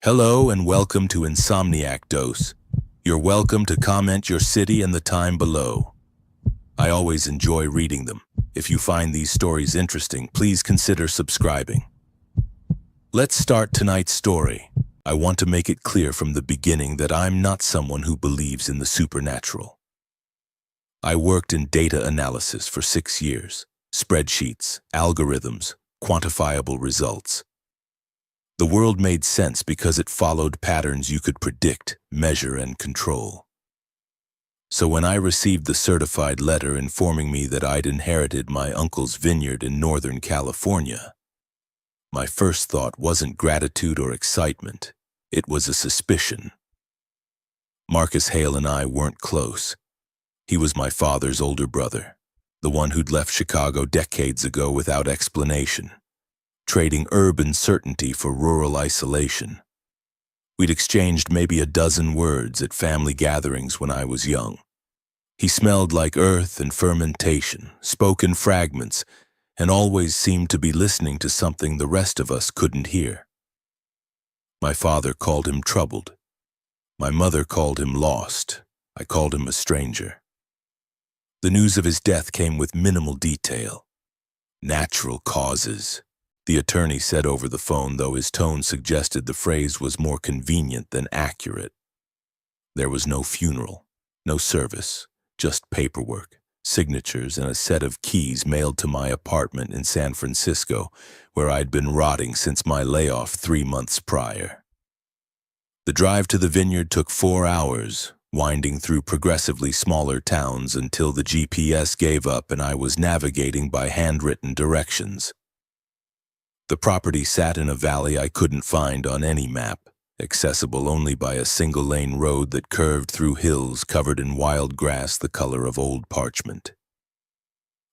Hello and welcome to Insomniac Dose. You're welcome to comment your city and the time below. I always enjoy reading them. If you find these stories interesting, please consider subscribing. Let's start tonight's story. I want to make it clear from the beginning that I'm not someone who believes in the supernatural. I worked in data analysis for 6 years. Spreadsheets, algorithms, quantifiable results. The world made sense because it followed patterns you could predict, measure, and control. So when I received the certified letter informing me that I'd inherited my uncle's vineyard in Northern California, my first thought wasn't gratitude or excitement. It was a suspicion. Marcus Hale and I weren't close. He was my father's older brother, the one who'd left Chicago decades ago without explanation, trading urban certainty for rural isolation. We'd exchanged maybe a dozen words at family gatherings when I was young. He smelled like earth and fermentation, spoke in fragments, and always seemed to be listening to something the rest of us couldn't hear. My father called him troubled. My mother called him lost. I called him a stranger. The news of his death came with minimal detail. Natural causes, the attorney said over the phone, though his tone suggested the phrase was more convenient than accurate. There was no funeral, no service, just paperwork, signatures, and a set of keys mailed to my apartment in San Francisco, where I'd been rotting since my layoff 3 months prior. The drive to the vineyard took 4 hours, winding through progressively smaller towns until the GPS gave up and I was navigating by handwritten directions. The property sat in a valley I couldn't find on any map, accessible only by a single-lane road that curved through hills covered in wild grass the color of old parchment.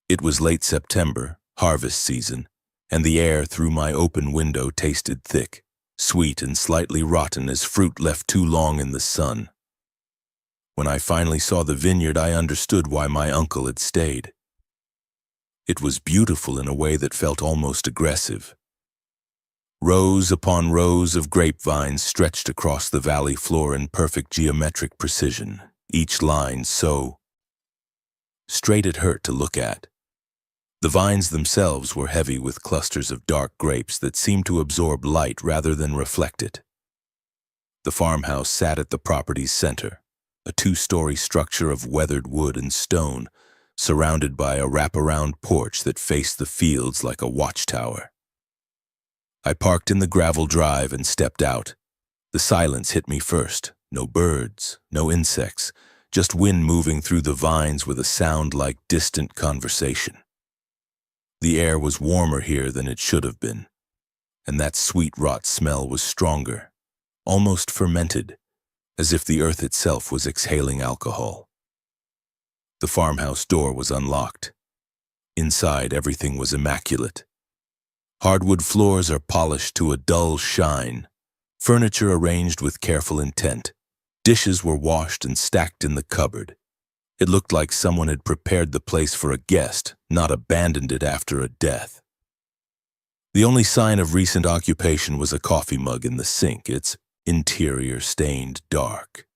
It was late September, harvest season, and the air through my open window tasted thick, sweet and slightly rotten as fruit left too long in the sun. When I finally saw the vineyard, I understood why my uncle had stayed. It was beautiful in a way that felt almost aggressive. Rows upon rows of grapevines stretched across the valley floor in perfect geometric precision, each line so straight it hurt to look at. The vines themselves were heavy with clusters of dark grapes that seemed to absorb light rather than reflect it. The farmhouse sat at the property's center, a 2-story structure of weathered wood and stone, surrounded by a wraparound porch that faced the fields like a watchtower. I parked in the gravel drive and stepped out. The silence hit me first. No birds, no insects, just wind moving through the vines with a sound like distant conversation. The air was warmer here than it should have been, and that sweet rot smell was stronger, almost fermented, as if the earth itself was exhaling alcohol. The farmhouse door was unlocked. Inside, everything was immaculate. Hardwood floors are polished to a dull shine, furniture arranged with careful intent. Dishes were washed and stacked in the cupboard. It looked like someone had prepared the place for a guest, not abandoned it after a death. The only sign of recent occupation was a coffee mug in the sink, its interior stained dark.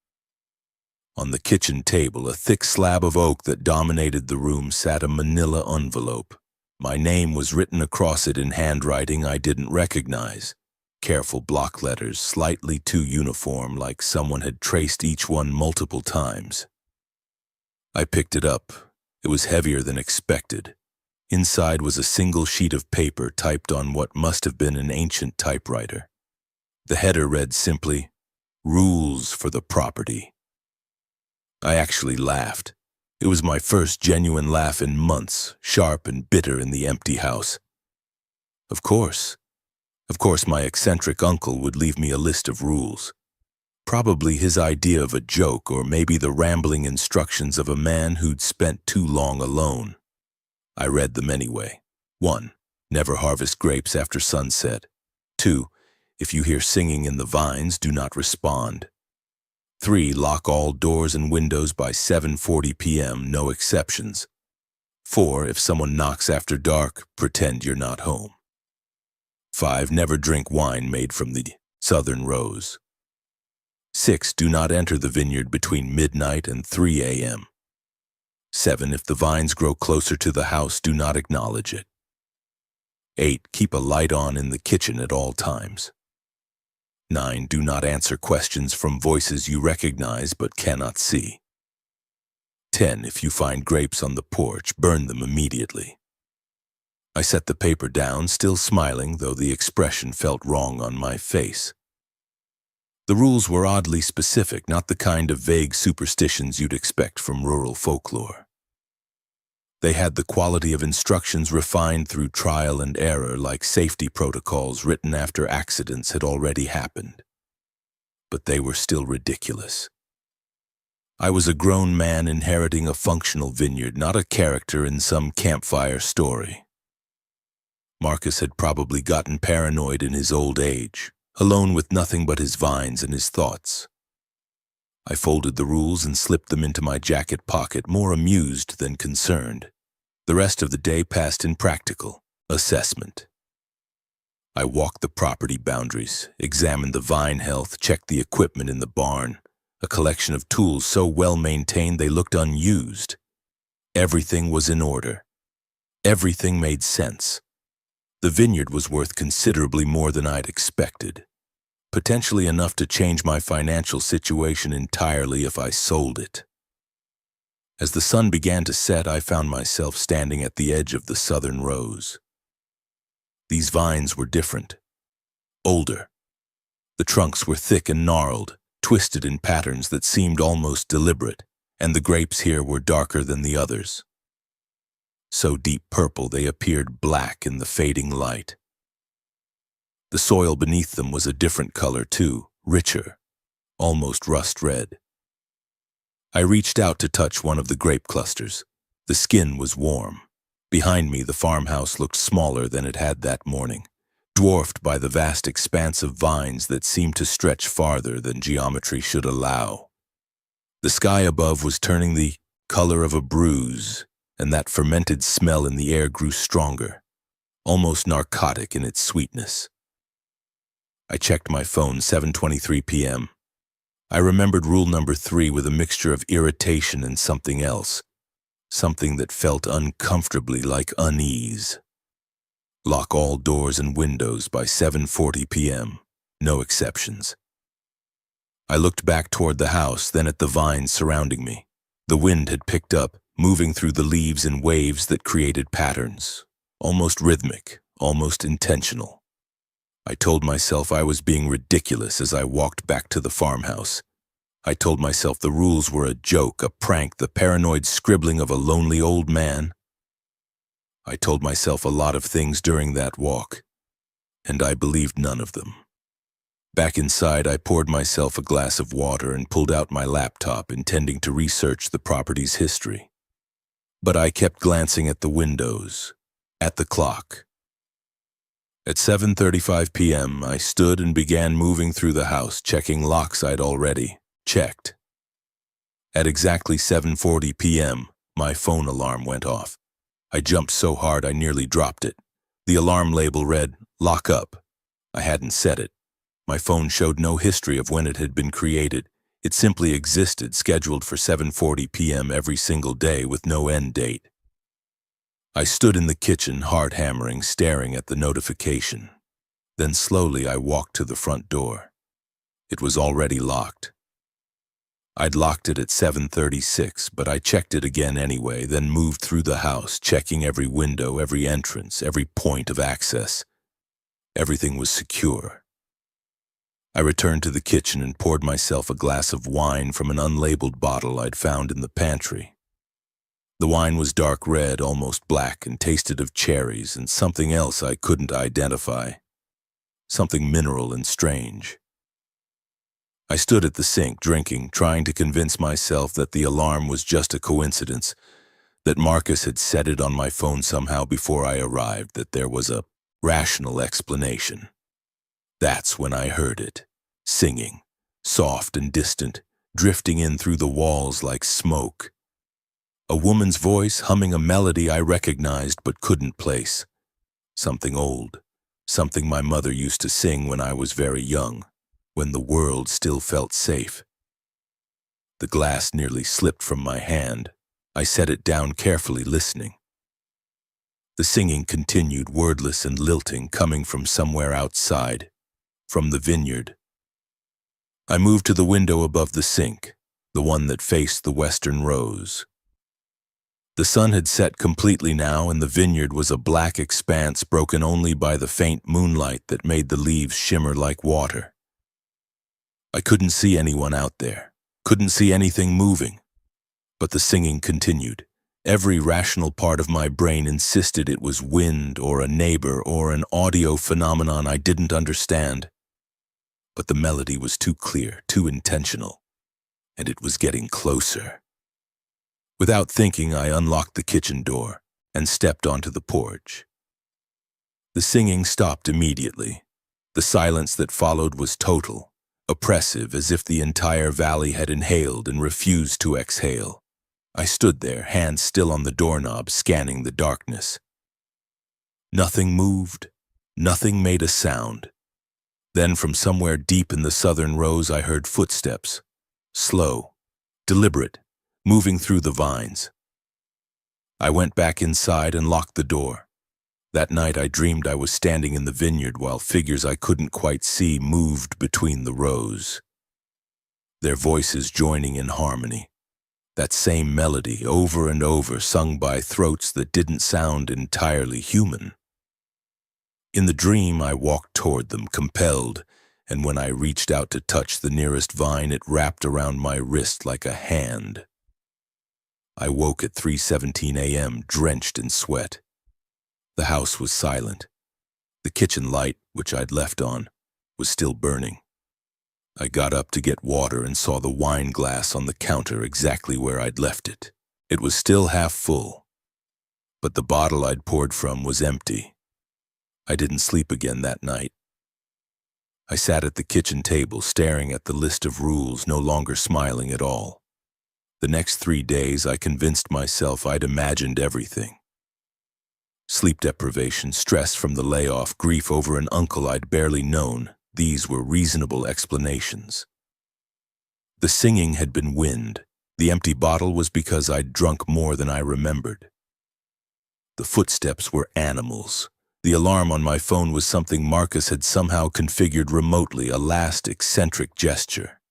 On the kitchen table, a thick slab of oak that dominated the room, sat a manila envelope. My name was written across it in handwriting I didn't recognize. Careful block letters, slightly too uniform, like someone had traced each one multiple times. I picked it up. It was heavier than expected. Inside was a single sheet of paper typed on what must have been an ancient typewriter. The header read simply, "Rules for the property." I actually laughed. It was my first genuine laugh in months, sharp and bitter in the empty house. Of course my eccentric uncle would leave me a list of rules. Probably his idea of a joke, or maybe the rambling instructions of a man who'd spent too long alone. I read them anyway. 1. Never harvest grapes after sunset. 2. If you hear singing in the vines, do not respond. 3. Lock all doors and windows by 7:40 p.m., no exceptions. 4. If someone knocks after dark, pretend you're not home. 5. Never drink wine made from the Southern Rose. 6. Do not enter the vineyard between midnight and 3 a.m. 7. If the vines grow closer to the house, do not acknowledge it. 8. Keep a light on in the kitchen at all times. 9. Do not answer questions from voices you recognize but cannot see. 10. If you find grapes on the porch, burn them immediately. I set the paper down, still smiling, though the expression felt wrong on my face. The rules were oddly specific, not the kind of vague superstitions you'd expect from rural folklore. They had the quality of instructions refined through trial and error, like safety protocols written after accidents had already happened. But they were still ridiculous. I was a grown man inheriting a functional vineyard, not a character in some campfire story. Marcus had probably gotten paranoid in his old age, alone with nothing but his vines and his thoughts. I folded the rules and slipped them into my jacket pocket, more amused than concerned. The rest of the day passed in practical assessment. I walked the property boundaries, examined the vine health, checked the equipment in the barn, a collection of tools so well maintained they looked unused. Everything was in order. Everything made sense. The vineyard was worth considerably more than I'd expected, potentially enough to change my financial situation entirely if I sold it. As the sun began to set, I found myself standing at the edge of the Southern Rose. These vines were different, older. The trunks were thick and gnarled, twisted in patterns that seemed almost deliberate, and the grapes here were darker than the others. So deep purple they appeared black in the fading light. The soil beneath them was a different color too, richer, almost rust red. I reached out to touch one of the grape clusters. The skin was warm. Behind me, the farmhouse looked smaller than it had that morning, dwarfed by the vast expanse of vines that seemed to stretch farther than geometry should allow. The sky above was turning the color of a bruise, and that fermented smell in the air grew stronger, almost narcotic in its sweetness. I checked my phone, 7:23 p.m. I remembered rule number 3 with a mixture of irritation and something else, something that felt uncomfortably like unease. Lock all doors and windows by 7:40 p.m., no exceptions. I looked back toward the house, then at the vines surrounding me. The wind had picked up, moving through the leaves in waves that created patterns, almost rhythmic, almost intentional. I told myself I was being ridiculous as I walked back to the farmhouse. I told myself the rules were a joke, a prank, the paranoid scribbling of a lonely old man. I told myself a lot of things during that walk, and I believed none of them. Back inside, I poured myself a glass of water and pulled out my laptop, intending to research the property's history. But I kept glancing at the windows, at the clock. At 7:35 p.m., I stood and began moving through the house, checking locks I'd already checked. At exactly 7:40 p.m., my phone alarm went off. I jumped so hard I nearly dropped it. The alarm label read, "Lock up." I hadn't set it. My phone showed no history of when it had been created. It simply existed, scheduled for 7:40 p.m. every single day with no end date. I stood in the kitchen, hard hammering, staring at the notification. Then slowly I walked to the front door. It was already locked. I'd locked it at 7:36, but I checked it again anyway, then moved through the house, checking every window, every entrance, every point of access. Everything was secure. I returned to the kitchen and poured myself a glass of wine from an unlabeled bottle I'd found in the pantry. The wine was dark red, almost black, and tasted of cherries and something else I couldn't identify. Something mineral and strange. I stood at the sink, drinking, trying to convince myself that the alarm was just a coincidence, that Marcus had set it on my phone somehow before I arrived, that there was a rational explanation. That's when I heard it, singing, soft and distant, drifting in through the walls like smoke. A woman's voice humming a melody I recognized but couldn't place. Something old, something my mother used to sing when I was very young, when the world still felt safe. The glass nearly slipped from my hand. I set it down carefully, listening. The singing continued, wordless and lilting, coming from somewhere outside, from the vineyard. I moved to the window above the sink, the one that faced the western rose. The sun had set completely now, and the vineyard was a black expanse broken only by the faint moonlight that made the leaves shimmer like water. I couldn't see anyone out there, couldn't see anything moving, but the singing continued. Every rational part of my brain insisted it was wind or a neighbor or an audio phenomenon I didn't understand. But the melody was too clear, too intentional, and it was getting closer. Without thinking, I unlocked the kitchen door and stepped onto the porch. The singing stopped immediately. The silence that followed was total, oppressive, as if the entire valley had inhaled and refused to exhale. I stood there, hands still on the doorknob, scanning the darkness. Nothing moved, nothing made a sound. Then from somewhere deep in the southern rose I heard footsteps, slow, deliberate, moving through the vines. I went back inside and locked the door. That night I dreamed I was standing in the vineyard while figures I couldn't quite see moved between the rows. Their voices joining in harmony. That same melody over and over, sung by throats that didn't sound entirely human. In the dream I walked toward them, compelled, and when I reached out to touch the nearest vine, it wrapped around my wrist like a hand. I woke at 3:17 a.m., drenched in sweat. The house was silent. The kitchen light, which I'd left on, was still burning. I got up to get water and saw the wine glass on the counter exactly where I'd left it. It was still half full, but the bottle I'd poured from was empty. I didn't sleep again that night. I sat at the kitchen table, staring at the list of rules, no longer smiling at all. The next 3 days, I convinced myself I'd imagined everything. Sleep deprivation, stress from the layoff, grief over an uncle I'd barely known. These were reasonable explanations. The singing had been wind. The empty bottle was because I'd drunk more than I remembered. The footsteps were animals. The alarm on my phone was something Marcus had somehow configured remotely, a last eccentric gesture.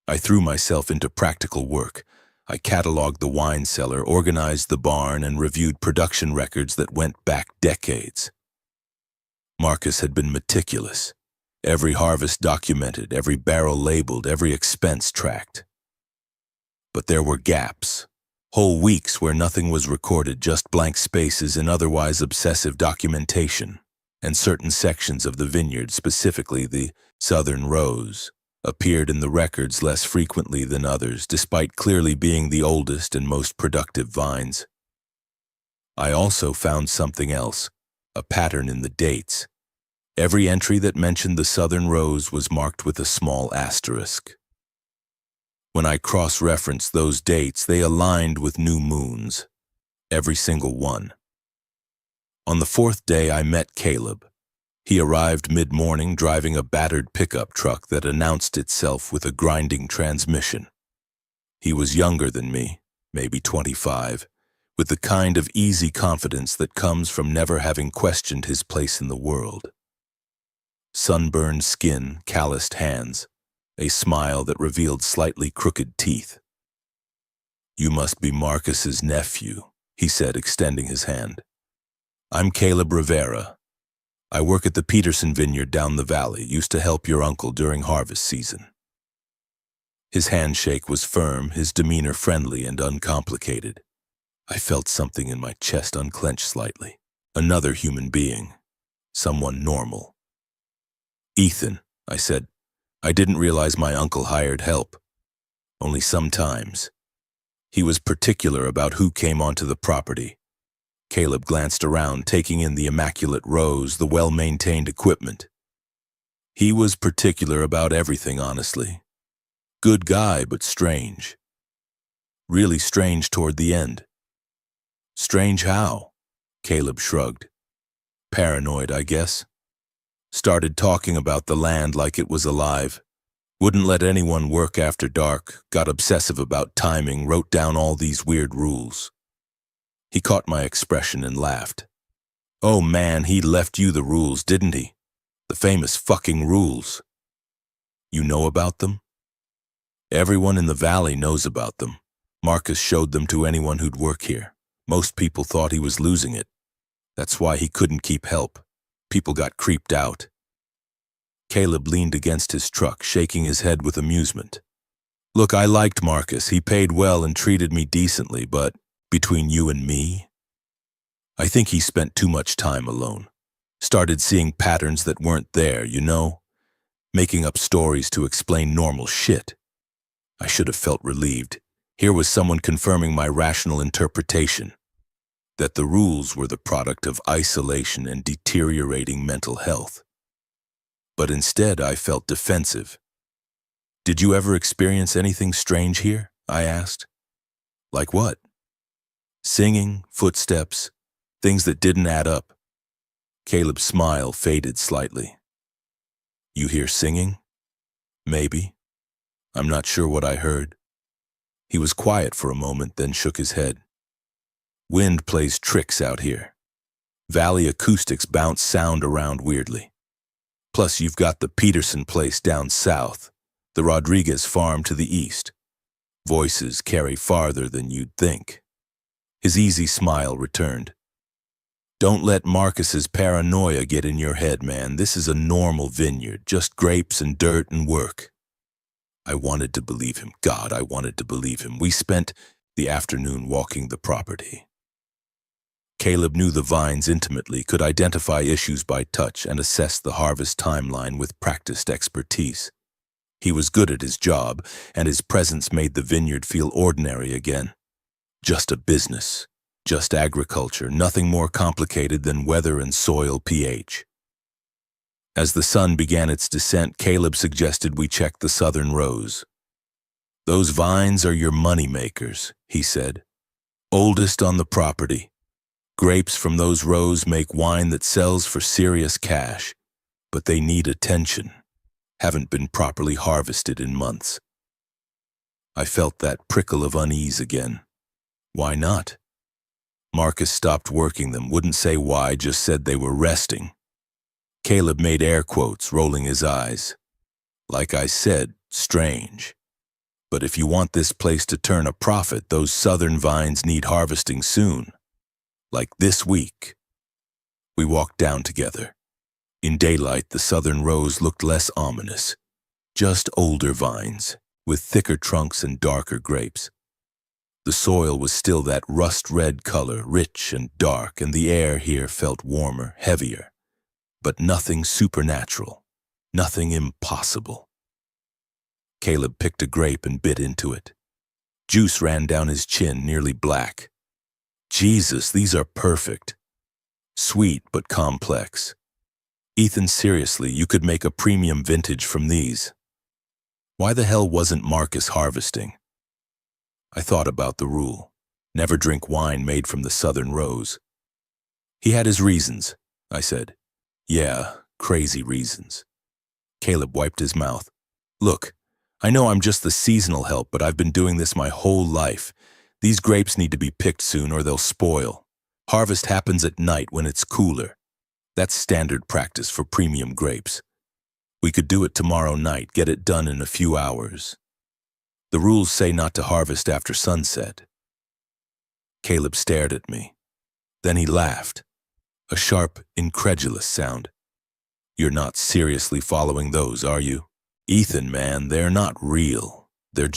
I threw myself into practical work. I cataloged the wine cellar, organized the barn, and reviewed production records that went back decades. Marcus had been meticulous. Every harvest documented, every barrel labeled, every expense tracked. But there were gaps, whole weeks where nothing was recorded, just blank spaces in otherwise obsessive documentation, and certain sections of the vineyard, specifically the southern rose, appeared in the records less frequently than others, despite clearly being the oldest and most productive vines. I also found something else, a pattern in the dates. Every entry that mentioned the southern rose was marked with a small asterisk. When I cross-referenced those dates, they aligned with new moons, every single one. On the 4th day, I met Caleb. He arrived mid-morning driving a battered pickup truck that announced itself with a grinding transmission. He was younger than me, maybe 25, with the kind of easy confidence that comes from never having questioned his place in the world. Sunburned skin, calloused hands, a smile that revealed slightly crooked teeth. "You must be Marcus's nephew," he said, extending his hand. "I'm Caleb Rivera. I work at the Peterson Vineyard down the valley, used to help your uncle during harvest season." His handshake was firm, his demeanor friendly and uncomplicated. I felt something in my chest unclench slightly. Another human being. Someone normal. "Ethan," I said, "I didn't realize my uncle hired help. Only sometimes. He was particular about who came onto the property." Caleb glanced around, taking in the immaculate rows, the well-maintained equipment. "He was particular about everything, honestly. Good guy, but strange. Really strange toward the end." "Strange how?" Caleb shrugged. Paranoid, I guess. Started talking about the land like it was alive. Wouldn't let anyone work after dark, got obsessive about timing, wrote down all these weird rules. He caught my expression and laughed. Oh man, he left you the rules, didn't he? The famous fucking rules. You know about them? Everyone in the valley knows about them. Marcus showed them to anyone who'd work here. Most people thought he was losing it. That's why he couldn't keep help. People got creeped out. Caleb leaned against his truck, shaking his head with amusement. Look, I liked Marcus. He paid well and treated me decently, but between you and me, I think he spent too much time alone. Started seeing patterns that weren't there, you know? Making up stories to explain normal shit. I should have felt relieved. Here was someone confirming my rational interpretation, that the rules were the product of isolation and deteriorating mental health. But instead, I felt defensive. Did you ever experience anything strange here? I asked. Like what? Singing, footsteps, things that didn't add up. Caleb's smile faded slightly. You hear singing? Maybe. I'm not sure what I heard. He was quiet for a moment, then shook his head. Wind plays tricks out here. Valley acoustics bounce sound around weirdly. Plus, you've got the Peterson place down south, the Rodriguez farm to the east. Voices carry farther than you'd think. His easy smile returned. Don't let Marcus's paranoia get in your head, man. This is a normal vineyard, just grapes and dirt and work. I wanted to believe him. God, I wanted to believe him. We spent the afternoon walking the property. Caleb knew the vines intimately, could identify issues by touch, and assess the harvest timeline with practiced expertise. He was good at his job, and his presence made the vineyard feel ordinary again. Just a business, just agriculture, nothing more complicated than weather and soil pH. As the sun began its descent, Caleb suggested we check the southern rows. Those vines are your money makers, he said. Oldest on the property. Grapes from those rows make wine that sells for serious cash, but they need attention. Haven't been properly harvested in months. I felt that prickle of unease again. Why not? Marcus stopped working them, wouldn't say why, just said they were resting. Caleb made air quotes, rolling his eyes. Like I said, strange. But if you want this place to turn a profit, those southern vines need harvesting soon. Like this week. We walked down together. In daylight, the southern rows looked less ominous. Just older vines, with thicker trunks and darker grapes. The soil was still that rust-red color, rich and dark, and the air here felt warmer, heavier. But nothing supernatural, nothing impossible. Caleb picked a grape and bit into it. Juice ran down his chin, nearly black. Jesus, these are perfect. Sweet but complex. Ethan, seriously, you could make a premium vintage from these. Why the hell wasn't Marcus harvesting? I thought about the rule. Never drink wine made from the southern rows. He had his reasons, I said. Yeah, crazy reasons. Caleb wiped his mouth. Look, I know I'm just the seasonal help, but I've been doing this my whole life. These grapes need to be picked soon or they'll spoil. Harvest happens at night when it's cooler. That's standard practice for premium grapes. We could do it tomorrow night, get it done in a few hours. The rules say not to harvest after sunset. Caleb stared at me. Then he laughed. A sharp, incredulous sound. You're not seriously following those, are you? Ethan, man, they're not real. They're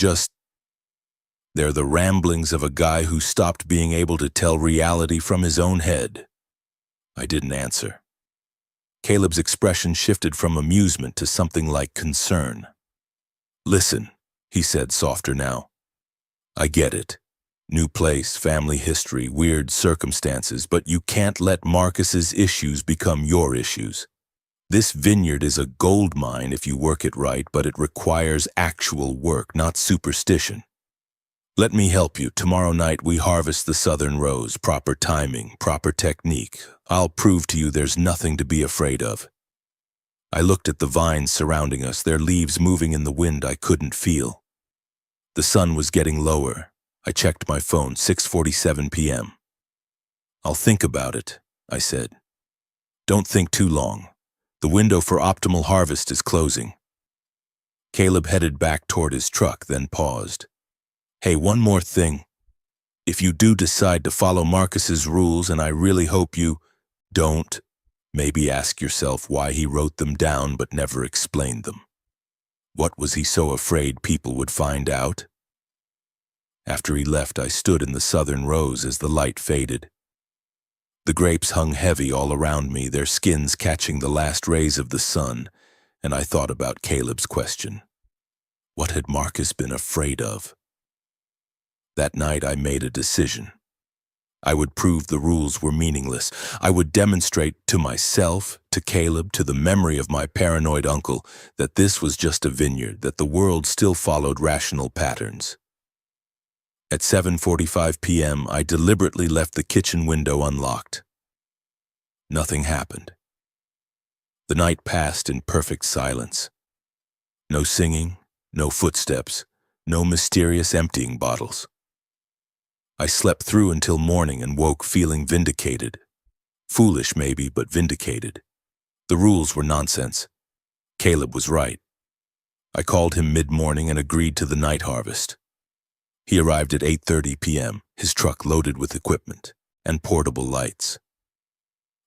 the ramblings of a guy who stopped being able to tell reality from his own head. I didn't answer. Caleb's expression shifted from amusement to something like concern. Listen, he said softer now. I get it. New place, family history, weird circumstances, but you can't let Marcus's issues become your issues. This vineyard is a gold mine if you work it right, but it requires actual work, not superstition. Let me help you. Tomorrow night we harvest the southern rose. Proper timing, proper technique. I'll prove to you there's nothing to be afraid of. I looked at the vines surrounding us, their leaves moving in the wind I couldn't feel. The sun was getting lower. I checked my phone, 6:47 p.m. I'll think about it, I said. Don't think too long. The window for optimal harvest is closing. Caleb headed back toward his truck, then paused. Hey, one more thing. If you do decide to follow Marcus's rules, and I really hope you don't, maybe ask yourself why he wrote them down but never explained them. What was he so afraid people would find out? After he left, I stood in the southern rose as the light faded. The grapes hung heavy all around me, their skins catching the last rays of the sun, and I thought about Caleb's question. What had Marcus been afraid of? That night I made a decision. I would prove the rules were meaningless. I would demonstrate to myself, to Caleb, to the memory of my paranoid uncle, that this was just a vineyard, that the world still followed rational patterns. At 7:45 p.m., I deliberately left the kitchen window unlocked. Nothing happened. The night passed in perfect silence. No singing, no footsteps, no mysterious emptying bottles. I slept through until morning and woke feeling vindicated. Foolish maybe, but vindicated. The rules were nonsense. Caleb was right. I called him mid-morning and agreed to the night harvest. He arrived at 8:30 p.m., his truck loaded with equipment and portable lights.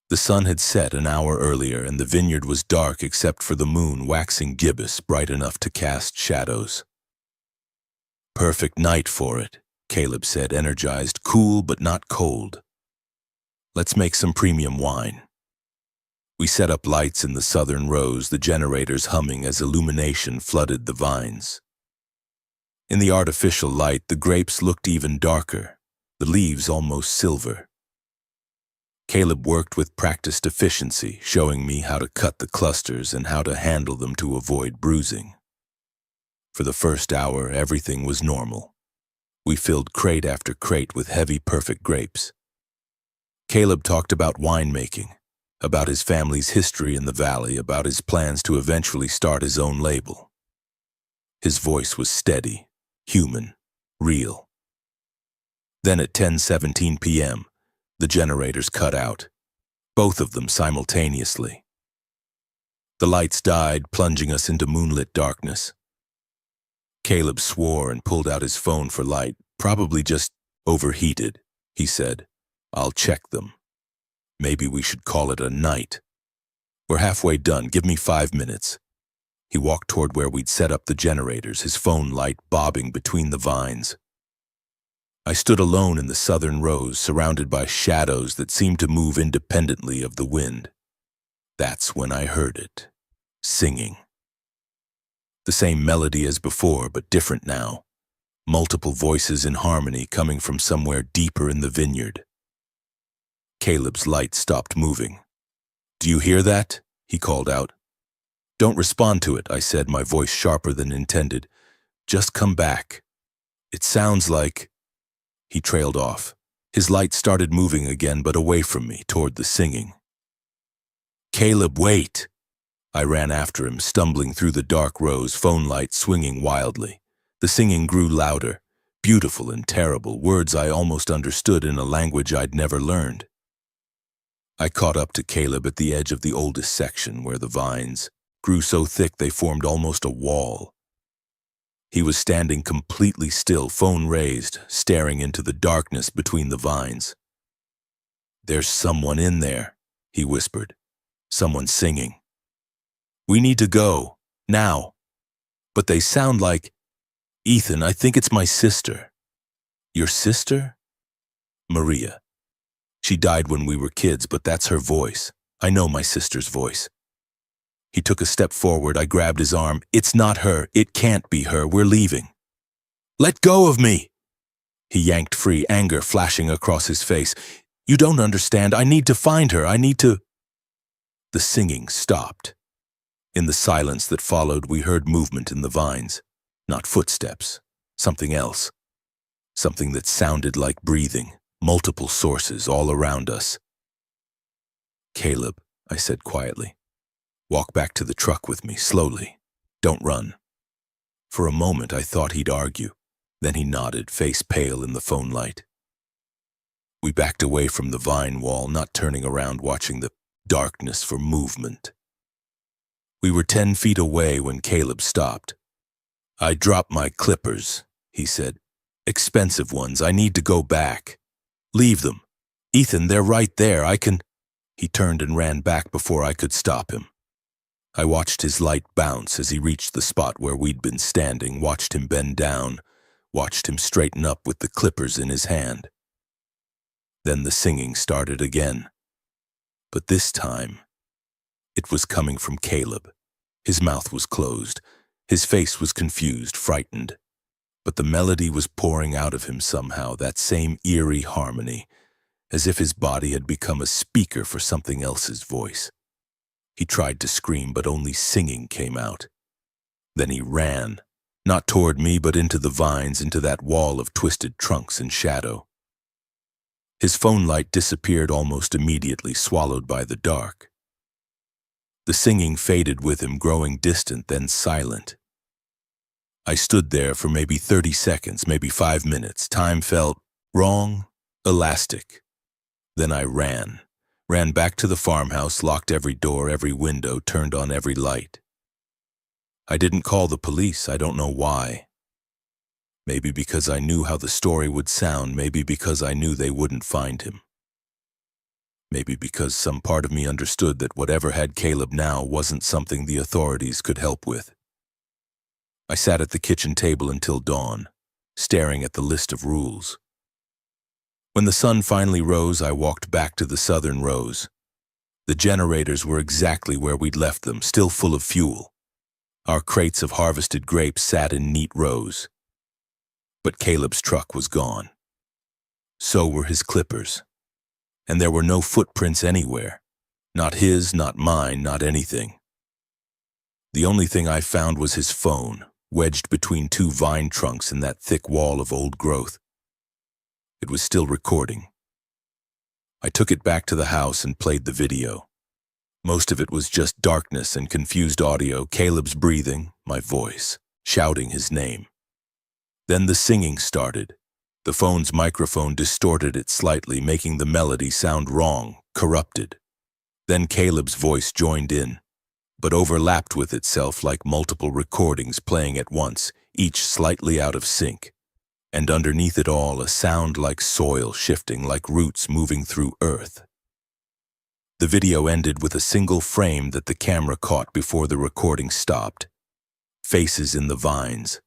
The sun had set an hour earlier and the vineyard was dark except for the moon waxing gibbous, bright enough to cast shadows. Perfect night for it, Caleb said, energized, cool but not cold. Let's make some premium wine. We set up lights in the southern rose, the generators humming as illumination flooded the vines. In the artificial light, the grapes looked even darker, the leaves almost silver. Caleb worked with practiced efficiency, showing me how to cut the clusters and how to handle them to avoid bruising. For the first hour, everything was normal. We filled crate after crate with heavy, perfect grapes. Caleb talked about winemaking, about his family's history in the valley, about his plans to eventually start his own label. His voice was steady, human, real. Then at 10:17 p.m., the generators cut out, both of them simultaneously. The lights died, plunging us into moonlit darkness. Caleb swore and pulled out his phone for light. Probably just overheated, he said. I'll check them. Maybe we should call it a night. We're halfway done. Give me 5 minutes. He walked toward where we'd set up the generators, his phone light bobbing between the vines. I stood alone in the southern rose, surrounded by shadows that seemed to move independently of the wind. That's when I heard it, singing. The same melody as before, but different now. Multiple voices in harmony coming from somewhere deeper in the vineyard. Caleb's light stopped moving. Do you hear that? He called out. Don't respond to it, I said, my voice sharper than intended. Just come back. It sounds like... He trailed off. His light started moving again, but away from me, toward the singing. Caleb, wait! I ran after him, stumbling through the dark rose, phone light swinging wildly. The singing grew louder, beautiful and terrible, words I almost understood in a language I'd never learned. I caught up to Caleb at the edge of the oldest section, where the vines grew so thick they formed almost a wall. He was standing completely still, phone raised, staring into the darkness between the vines. There's someone in there, he whispered. Someone singing. We need to go, now. But they sound like... Ethan, I think it's my sister. Your sister? Maria. She died when we were kids, but that's her voice. I know my sister's voice. He took a step forward. I grabbed his arm. It's not her. It can't be her. We're leaving. Let go of me! He yanked free, anger flashing across his face. You don't understand. I need to find her. I need to... The singing stopped. In the silence that followed, we heard movement in the vines. Not footsteps. Something else. something that sounded like breathing, multiple sources all around us. "Caleb," I said quietly, "walk back to the truck with me, slowly. Don't run." For a moment I thought he'd argue. Then he nodded, face pale in the phone light. We backed away from the vine wall, not turning around, watching the darkness for movement. We were 10 feet away when Caleb stopped. "I dropped my clippers," he said. "Expensive ones. I need to go back." "Leave them. Ethan, they're right there. I can—" He turned and ran back before I could stop him. I watched his light bounce as he reached the spot where we'd been standing, watched him bend down, watched him straighten up with the clippers in his hand. Then the singing started again. But this time, it was coming from Caleb. His mouth was closed. His face was confused, frightened. But the melody was pouring out of him somehow, that same eerie harmony, as if his body had become a speaker for something else's voice. He tried to scream, but only singing came out. Then he ran, not toward me, but into the vines, into that wall of twisted trunks and shadow. His phone light disappeared almost immediately, swallowed by the dark. The singing faded with him, growing distant, then silent. I stood there for maybe 30 seconds, maybe 5 minutes. Time felt wrong, elastic. Then I ran back to the farmhouse, locked every door, every window, turned on every light. I didn't call the police. I don't know why. Maybe because I knew how the story would sound, maybe because I knew they wouldn't find him. Maybe because some part of me understood that whatever had Caleb now wasn't something the authorities could help with. I sat at the kitchen table until dawn, staring at the list of rules. When the sun finally rose, I walked back to the southern rows. The generators were exactly where we'd left them, still full of fuel. Our crates of harvested grapes sat in neat rows. But Caleb's truck was gone. So were his clippers. And there were no footprints anywhere. Not his, not mine, not anything. The only thing I found was his phone, wedged between 2 vine trunks in that thick wall of old growth. It was still recording. I took it back to the house and played the video. Most of it was just darkness and confused audio, Caleb's breathing, my voice, shouting his name. Then the singing started. The phone's microphone distorted it slightly, making the melody sound wrong, corrupted. Then Caleb's voice joined in, but overlapped with itself like multiple recordings playing at once, each slightly out of sync. And underneath it all, a sound like soil shifting, like roots moving through earth. The video ended with a single frame that the camera caught before the recording stopped. Faces in the vines,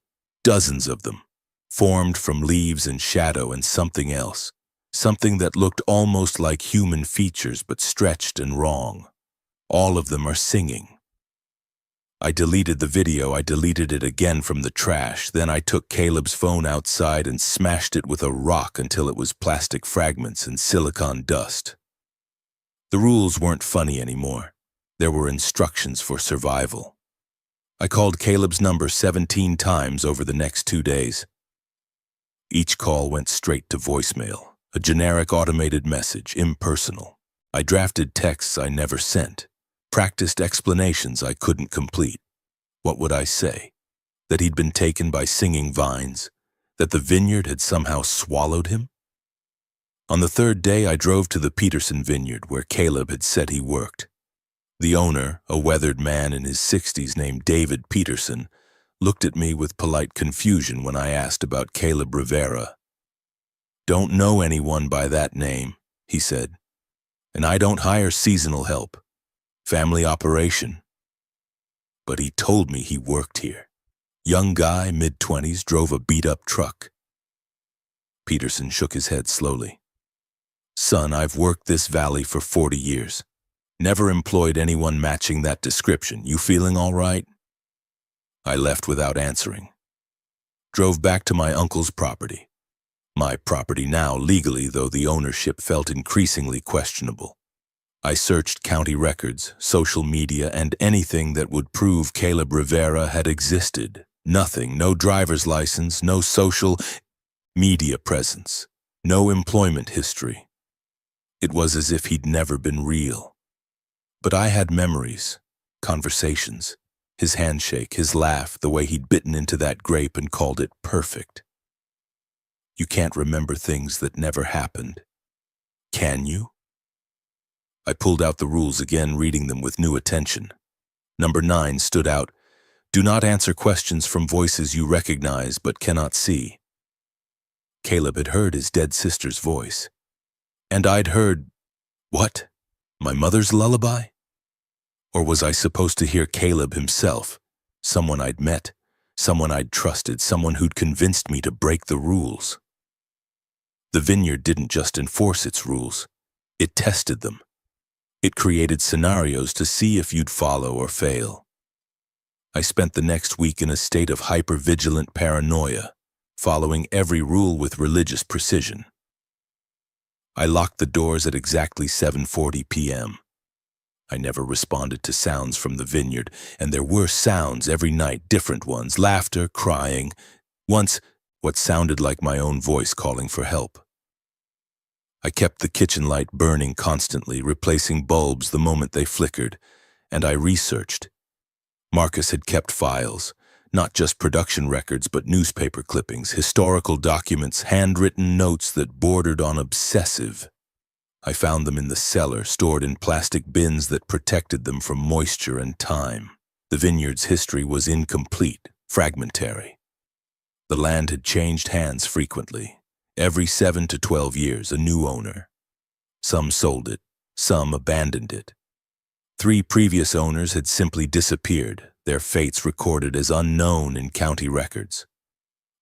dozens of them, formed from leaves and shadow and something else, something that looked almost like human features but stretched and wrong. All of them are singing. I deleted the video. I deleted it again from the trash. Then I took Caleb's phone outside and smashed it with a rock until it was plastic fragments and silicon dust. The rules weren't funny anymore. There were instructions for survival. I called Caleb's number 17 times over the next 2 days. Each call went straight to voicemail, a generic automated message, impersonal. I drafted texts I never sent, practiced explanations I couldn't complete. What would I say? That he'd been taken by singing vines? That the vineyard had somehow swallowed him? On the 3rd day, I drove to the Peterson vineyard where Caleb had said he worked. The owner, a weathered man in his 60s named David Peterson, looked at me with polite confusion when I asked about Caleb Rivera. "Don't know anyone by that name," he said. "And I don't hire seasonal help. Family operation." But he told me he worked here. Young guy, mid-20s, drove a beat-up truck. Peterson shook his head slowly. "Son, I've worked this valley for 40 years. Never employed anyone matching that description. You feeling all right?" I left without answering. Drove back to my uncle's property. My property now, legally, though the ownership felt increasingly questionable. I searched county records, social media, and anything that would prove Caleb Rivera had existed. Nothing, no driver's license, no social. media presence, no employment history. It was as if he'd never been real. But I had memories, conversations, his handshake, his laugh, the way he'd bitten into that grape and called it perfect. You can't remember things that never happened. Can you? I pulled out the rules again, reading them with new attention. Number 9 stood out. Do not answer questions from voices you recognize but cannot see. Caleb had heard his dead sister's voice. And I'd heard, what? My mother's lullaby? Or was I supposed to hear Caleb himself, someone I'd met, someone I'd trusted, someone who'd convinced me to break the rules? The Vineyard didn't just enforce its rules, it tested them. It created scenarios to see if you'd follow or fail. I spent the next week in a state of hyper-vigilant paranoia, following every rule with religious precision. I locked the doors at exactly 7:40 p.m. I never responded to sounds from the Vineyard, and there were sounds every night, different ones, laughter, crying, once what sounded like my own voice calling for help. I kept the kitchen light burning constantly, replacing bulbs the moment they flickered, and I researched. Marcus had kept files, not just production records but newspaper clippings, historical documents, handwritten notes that bordered on obsessive. I found them in the cellar, stored in plastic bins that protected them from moisture and time. The Vineyard's history was incomplete, fragmentary. The land had changed hands frequently. Every 7 to 12 years, a new owner. Some sold it, some abandoned it. 3 previous owners had simply disappeared, their fates recorded as unknown in county records.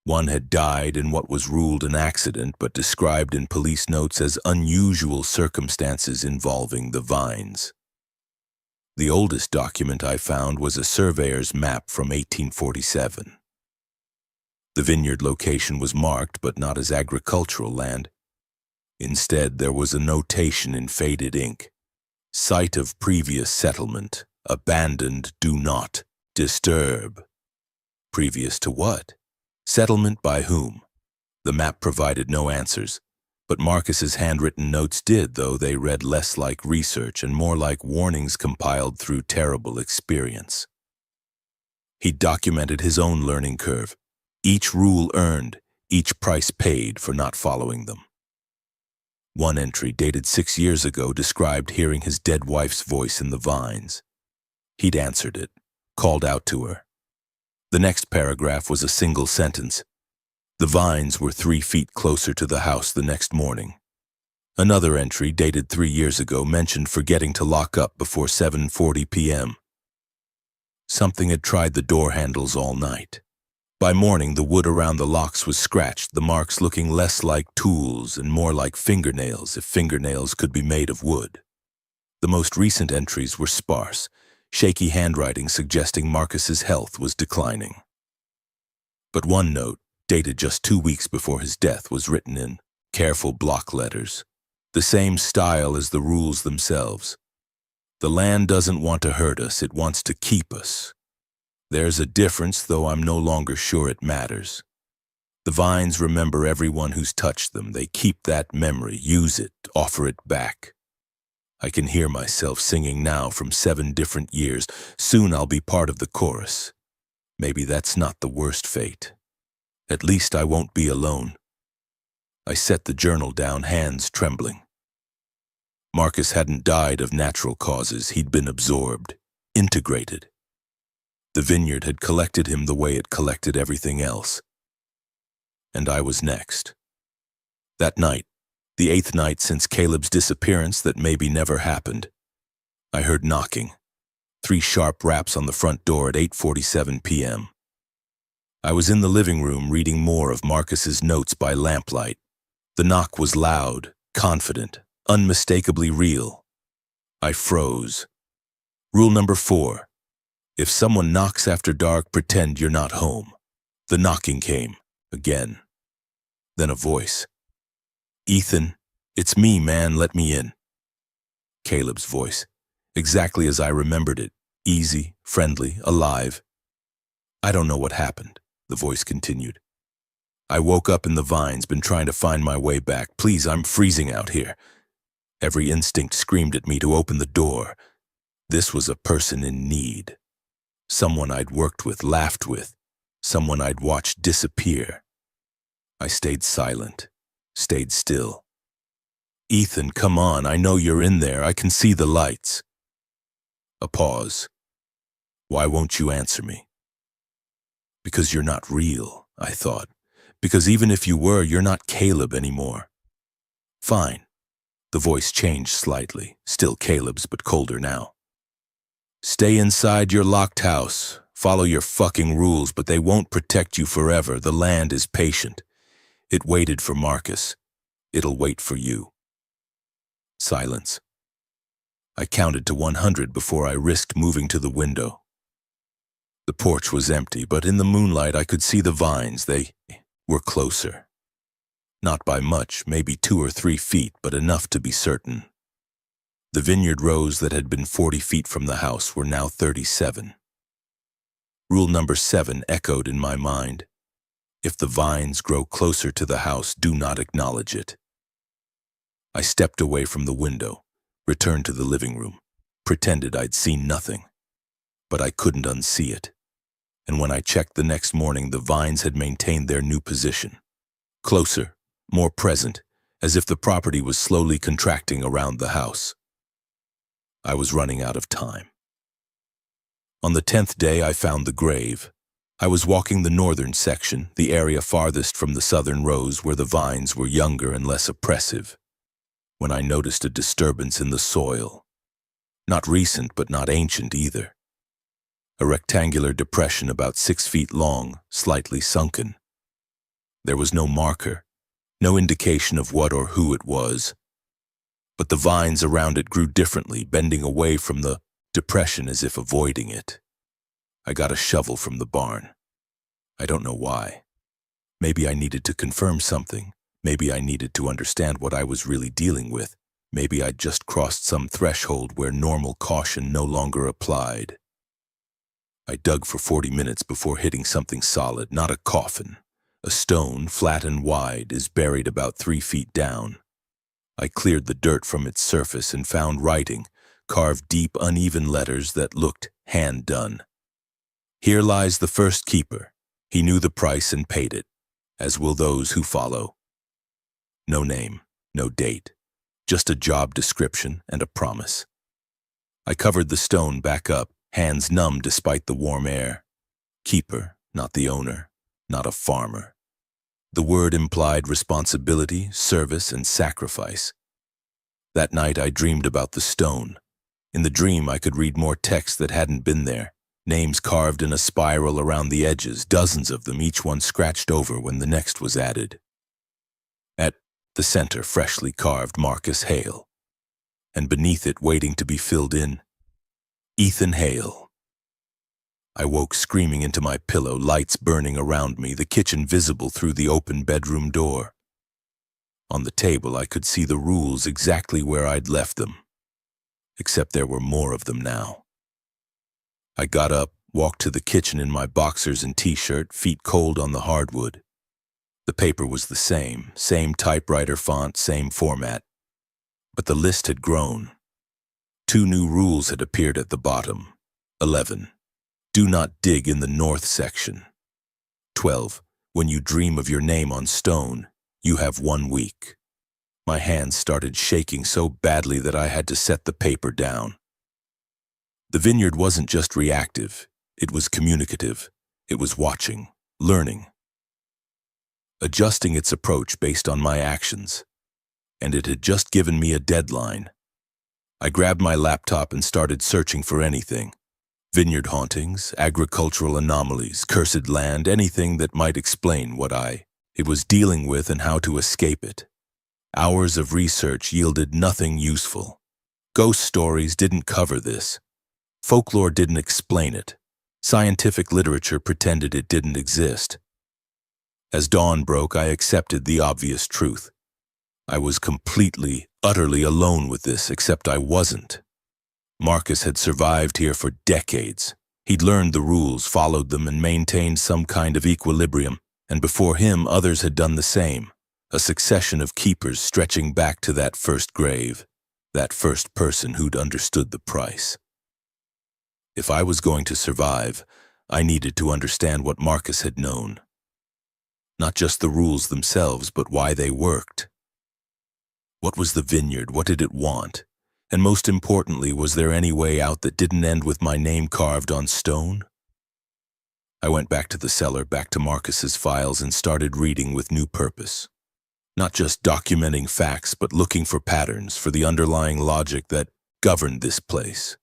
One had died in what was ruled an accident but described in police notes as unusual circumstances involving the vines. The oldest document I found was a surveyor's map from 1847. The Vineyard location was marked but not as agricultural land. Instead, there was a notation in faded ink. Site of previous settlement, abandoned, do not disturb. Previous to what? Settlement by whom? The map provided no answers, but Marcus's handwritten notes did, though they read less like research and more like warnings compiled through terrible experience. He documented his own learning curve, each rule earned, each price paid for not following them. One entry, dated 6 years ago, described hearing his dead wife's voice in the vines. He'd answered it, called out to her. The next paragraph was a single sentence. The vines were 3 feet closer to the house the next morning. Another entry, dated 3 years ago, mentioned forgetting to lock up before 7:40 p.m. Something had tried the door handles all night. By morning, the wood around the locks was scratched, the marks looking less like tools and more like fingernails, if fingernails could be made of wood. The most recent entries were sparse, shaky handwriting suggesting Marcus's health was declining. But one note, dated just 2 weeks before his death, was written in careful block letters, the same style as the rules themselves. The land doesn't want to hurt us, it wants to keep us. There's a difference, though I'm no longer sure it matters. The vines remember everyone who's touched them. They keep that memory, use it, offer it back. I can hear myself singing now from 7 different years. Soon I'll be part of the chorus. Maybe that's not the worst fate. At least I won't be alone. I set the journal down, hands trembling. Marcus hadn't died of natural causes. He'd been absorbed, integrated. The Vineyard had collected him the way it collected everything else. And I was next. That night, the 8th night since Caleb's disappearance that maybe never happened, I heard knocking. 3 sharp raps on the front door at 8:47 p.m. I was in the living room reading more of Marcus's notes by lamplight. The knock was loud, confident, unmistakably real. I froze. Rule number 4. If someone knocks after dark, pretend you're not home. The knocking came, again. Then a voice. Ethan, it's me, man, let me in. Caleb's voice, exactly as I remembered it, easy, friendly, alive. I don't know what happened, the voice continued. I woke up in the vines, been trying to find my way back. Please, I'm freezing out here. Every instinct screamed at me to open the door. This was a person in need. Someone I'd worked with, laughed with. Someone I'd watched disappear. I stayed silent, stayed still. Ethan, come on, I know you're in there. I can see the lights. A pause. Why won't you answer me? Because you're not real, I thought. Because even if you were, you're not Caleb anymore. Fine. The voice changed slightly, still Caleb's, but colder now. Stay inside your locked house. Follow your fucking rules, but they won't protect you forever. The land is patient. It waited for Marcus. It'll wait for you. Silence. I counted to 100 before I risked moving to the window. The porch was empty, but in the moonlight I could see the vines. They were closer. Not by much, maybe 2 or 3 feet, but enough to be certain. The vineyard rows that had been 40 feet from the house were now 37. Rule number 7 echoed in my mind. If the vines grow closer to the house, do not acknowledge it. I stepped away from the window, returned to the living room, pretended I'd seen nothing. But I couldn't unsee it. And when I checked the next morning, the vines had maintained their new position. Closer, more present, as if the property was slowly contracting around the house. I was running out of time. On the 10th day, I found the grave. I was walking the northern section, the area farthest from the southern rows where the vines were younger and less oppressive, when I noticed a disturbance in the soil. Not recent, but not ancient either. A rectangular depression about 6 feet long, slightly sunken. There was no marker, no indication of what or who it was. But the vines around it grew differently, bending away from the depression as if avoiding it. I got a shovel from the barn. I don't know why. Maybe I needed to confirm something. Maybe I needed to understand what I was really dealing with. Maybe I'd just crossed some threshold where normal caution no longer applied. I dug for 40 minutes before hitting something solid, not a coffin. A stone, flat and wide, is buried about 3 feet down. I cleared the dirt from its surface and found writing, carved deep, uneven letters that looked hand-done. Here lies the first keeper. He knew the price and paid it, as will those who follow. No name, no date, just a job description and a promise. I covered the stone back up, hands numb despite the warm air. Keeper, not the owner, not a farmer. The word implied responsibility, service, and sacrifice. That night I dreamed about the stone. In the dream I could read more text that hadn't been there, names carved in a spiral around the edges, dozens of them, each one scratched over when the next was added. At the center, freshly carved Marcus Hale, and beneath it, waiting to be filled in, Ethan Hale. I woke screaming into my pillow, lights burning around me, the kitchen visible through the open bedroom door. On the table, I could see the rules exactly where I'd left them, except there were more of them now. I got up, walked to the kitchen in my boxers and t-shirt, feet cold on the hardwood. The paper was the same typewriter font, same format. But the list had grown. 2 new rules had appeared at the bottom. 11. Do not dig in the north section. 12. When you dream of your name on stone, you have 1 week. My hands started shaking so badly that I had to set the paper down. The vineyard wasn't just reactive, it was communicative. It was watching, learning, adjusting its approach based on my actions. And it had just given me a deadline. I grabbed my laptop and started searching for anything. Vineyard hauntings, agricultural anomalies, cursed land, anything that might explain what it was dealing with and how to escape it. Hours of research yielded nothing useful. Ghost stories didn't cover this. Folklore didn't explain it. Scientific literature pretended it didn't exist. As dawn broke, I accepted the obvious truth. I was completely, utterly alone with this, except I wasn't. Marcus had survived here for decades. He'd learned the rules, followed them, and maintained some kind of equilibrium. And before him, others had done the same, a succession of keepers stretching back to that first grave, that first person who'd understood the price. If I was going to survive, I needed to understand what Marcus had known. Not just the rules themselves, but why they worked. What was the vineyard? What did it want? And most importantly, was there any way out that didn't end with my name carved on stone? I went back to the cellar, back to Marcus's files, and started reading with new purpose. Not just documenting facts, but looking for patterns, for the underlying logic that governed this place.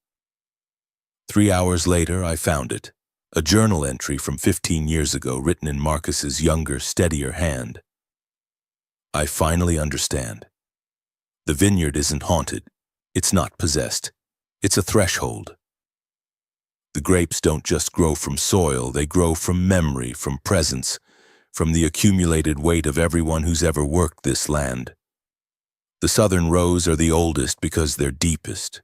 3 hours later, I found it. A journal entry from 15 years ago written in Marcus's younger, steadier hand. I finally understand. The vineyard isn't haunted. It's not possessed. It's a threshold. The grapes don't just grow from soil, they grow from memory, from presence, from the accumulated weight of everyone who's ever worked this land. The southern rows are the oldest because they're deepest.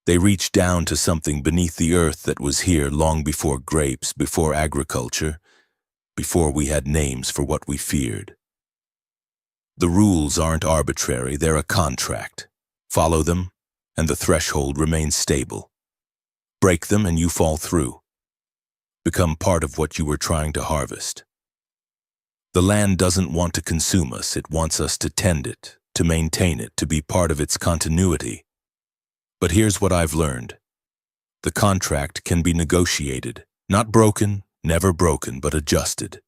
They reach down to something beneath the earth that was here long before grapes, before agriculture, before we had names for what we feared. The rules aren't arbitrary, they're a contract. Follow them, and the threshold remains stable. Break them and you fall through. Become part of what you were trying to harvest. The land doesn't want to consume us, it wants us to tend it, to maintain it, to be part of its continuity. But here's what I've learned. The contract can be negotiated, not broken, never broken, but adjusted.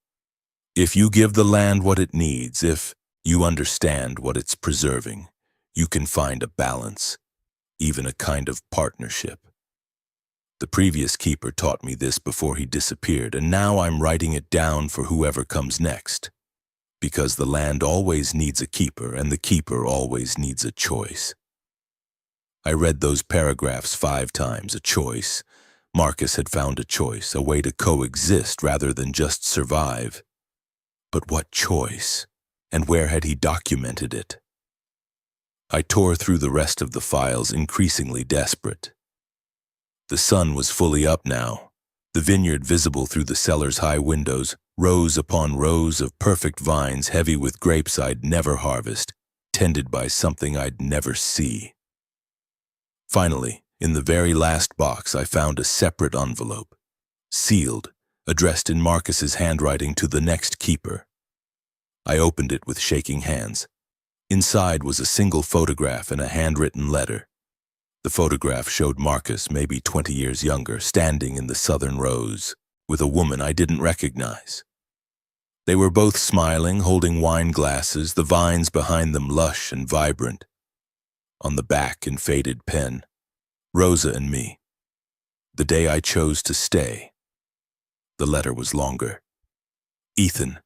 If you give the land what it needs, if you understand what it's preserving, you can find a balance, even a kind of partnership. The previous keeper taught me this before he disappeared, and now I'm writing it down for whoever comes next. Because the land always needs a keeper, and the keeper always needs a choice. I read those paragraphs 5 times, a choice. Marcus had found a choice, a way to coexist rather than just survive. But what choice? And where had he documented it? I tore through the rest of the files, increasingly desperate. The sun was fully up now, the vineyard visible through the cellar's high windows, rows upon rows of perfect vines heavy with grapes I'd never harvest, tended by something I'd never see. Finally, in the very last box, I found a separate envelope, sealed, addressed in Marcus's handwriting to the next keeper. I opened it with shaking hands. Inside was a single photograph and a handwritten letter. The photograph showed Marcus, maybe 20 years younger, standing in the southern rows, with a woman I didn't recognize. They were both smiling, holding wine glasses, the vines behind them lush and vibrant. On the back, in faded pen, Rosa and me. The day I chose to stay. The letter was longer. Ethan,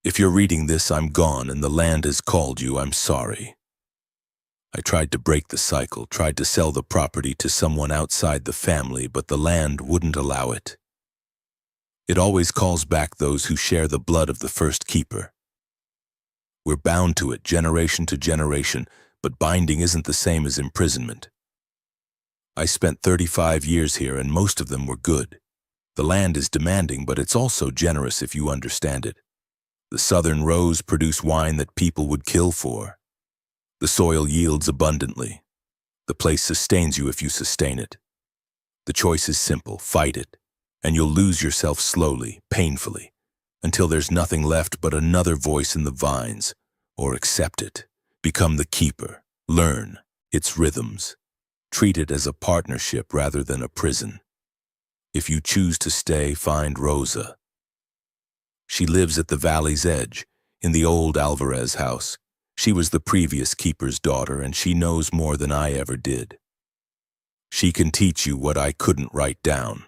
if you're reading this, I'm gone and the land has called you. I'm sorry. I tried to break the cycle, tried to sell the property to someone outside the family, but the land wouldn't allow it. It always calls back those who share the blood of the first keeper. We're bound to it generation to generation, but binding isn't the same as imprisonment. I spent 35 years here and most of them were good. The land is demanding, but it's also generous if you understand it. The southern rows produce wine that people would kill for. The soil yields abundantly. The place sustains you if you sustain it. The choice is simple, fight it, and you'll lose yourself slowly, painfully, until there's nothing left but another voice in the vines, or accept it, become the keeper, learn its rhythms, treat it as a partnership rather than a prison. If you choose to stay, find Rosa. She lives at the valley's edge, in the old Alvarez house. She was the previous keeper's daughter, and she knows more than I ever did. She can teach you what I couldn't write down,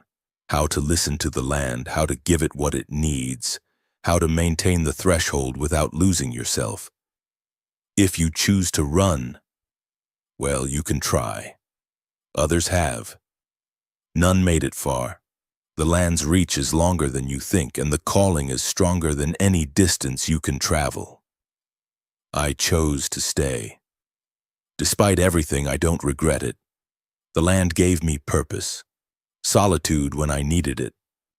how to listen to the land, how to give it what it needs, how to maintain the threshold without losing yourself. If you choose to run, well, you can try. Others have. None made it far. The land's reach is longer than you think, and the calling is stronger than any distance you can travel. I chose to stay. Despite everything, I don't regret it. The land gave me purpose, solitude when I needed it,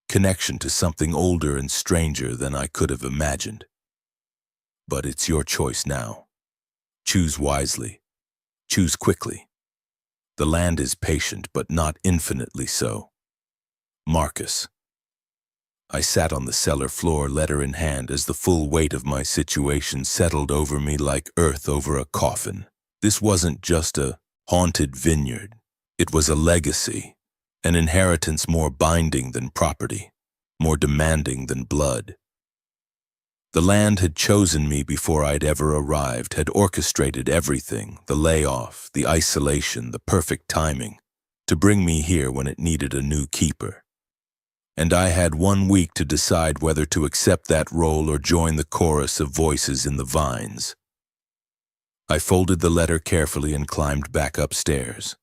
connection to something older and stranger than I could have imagined. But it's your choice now. Choose wisely. Choose quickly. The land is patient, but not infinitely so. Marcus. I sat on the cellar floor, letter in hand, as the full weight of my situation settled over me like earth over a coffin. This wasn't just a haunted vineyard. It was a legacy, an inheritance more binding than property, more demanding than blood. The land had chosen me before I'd ever arrived, had orchestrated everything, the layoff, the isolation, the perfect timing, to bring me here when it needed a new keeper. And I had 1 week to decide whether to accept that role or join the chorus of voices in the vines. I folded the letter carefully and climbed back upstairs.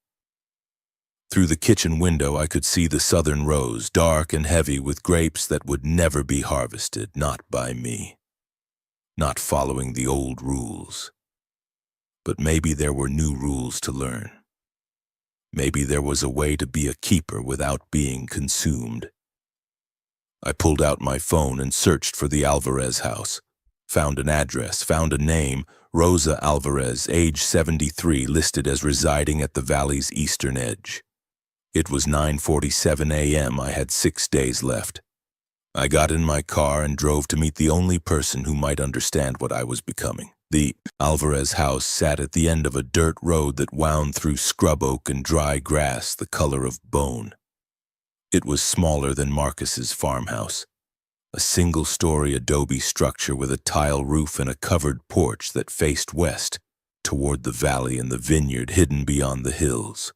Through the kitchen window I could see the southern rows, dark and heavy with grapes that would never be harvested, not by me. Not following the old rules. But maybe there were new rules to learn. Maybe there was a way to be a keeper without being consumed. I pulled out my phone and searched for the Alvarez house. Found an address, found a name, Rosa Alvarez, age 73, listed as residing at the valley's eastern edge. It was 9:47 a.m. I had 6 days left. I got in my car and drove to meet the only person who might understand what I was becoming. The Alvarez house sat at the end of a dirt road that wound through scrub oak and dry grass the color of bone. It was smaller than Marcus's farmhouse, a single-story adobe structure with a tile roof and a covered porch that faced west, toward the valley and the vineyard hidden beyond the hills.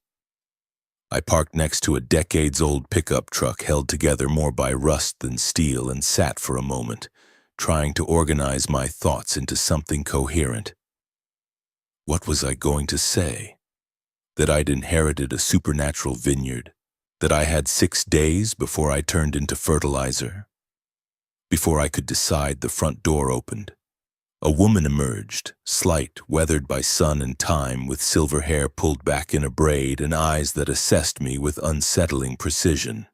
I parked next to a decades-old pickup truck held together more by rust than steel and sat for a moment, trying to organize my thoughts into something coherent. What was I going to say? That I'd inherited a supernatural vineyard? That I had 6 days before I turned into fertilizer? Before I could decide, the front door opened. A woman emerged, slight, weathered by sun and time, with silver hair pulled back in a braid and eyes that assessed me with unsettling precision.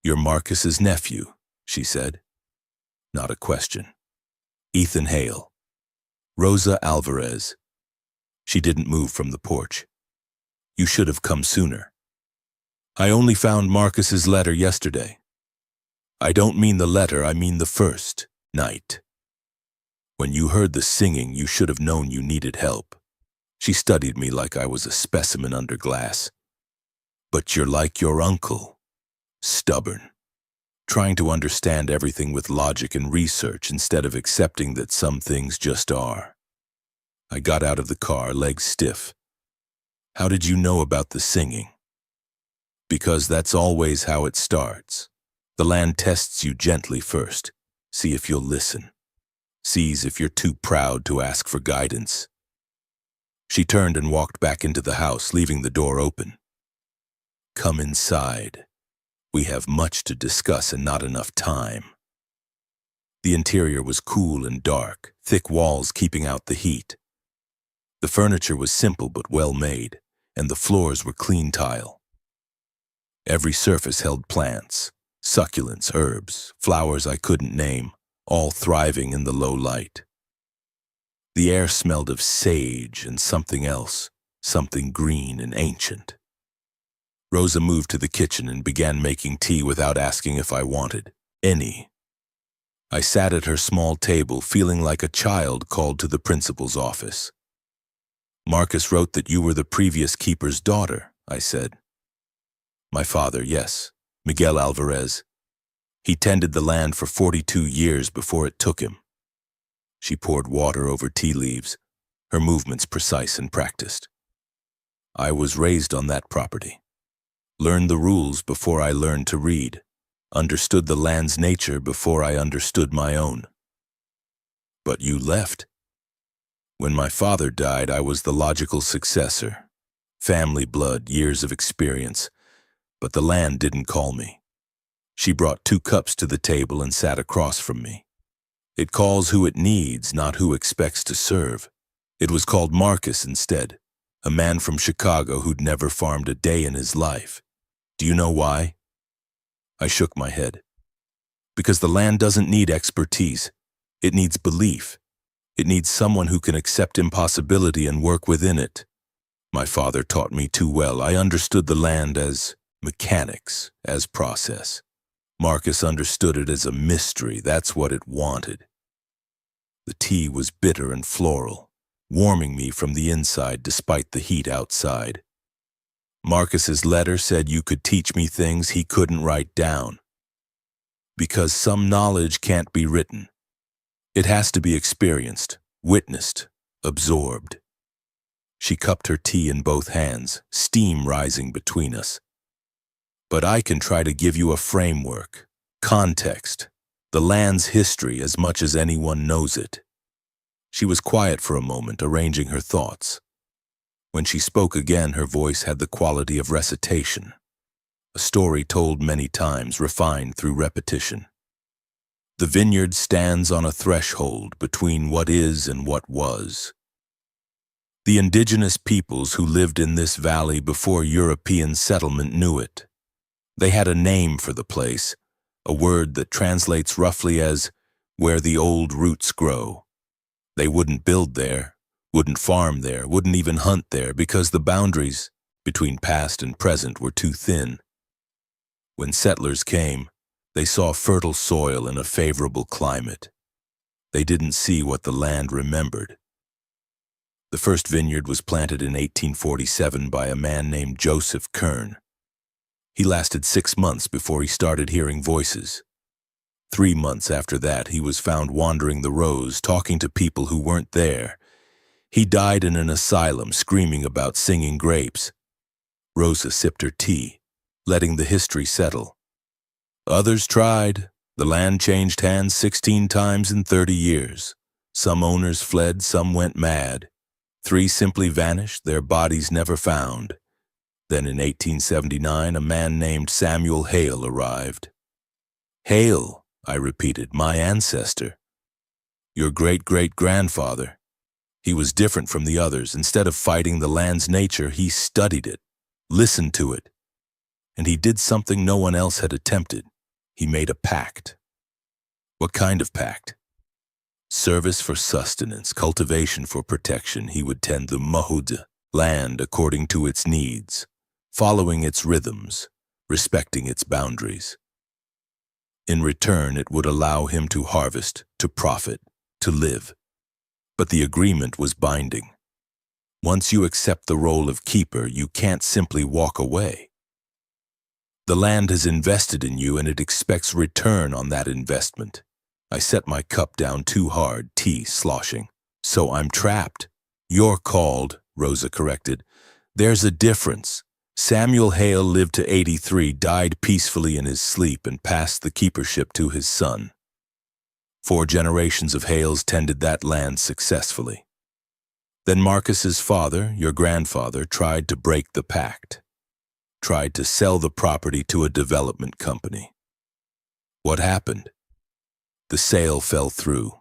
"You're Marcus's nephew," she said. Not a question. "Ethan Hale. Rosa Alvarez." She didn't move from the porch. "You should have come sooner. I only found Marcus's letter yesterday. I don't mean the letter, I mean the first night. When you heard the singing, you should have known you needed help." She studied me like I was a specimen under glass. "But you're like your uncle. Stubborn. Trying to understand everything with logic and research instead of accepting that some things just are." I got out of the car, legs stiff. "How did you know about the singing?" "Because that's always how it starts. The land tests you gently first. See if you'll listen. Sees if you're too proud to ask for guidance." She turned and walked back into the house, leaving the door open. "Come inside. We have much to discuss and not enough time." The interior was cool and dark, thick walls keeping out the heat. The furniture was simple but well made, and the floors were clean tile. Every surface held plants, succulents, herbs, flowers I couldn't name, all thriving in the low light. The air smelled of sage and something else, something green and ancient. Rosa moved to the kitchen and began making tea without asking if I wanted any. I sat at her small table, feeling like a child called to the principal's office. "Marcus wrote that you were the previous keeper's daughter," I said. "My father, yes, Miguel Alvarez. He tended the land for 42 years before it took him." She poured water over tea leaves, her movements precise and practiced. "I was raised on that property. Learned the rules before I learned to read. Understood the land's nature before I understood my own." "But you left." "When my father died, I was the logical successor. Family blood, years of experience. But the land didn't call me." She brought 2 cups to the table and sat across from me. "It calls who it needs, not who expects to serve. It was called Marcus instead, a man from Chicago who'd never farmed a day in his life. Do you know why?" I shook my head. Because the land doesn't need expertise. It needs belief. It needs someone who can accept impossibility and work within it. My father taught me too well. I understood the land as mechanics, as process. Marcus understood it as a mystery. That's what it wanted. The tea was bitter and floral, warming me from the inside despite the heat outside. Marcus's letter said you could teach me things he couldn't write down. Because some knowledge can't be written. It has to be experienced, witnessed, absorbed. She cupped her tea in both hands, steam rising between us. But I can try to give you a framework, context, the land's history as much as anyone knows it. She was quiet for a moment, arranging her thoughts. When she spoke again, her voice had the quality of recitation. A story told many times, refined through repetition. The vineyard stands on a threshold between what is and what was. The indigenous peoples who lived in this valley before European settlement knew it. They had a name for the place, a word that translates roughly as, where the old roots grow. They wouldn't build there, wouldn't farm there, wouldn't even hunt there because the boundaries between past and present were too thin. When settlers came, they saw fertile soil and a favorable climate. They didn't see what the land remembered. The first vineyard was planted in 1847 by a man named Joseph Kern. He lasted 6 months before he started hearing voices. 3 months after that, he was found wandering the rows, talking to people who weren't there. He died in an asylum, screaming about singing grapes. Rosa sipped her tea, letting the history settle. Others tried. The land changed hands 16 times in 30 years. Some owners fled, some went mad. 3 simply vanished, their bodies never found. Then in 1879, a man named Samuel Hale arrived. Hale, I repeated, my ancestor. Your great-great-grandfather. He was different from the others. Instead of fighting the land's nature, he studied it, listened to it. And he did something no one else had attempted. He made a pact. What kind of pact? Service for sustenance, cultivation for protection. He would tend the mahud, land according to its needs, following its rhythms, respecting its boundaries. In return, it would allow him to harvest, to profit, to live. But the agreement was binding. Once you accept the role of keeper, you can't simply walk away. The land has invested in you and it expects return on that investment. I set my cup down too hard, tea sloshing. So I'm trapped. You're called, Rosa corrected. There's a difference. Samuel Hale lived to 83, died peacefully in his sleep, and passed the keepership to his son. 4 generations of Hales tended that land successfully. Then Marcus's father, your grandfather, tried to break the pact. Tried to sell the property to a development company. What happened? The sale fell through,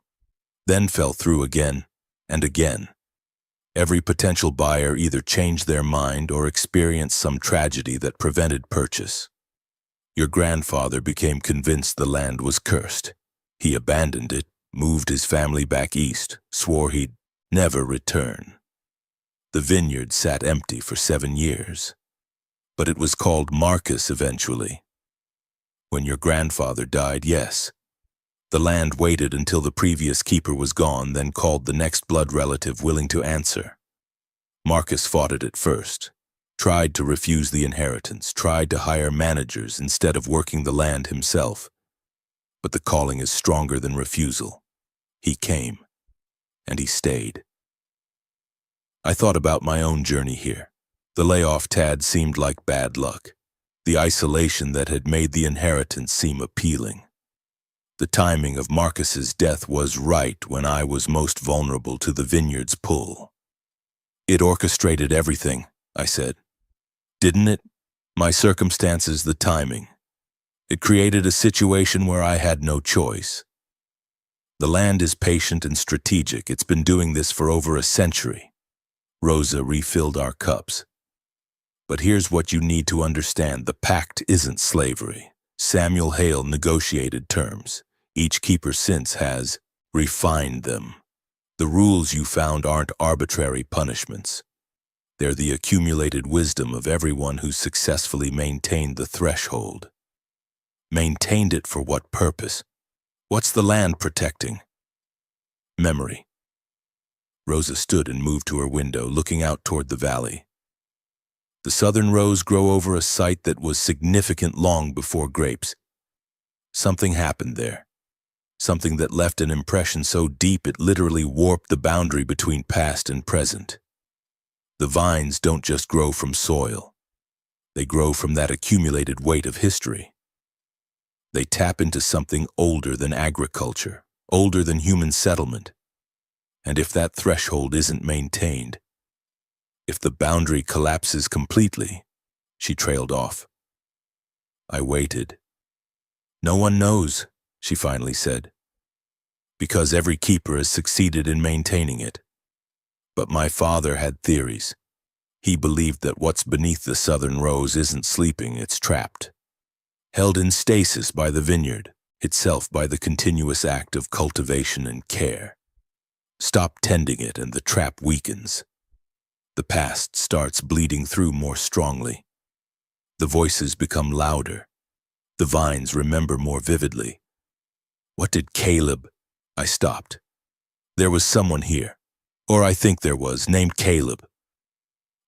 then fell through again and again. Every potential buyer either changed their mind or experienced some tragedy that prevented purchase. Your grandfather became convinced the land was cursed. He abandoned it, moved his family back east, swore he'd never return. The vineyard sat empty for 7 years. But it was called Marcus eventually. When your grandfather died, yes. The land waited until the previous keeper was gone, then called the next blood relative willing to answer. Marcus fought it at first, tried to refuse the inheritance, tried to hire managers instead of working the land himself. But the calling is stronger than refusal. He came, and he stayed. I thought about my own journey here. The layoff Tad seemed like bad luck. The isolation that had made the inheritance seem appealing. The timing of Marcus's death was right when I was most vulnerable to the vineyard's pull. It orchestrated everything, I said. Didn't it? My circumstances, the timing. It created a situation where I had no choice. The land is patient and strategic. It's been doing this for over a century. Rosa refilled our cups. But here's what you need to understand. The pact isn't slavery. Samuel Hale negotiated terms. Each keeper since has refined them. The rules you found aren't arbitrary punishments. They're the accumulated wisdom of everyone who's successfully maintained the threshold. Maintained it for what purpose? What's the land protecting? Memory. Rosa stood and moved to her window, looking out toward the valley. The southern rows grow over a site that was significant long before grapes. Something happened there. Something that left an impression so deep it literally warped the boundary between past and present. The vines don't just grow from soil. They grow from that accumulated weight of history. They tap into something older than agriculture, older than human settlement. And if that threshold isn't maintained, if the boundary collapses completely, she trailed off. I waited. No one knows, she finally said, because every keeper has succeeded in maintaining it. But my father had theories. He believed that what's beneath the southern rows isn't sleeping, it's trapped. Held in stasis by the vineyard, itself by the continuous act of cultivation and care. Stop tending it and the trap weakens. The past starts bleeding through more strongly. The voices become louder. The vines remember more vividly. What did Caleb? I stopped. There was someone here, or I think there was, named Caleb.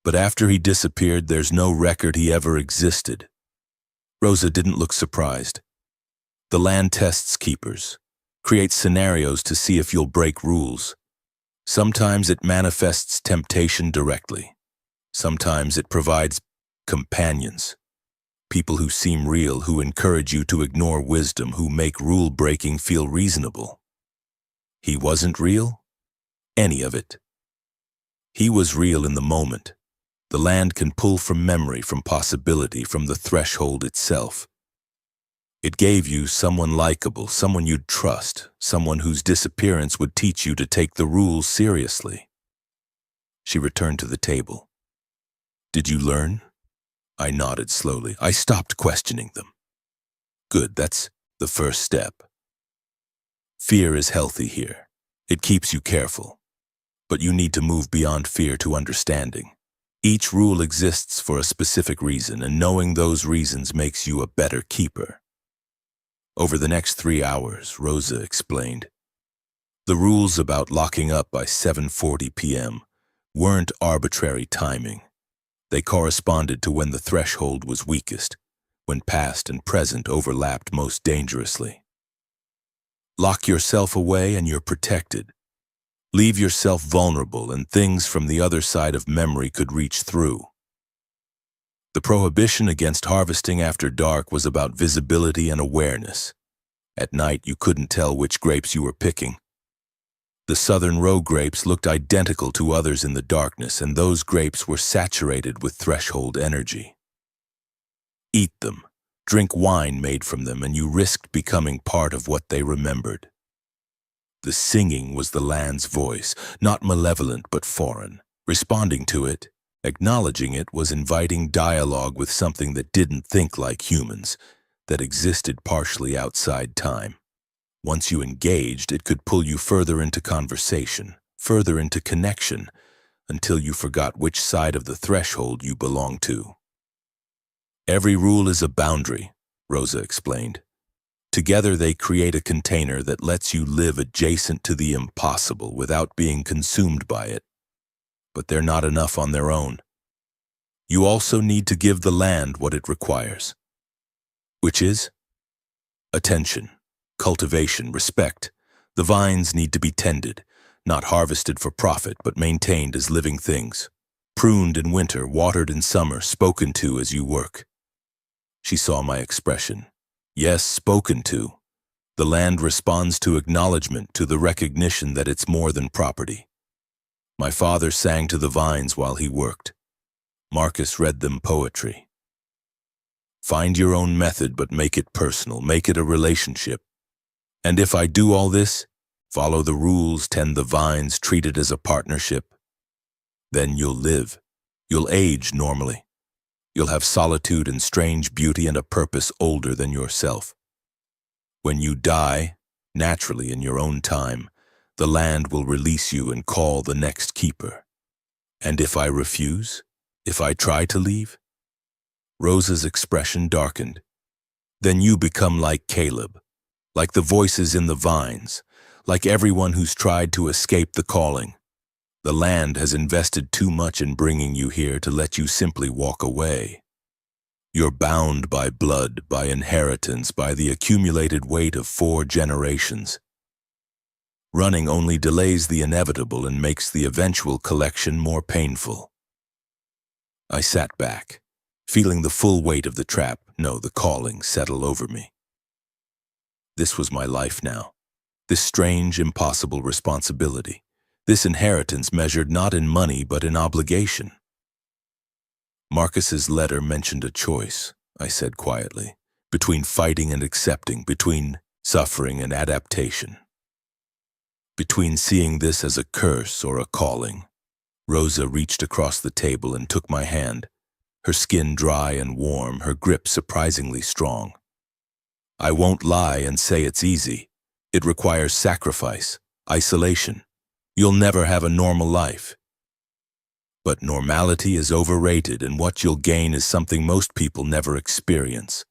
But after he disappeared, there's no record he ever existed. Rosa didn't look surprised. The land tests keepers, creates scenarios to see if you'll break rules. Sometimes it manifests temptation directly. Sometimes it provides companions. People who seem real, who encourage you to ignore wisdom, who make rule-breaking feel reasonable. He wasn't real? Any of it. He was real in the moment. The land can pull from memory, from possibility, from the threshold itself. It gave you someone likable, someone you'd trust, someone whose disappearance would teach you to take the rules seriously. She returned to the table. Did you learn? I nodded slowly. I stopped questioning them. Good, that's the first step. Fear is healthy here. It keeps you careful. But you need to move beyond fear to understanding. Each rule exists for a specific reason, and knowing those reasons makes you a better keeper. Over the next 3 hours, Rosa explained, the rules about locking up by 7:40 p.m. weren't arbitrary timing. They corresponded to when the threshold was weakest, when past and present overlapped most dangerously. Lock yourself away and you're protected. Leave yourself vulnerable and things from the other side of memory could reach through. The prohibition against harvesting after dark was about visibility and awareness. At night, you couldn't tell which grapes you were picking. The southern row grapes looked identical to others in the darkness, and those grapes were saturated with threshold energy. Eat them, drink wine made from them, and you risked becoming part of what they remembered. The singing was the land's voice, not malevolent but foreign. Responding to it, acknowledging it, was inviting dialogue with something that didn't think like humans, that existed partially outside time. Once you engaged, it could pull you further into conversation, further into connection, until you forgot which side of the threshold you belonged to. Every rule is a boundary, Rosa explained. Together they create a container that lets you live adjacent to the impossible without being consumed by it. But they're not enough on their own. You also need to give the land what it requires. Which is? Attention, cultivation, respect. The vines need to be tended, not harvested for profit, but maintained as living things. Pruned in winter, watered in summer, spoken to as you work. She saw my expression. Yes, spoken to. The land responds to acknowledgement, to the recognition that it's more than property. My father sang to the vines while he worked. Marcus read them poetry. Find your own method, but make it personal, make it a relationship. And if I do all this, follow the rules, tend the vines, treat it as a partnership, then you'll live. You'll age normally. You'll have solitude and strange beauty and a purpose older than yourself. When you die, naturally in your own time, the land will release you and call the next keeper. And if I refuse? If I try to leave? Rosa's expression darkened. Then you become like Caleb, like the voices in the vines, like everyone who's tried to escape the calling. The land has invested too much in bringing you here to let you simply walk away. You're bound by blood, by inheritance, by the accumulated weight of 4 generations. Running only delays the inevitable and makes the eventual collection more painful. I sat back, feeling the full weight of the trap, no, the calling, settle over me. This was my life now, this strange, impossible responsibility, this inheritance measured not in money but in obligation. Marcus's letter mentioned a choice, I said quietly, between fighting and accepting, between suffering and adaptation. Between seeing this as a curse or a calling. Rosa reached across the table and took my hand, her skin dry and warm, her grip surprisingly strong. I won't lie and say it's easy. It requires sacrifice, isolation. You'll never have a normal life. But normality is overrated, and what you'll gain is something most people never experience.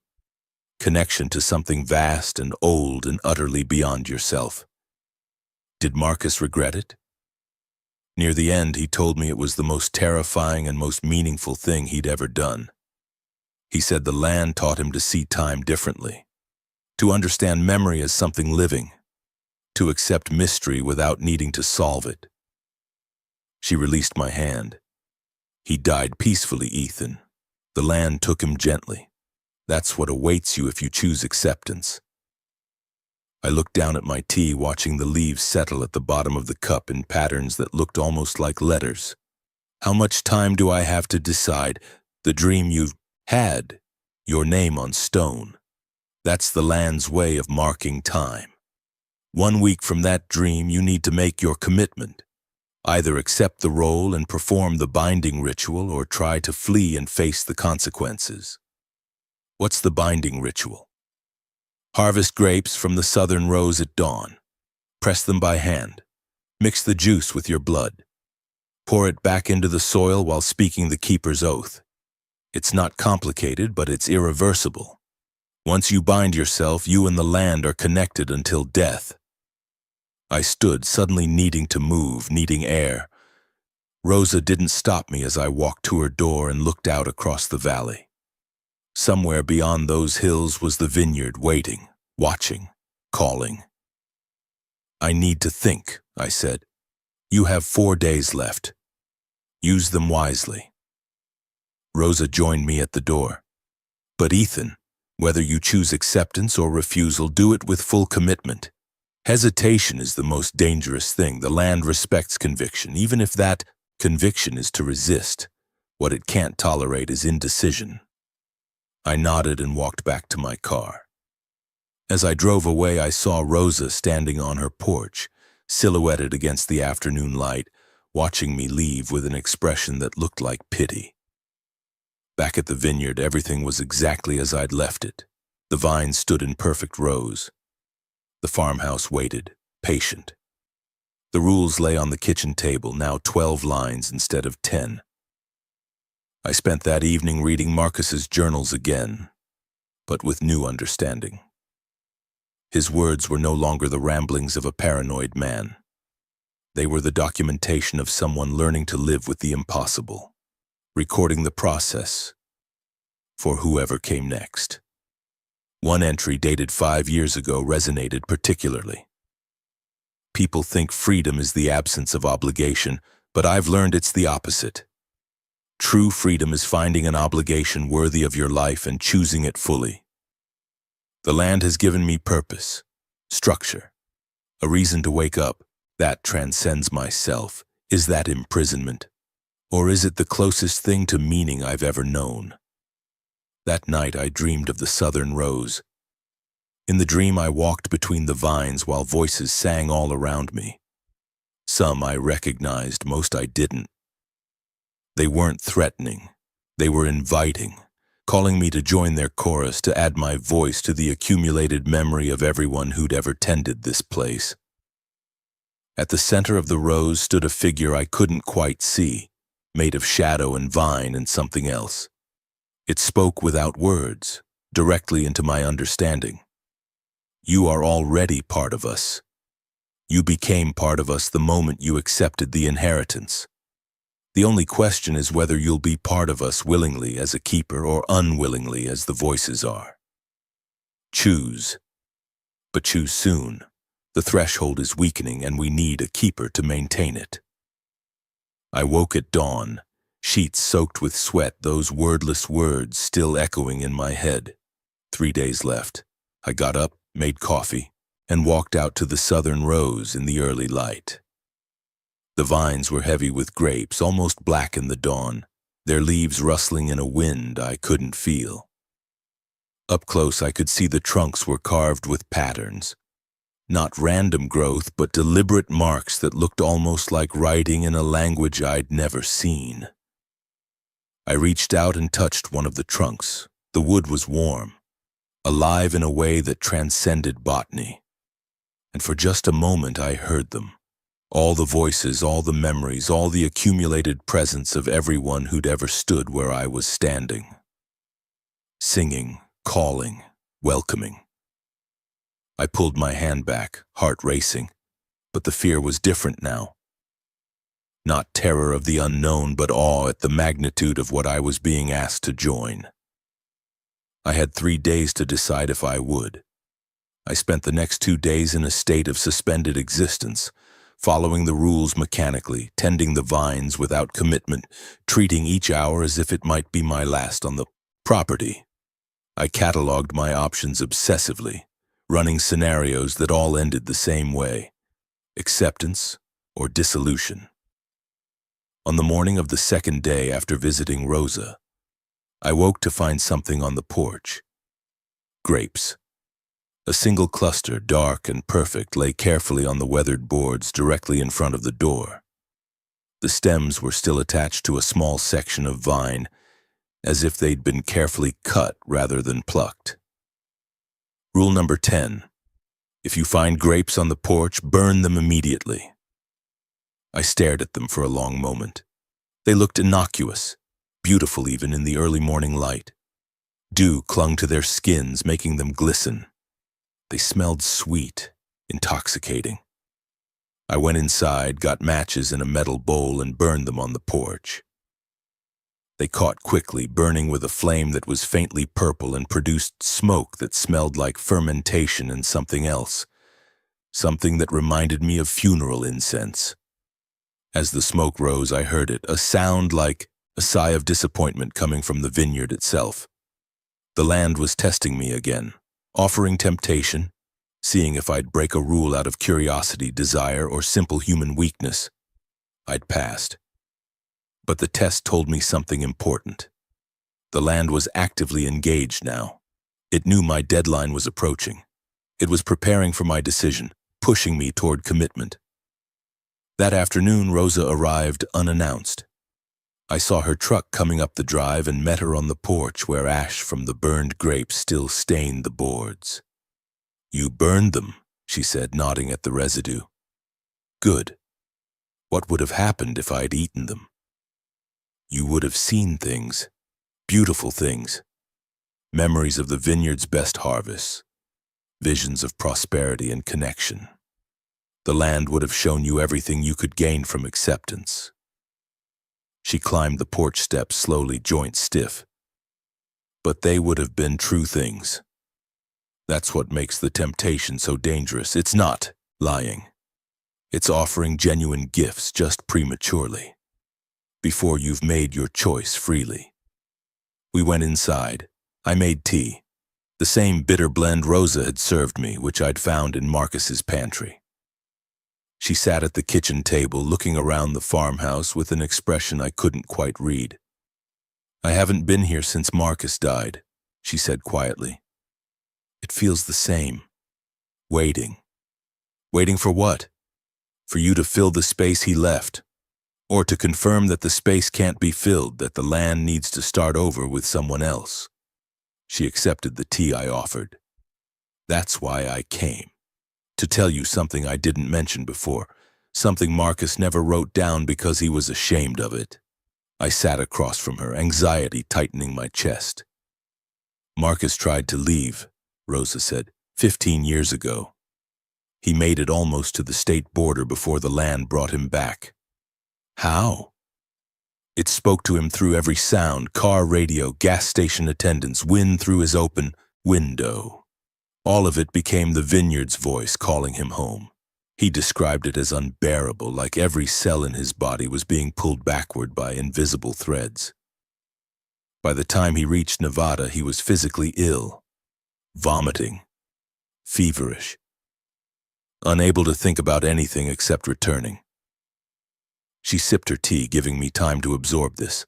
Connection to something vast and old and utterly beyond yourself. Did Marcus regret it? Near the end, he told me it was the most terrifying and most meaningful thing he'd ever done. He said the land taught him to see time differently, to understand memory as something living, to accept mystery without needing to solve it. She released my hand. He died peacefully, Ethan. The land took him gently. That's what awaits you if you choose acceptance. I looked down at my tea, watching the leaves settle at the bottom of the cup in patterns that looked almost like letters. How much time do I have to decide? The dream you've had, your name on stone. That's the land's way of marking time. 1 week from that dream, you need to make your commitment. Either accept the role and perform the binding ritual, or try to flee and face the consequences. What's the binding ritual? Harvest grapes from the southern rows at dawn. Press them by hand. Mix the juice with your blood. Pour it back into the soil while speaking the keeper's oath. It's not complicated, but it's irreversible. Once you bind yourself, you and the land are connected until death. I stood, suddenly needing to move, needing air. Rosa didn't stop me as I walked to her door and looked out across the valley. Somewhere beyond those hills was the vineyard, waiting, watching, calling. I need to think, I said. You have 4 days left. Use them wisely. Rosa joined me at the door. But Ethan, whether you choose acceptance or refusal, do it with full commitment. Hesitation is the most dangerous thing. The land respects conviction, even if that conviction is to resist. What it can't tolerate is indecision. I nodded and walked back to my car. As I drove away, I saw Rosa standing on her porch, silhouetted against the afternoon light, watching me leave with an expression that looked like pity. Back at the vineyard, everything was exactly as I'd left it. The vines stood in perfect rows. The farmhouse waited, patient. The rules lay on the kitchen table, now 12 lines instead of 10. I spent that evening reading Marcus's journals again, but with new understanding. His words were no longer the ramblings of a paranoid man. They were the documentation of someone learning to live with the impossible, recording the process for whoever came next. One entry dated 5 years ago resonated particularly. People think freedom is the absence of obligation, but I've learned it's the opposite. True freedom is finding an obligation worthy of your life and choosing it fully. The land has given me purpose, structure, a reason to wake up. That transcends myself. Is that imprisonment? Or is it the closest thing to meaning I've ever known? That night I dreamed of the southern rose. In the dream I walked between the vines while voices sang all around me. Some I recognized, most I didn't. They weren't threatening. They were inviting, calling me to join their chorus to add my voice to the accumulated memory of everyone who'd ever tended this place. At the center of the rows stood a figure I couldn't quite see, made of shadow and vine and something else. It spoke without words, directly into my understanding. You are already part of us. You became part of us the moment you accepted the inheritance. The only question is whether you'll be part of us willingly as a keeper or unwillingly as the voices are. Choose. But choose soon. The threshold is weakening and we need a keeper to maintain it. I woke at dawn, sheets soaked with sweat, those wordless words still echoing in my head. 3 days left. I got up, made coffee, and walked out to the southern rows in the early light. The vines were heavy with grapes, almost black in the dawn, their leaves rustling in a wind I couldn't feel. Up close I could see the trunks were carved with patterns. Not random growth, but deliberate marks that looked almost like writing in a language I'd never seen. I reached out and touched one of the trunks. The wood was warm, alive in a way that transcended botany. And for just a moment I heard them. All the voices, all the memories, all the accumulated presence of everyone who'd ever stood where I was standing. Singing, calling, welcoming. I pulled my hand back, heart racing, but the fear was different now. Not terror of the unknown, but awe at the magnitude of what I was being asked to join. I had 3 days to decide if I would. I spent the next 2 days in a state of suspended existence, following the rules mechanically, tending the vines without commitment, treating each hour as if it might be my last on the property. I cataloged my options obsessively, running scenarios that all ended the same way: acceptance or dissolution. On the morning of the second day after visiting Rosa, I woke to find something on the porch. Grapes. A single cluster, dark and perfect, lay carefully on the weathered boards directly in front of the door. The stems were still attached to a small section of vine, as if they'd been carefully cut rather than plucked. Rule number 10. If you find grapes on the porch, burn them immediately. I stared at them for a long moment. They looked innocuous, beautiful even in the early morning light. Dew clung to their skins, making them glisten. They smelled sweet, intoxicating. I went inside, got matches in a metal bowl, and burned them on the porch. They caught quickly, burning with a flame that was faintly purple and produced smoke that smelled like fermentation and something else, something that reminded me of funeral incense. As the smoke rose, I heard it, a sound like a sigh of disappointment coming from the vineyard itself. The land was testing me again, offering temptation, seeing if I'd break a rule out of curiosity, desire, or simple human weakness. I'd passed. But the test told me something important. The land was actively engaged now. It knew my deadline was approaching. It was preparing for my decision, pushing me toward commitment. That afternoon, Rosa arrived unannounced. I saw her truck coming up the drive and met her on the porch where ash from the burned grapes still stained the boards. "You burned them," she said, nodding at the residue. "Good. What would have happened if I'd eaten them?" "You would have seen things, beautiful things, memories of the vineyard's best harvests, visions of prosperity and connection. The land would have shown you everything you could gain from acceptance." She climbed the porch steps slowly, joints stiff. "But they would have been true things. That's what makes the temptation so dangerous. It's not lying. It's offering genuine gifts just prematurely, before you've made your choice freely." We went inside. I made tea, the same bitter blend Rosa had served me, which I'd found in Marcus's pantry. She sat at the kitchen table, looking around the farmhouse with an expression I couldn't quite read. "I haven't been here since Marcus died," she said quietly. "It feels the same. Waiting. Waiting for what? For you to fill the space he left. or to confirm that the space can't be filled, that the land needs to start over with someone else. She accepted the tea I offered. That's why I came. To tell you something I didn't mention before, something Marcus never wrote down because he was ashamed of it. I sat across from her, anxiety tightening my chest. Marcus tried to leave, Rosa said, 15 years ago. He made it almost to the state border before the land brought him back. How? It spoke to him through every sound, car radio, gas station attendants, wind through his open window. All of it became the Vineyard's voice calling him home. He described it as unbearable, like every cell in his body was being pulled backward by invisible threads. By the time he reached Nevada, he was physically ill, vomiting, feverish, unable to think about anything except returning. She sipped her tea, giving me time to absorb this.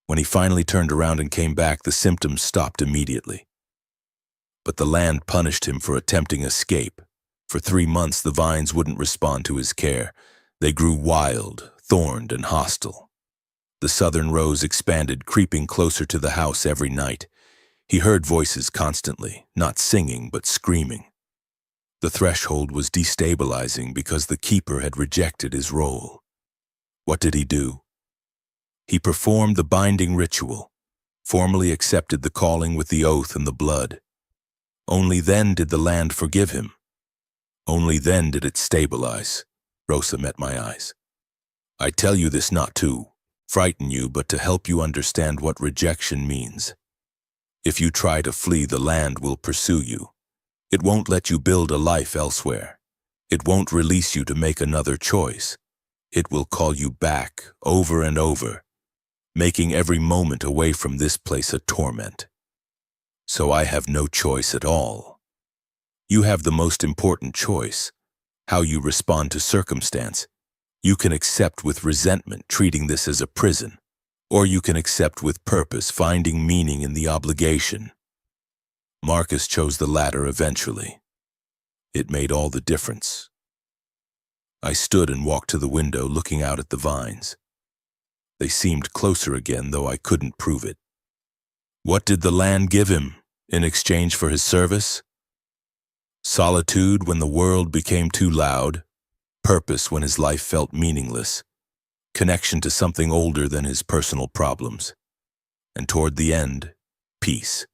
When he finally turned around and came back, the symptoms stopped immediately. But the land punished him for attempting escape. For 3 months, the vines wouldn't respond to his care. They grew wild, thorned, and hostile. The southern rose expanded, creeping closer to the house every night. He heard voices constantly, not singing but screaming. The threshold was destabilizing because the keeper had rejected his role. What did he do? He performed the binding ritual, formally accepted the calling with the oath and the blood. Only then did the land forgive him. Only then did it stabilize. Rosa met my eyes. I tell you this not to frighten you, but to help you understand what rejection means. If you try to flee, the land will pursue you. It won't let you build a life elsewhere. It won't release you to make another choice. It will call you back over and over, making every moment away from this place a torment. So I have no choice at all. You have the most important choice, how you respond to circumstance. You can accept with resentment, treating this as a prison, or you can accept with purpose, finding meaning in the obligation. Marcus chose the latter eventually. It made all the difference. I stood and walked to the window, looking out at the vines. They seemed closer again, though I couldn't prove it. What did the land give him in exchange for his service? Solitude when the world became too loud, purpose when his life felt meaningless, connection to something older than his personal problems, and toward the end, peace.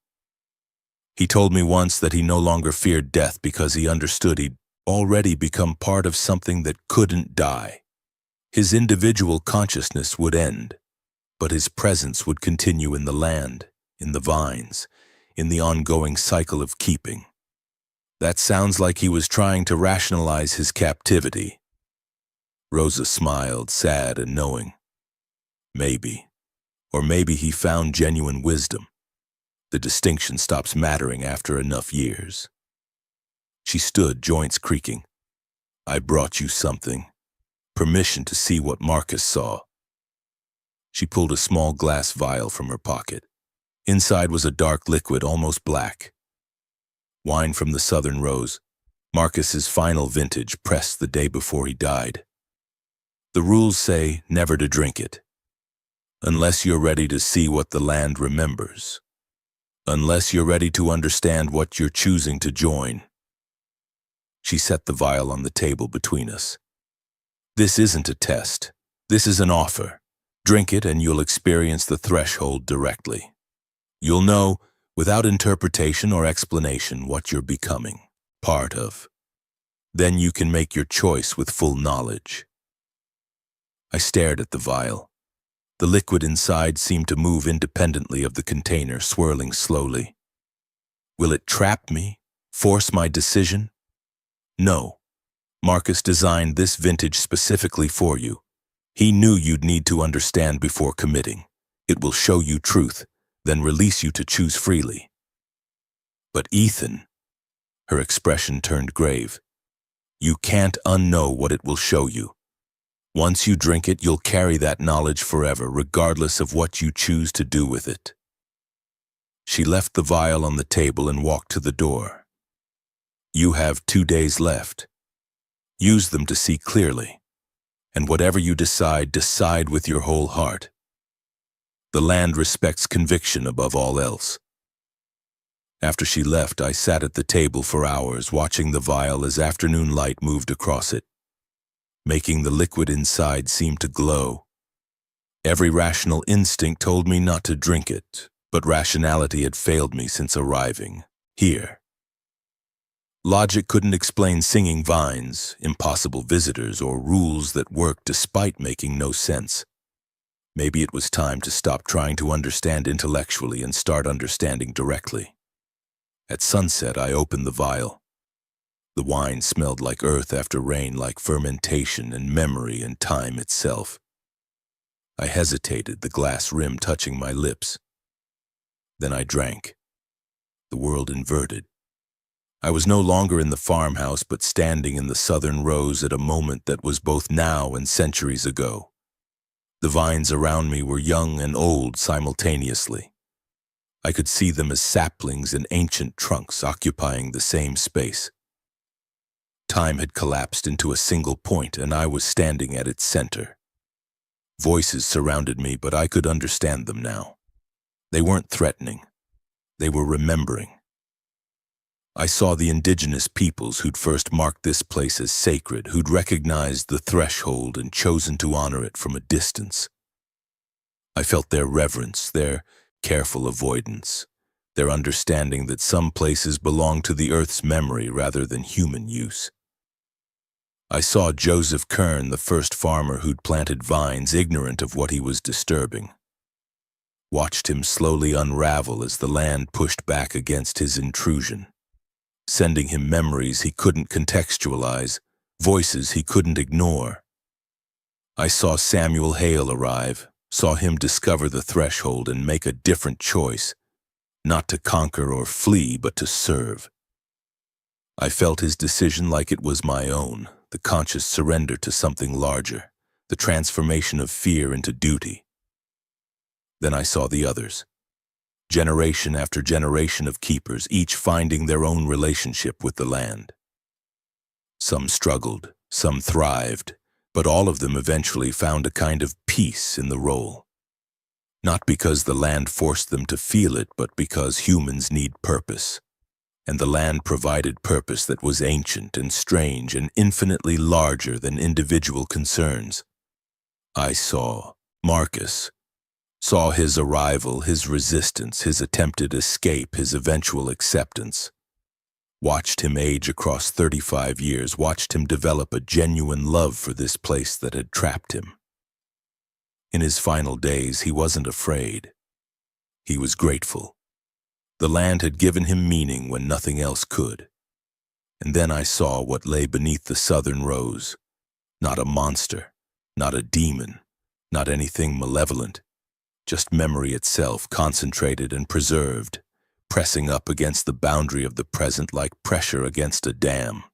He told me once that he no longer feared death because he understood he'd already become part of something that couldn't die. His individual consciousness would end, but his presence would continue in the land, in the vines, in the ongoing cycle of keeping. That sounds like he was trying to rationalize his captivity. Rosa smiled, sad and knowing. Maybe. Or maybe he found genuine wisdom. The distinction stops mattering after enough years. She stood, joints creaking. I brought you something. Permission to see what Marcus saw. She pulled a small glass vial from her pocket. Inside was a dark liquid, almost black. Wine from the southern rose, Marcus's final vintage, pressed the day before he died. The rules say never to drink it, unless you're ready to see what the land remembers, unless you're ready to understand what you're choosing to join. She set the vial on the table between us. This isn't a test. This is an offer. Drink it and you'll experience the threshold directly. You'll know, without interpretation or explanation, what you're becoming, part of. Then you can make your choice with full knowledge. I stared at the vial. The liquid inside seemed to move independently of the container, swirling slowly. Will it trap me? Force my decision? No. Marcus designed this vintage specifically for you. He knew you'd need to understand before committing. It will show you truth, then release you to choose freely. But Ethan, her expression turned grave, you can't unknow what it will show you. Once you drink it, you'll carry that knowledge forever, regardless of what you choose to do with it. She left the vial on the table and walked to the door. You have 2 days left. Use them to see clearly. And whatever you decide, decide with your whole heart. The land respects conviction above all else. After she left, I sat at the table for hours, watching the vial as afternoon light moved across it, making the liquid inside seem to glow. Every rational instinct told me not to drink it, but rationality had failed me since arriving here. Logic couldn't explain singing vines, impossible visitors, or rules that worked despite making no sense. Maybe it was time to stop trying to understand intellectually and start understanding directly. At sunset, I opened the vial. The wine smelled like earth after rain, like fermentation and memory and time itself. I hesitated, the glass rim touching my lips. Then I drank. The world inverted. I was no longer in the farmhouse, but standing in the southern rows at a moment that was both now and centuries ago. The vines around me were young and old simultaneously. I could see them as saplings and ancient trunks occupying the same space. Time had collapsed into a single point, and I was standing at its center. Voices surrounded me, but I could understand them now. They weren't threatening. They were remembering. I saw the indigenous peoples who'd first marked this place as sacred, who'd recognized the threshold and chosen to honor it from a distance. I felt their reverence, their careful avoidance, their understanding that some places belong to the earth's memory rather than human use. I saw Joseph Kern, the first farmer who'd planted vines, ignorant of what he was disturbing. Watched him slowly unravel as the land pushed back against his intrusion, sending him memories he couldn't contextualize, voices he couldn't ignore. I saw Samuel Hale arrive, saw him discover the threshold and make a different choice, not to conquer or flee, but to serve. I felt his decision like it was my own, the conscious surrender to something larger, the transformation of fear into duty. Then I saw the others. Generation after generation of keepers, each finding their own relationship with the land. Some struggled, some thrived, but all of them eventually found a kind of peace in the role. Not because the land forced them to feel it, but because humans need purpose. And the land provided purpose that was ancient and strange and infinitely larger than individual concerns. I saw Marcus. Saw his arrival, his resistance, his attempted escape, his eventual acceptance. Watched him age across 35 years, watched him develop a genuine love for this place that had trapped him. In his final days, he wasn't afraid. He was grateful. The land had given him meaning when nothing else could. And then I saw what lay beneath the southern rose. Not a monster, not a demon, not anything malevolent. Just memory itself, concentrated and preserved, pressing up against the boundary of the present like pressure against a dam.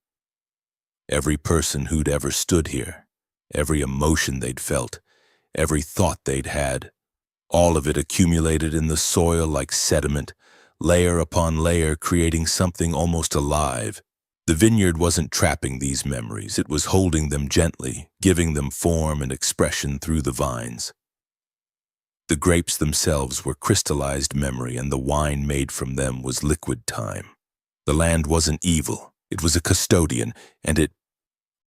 Every person who'd ever stood here, every emotion they'd felt, every thought they'd had, all of it accumulated in the soil like sediment, layer upon layer, creating something almost alive. The vineyard wasn't trapping these memories, it was holding them gently, giving them form and expression through the vines. The grapes themselves were crystallized memory, and the wine made from them was liquid time. The land wasn't evil, it was a custodian, and it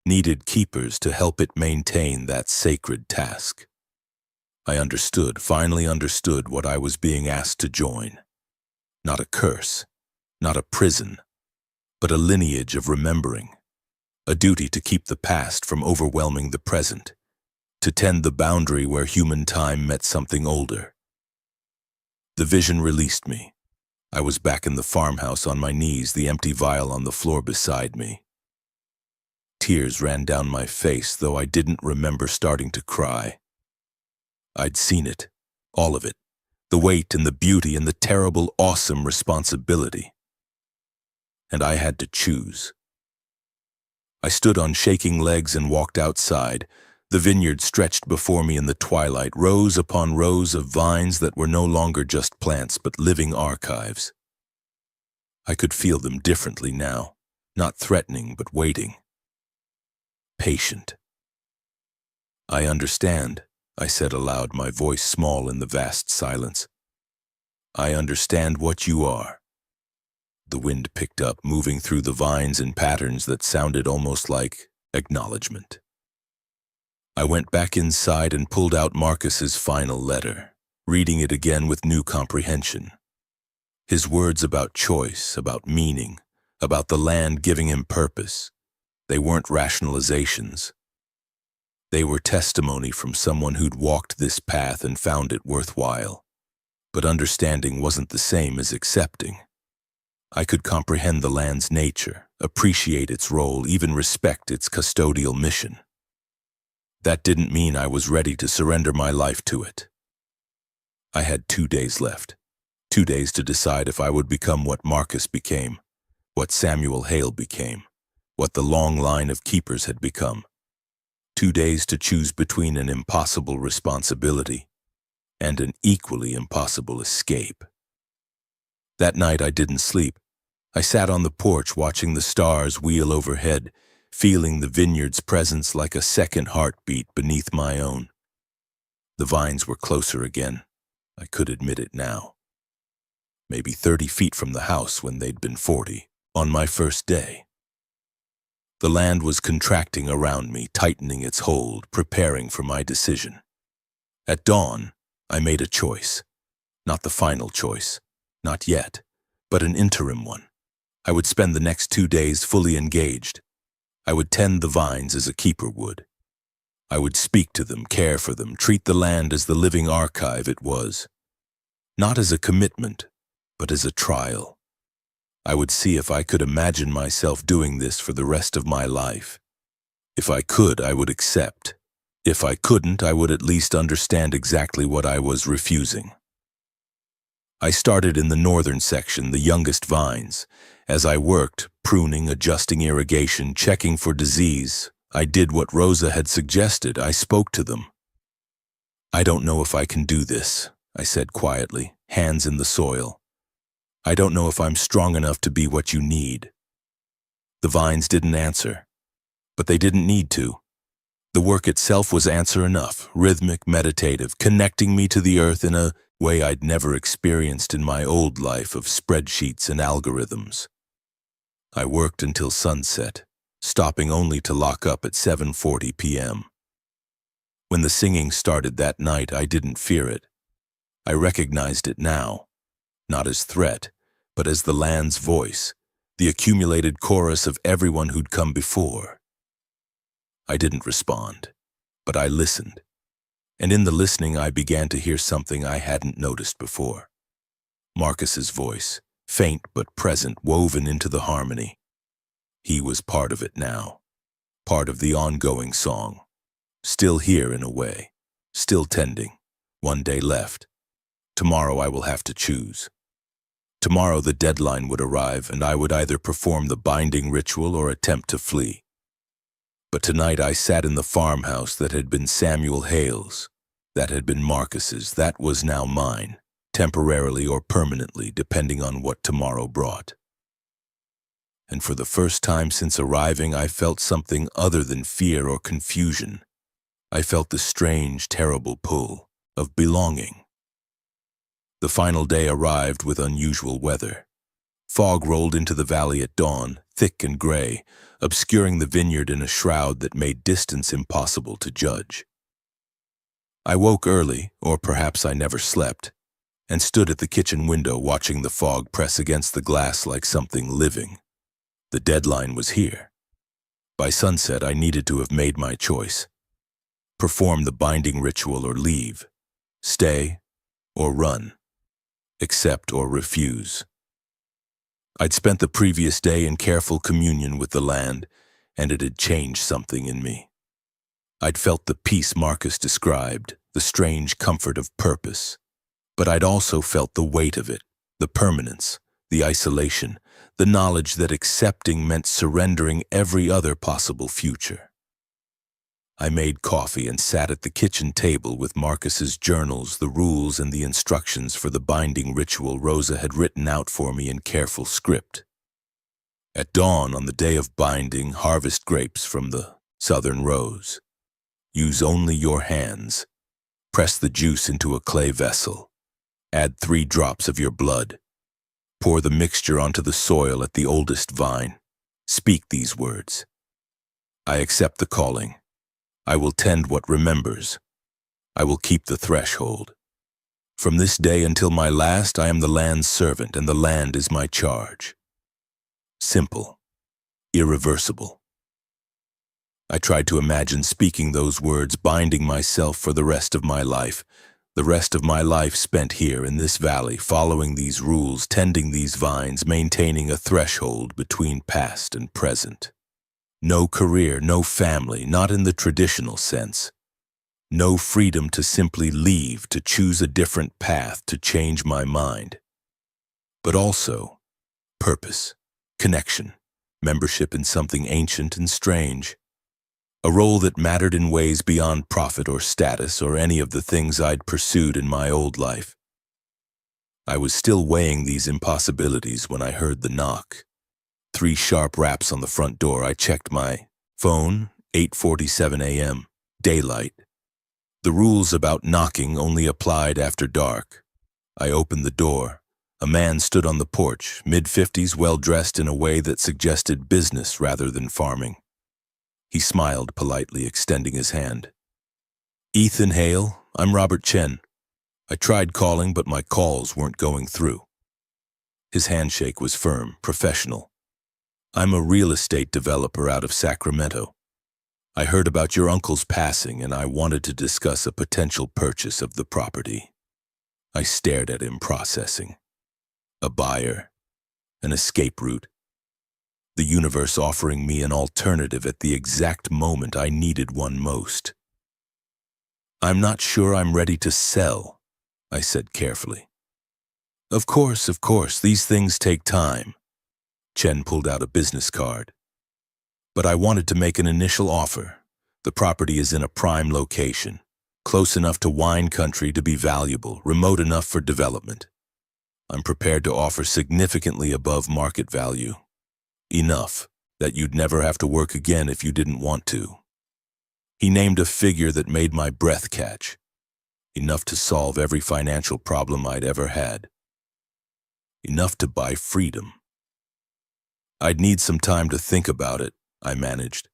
needed keepers to help it maintain that sacred task. I finally understood what I was being asked to join. Not a curse, not a prison, but a lineage of remembering, a duty to keep the past from overwhelming the present, to tend the boundary where human time met something older. The vision released me. I was back in the farmhouse on my knees, the empty vial on the floor beside me. Tears ran down my face, though I didn't remember starting to cry. I'd seen it, all of it, the weight and the beauty and the terrible, awesome responsibility. And I had to choose. I stood on shaking legs and walked outside. The vineyard stretched before me in the twilight, rows upon rows of vines that were no longer just plants but living archives. I could feel them differently now, not threatening but waiting. Patient. I understand, I said aloud, my voice small in the vast silence. I understand what you are. The wind picked up, moving through the vines in patterns that sounded almost like acknowledgement. I went back inside and pulled out Marcus's final letter, reading it again with new comprehension. His words about choice, about meaning, about the land giving him purpose, they weren't rationalizations. They were testimony from someone who'd walked this path and found it worthwhile. But understanding wasn't the same as accepting. I could comprehend the land's nature, appreciate its role, even respect its custodial mission. That didn't mean I was ready to surrender my life to it. I had 2 days left. 2 days to decide if I would become what Marcus became, what Samuel Hale became, what the long line of keepers had become. 2 days to choose between an impossible responsibility and an equally impossible escape. That night I didn't sleep. I sat on the porch watching the stars wheel overhead, feeling the vineyard's presence like a second heartbeat beneath my own. The vines were closer again. I could admit it now. Maybe 30 feet from the house when they'd been 40, on my first day. The land was contracting around me, tightening its hold, preparing for my decision. At dawn, I made a choice. Not the final choice. Not yet, but an interim one. I would spend the next 2 days fully engaged. I would tend the vines as a keeper would. I would speak to them, care for them, treat the land as the living archive it was. Not as a commitment, but as a trial. I would see if I could imagine myself doing this for the rest of my life. If I could, I would accept. If I couldn't, I would at least understand exactly what I was refusing. I started in the northern section, the youngest vines. As I worked, pruning, adjusting irrigation, checking for disease, I did what Rosa had suggested. I spoke to them. I don't know if I can do this, I said quietly, hands in the soil. I don't know if I'm strong enough to be what you need. The vines didn't answer, but they didn't need to. The work itself was answer enough, rhythmic, meditative, connecting me to the earth in a way I'd never experienced in my old life of spreadsheets and algorithms. I worked until sunset, stopping only to lock up at 7:40 p.m. When the singing started that night, I didn't fear it. I recognized it now, not as threat, but as the land's voice, the accumulated chorus of everyone who'd come before. I didn't respond, but I listened. And in the listening, I began to hear something I hadn't noticed before. Marcus's voice, faint but present, woven into the harmony. He was part of it now, part of the ongoing song. Still here in a way, still tending. 1 day left. Tomorrow I will have to choose. Tomorrow the deadline would arrive, and I would either perform the binding ritual or attempt to flee. But tonight I sat in the farmhouse that had been Samuel Hale's, that had been Marcus's, that was now mine, temporarily or permanently, depending on what tomorrow brought. And for the first time since arriving, I felt something other than fear or confusion. I felt the strange, terrible pull of belonging. The final day arrived with unusual weather. Fog rolled into the valley at dawn, thick and gray, obscuring the vineyard in a shroud that made distance impossible to judge. I woke early, or perhaps I never slept, and stood at the kitchen window watching the fog press against the glass like something living. The deadline was here. By sunset, I needed to have made my choice. Perform the binding ritual or leave. Stay or run. Accept or refuse. I'd spent the previous day in careful communion with the land, and it had changed something in me. I'd felt the peace Marcus described, the strange comfort of purpose. But I'd also felt the weight of it, the permanence, the isolation, the knowledge that accepting meant surrendering every other possible future. I made coffee and sat at the kitchen table with Marcus's journals, the rules and the instructions for the binding ritual Rosa had written out for me in careful script. At dawn on the day of binding, harvest grapes from the southern rose. Use only your hands. Press the juice into a clay vessel. Add 3 drops of your blood. Pour the mixture onto the soil at the oldest vine. Speak these words. I accept the calling. I will tend what remembers. I will keep the threshold. From this day until my last, I am the land's servant, and the land is my charge. Simple. Irreversible. I tried to imagine speaking those words, binding myself for the rest of my life spent here in this valley, following these rules, tending these vines, maintaining a threshold between past and present. No career, no family, not in the traditional sense. No freedom to simply leave, to choose a different path, to change my mind. But also purpose, connection, membership in something ancient and strange. A role that mattered in ways beyond profit or status or any of the things I'd pursued in my old life. I was still weighing these impossibilities when I heard the knock. 3 sharp raps on the front door. I checked my phone, 8:47 a.m., daylight. The rules about knocking only applied after dark. I opened the door. A man stood on the porch, mid-50s, well-dressed in a way that suggested business rather than farming. He smiled politely, extending his hand. Ethan Hale, I'm Robert Chen. I tried calling, but my calls weren't going through. His handshake was firm, professional. I'm a real estate developer out of Sacramento. I heard about your uncle's passing, and I wanted to discuss a potential purchase of the property. I stared at him, processing. A buyer, an escape route. The universe offering me an alternative at the exact moment I needed one most. I'm not sure I'm ready to sell, I said carefully. Of course, these things take time. Chen pulled out a business card. But I wanted to make an initial offer. The property is in a prime location, close enough to wine country to be valuable, remote enough for development. I'm prepared to offer significantly above market value. Enough that you'd never have to work again if you didn't want to. He named a figure that made my breath catch. Enough to solve every financial problem I'd ever had. Enough to buy freedom. I'd need some time to think about it, I managed.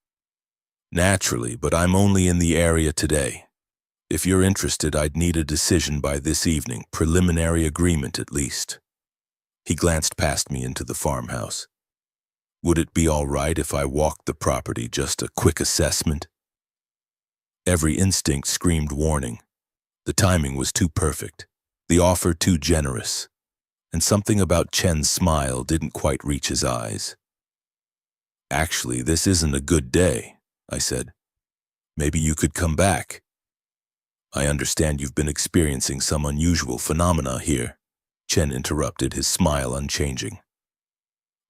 Naturally, but I'm only in the area today. If you're interested, I'd need a decision by this evening, preliminary agreement at least. He glanced past me into the farmhouse. Would it be all right if I walked the property, just a quick assessment? Every instinct screamed warning. The timing was too perfect, the offer too generous, and something about Chen's smile didn't quite reach his eyes. Actually, this isn't a good day, I said. Maybe you could come back. I understand you've been experiencing some unusual phenomena here, Chen interrupted, his smile unchanging.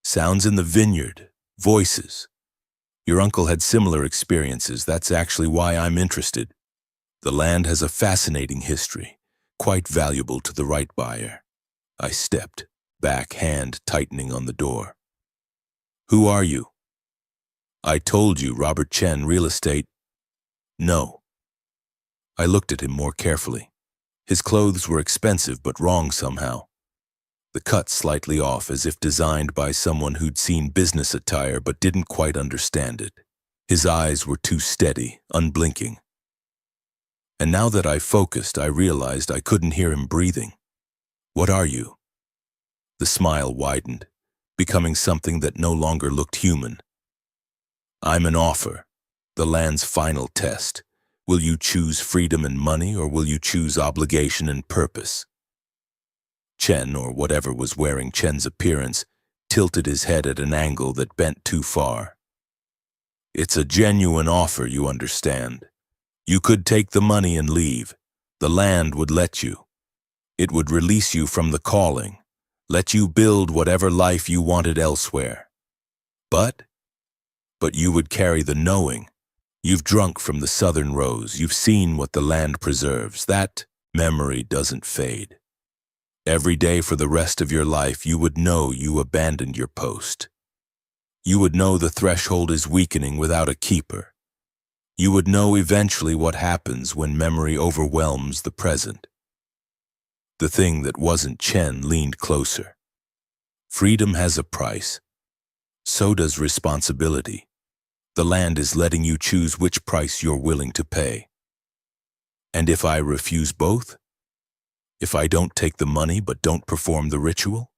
Sounds in the vineyard, voices. Your uncle had similar experiences. That's actually why I'm interested. The land has a fascinating history, quite valuable to the right buyer. I stepped, back hand tightening on the door. Who are you? I told you, Robert Chen, real estate. No. I looked at him more carefully. His clothes were expensive but wrong somehow. The cut slightly off, as if designed by someone who'd seen business attire but didn't quite understand it. His eyes were too steady, unblinking. And now that I focused, I realized I couldn't hear him breathing. What are you? The smile widened, becoming something that no longer looked human. I'm an offer, the land's final test. Will you choose freedom and money, or will you choose obligation and purpose? Chen, or whatever was wearing Chen's appearance, tilted his head at an angle that bent too far. It's a genuine offer, you understand. You could take the money and leave. The land would let you. It would release you from the calling, let you build whatever life you wanted elsewhere. But you would carry the knowing. You've drunk from the southern rose. You've seen what the land preserves. That memory doesn't fade. Every day for the rest of your life, you would know you abandoned your post. You would know the threshold is weakening without a keeper. You would know eventually what happens when memory overwhelms the present. The thing that wasn't Chen leaned closer. Freedom has a price. So does responsibility. The land is letting you choose which price you're willing to pay. And if I refuse both? If I don't take the money but don't perform the ritual?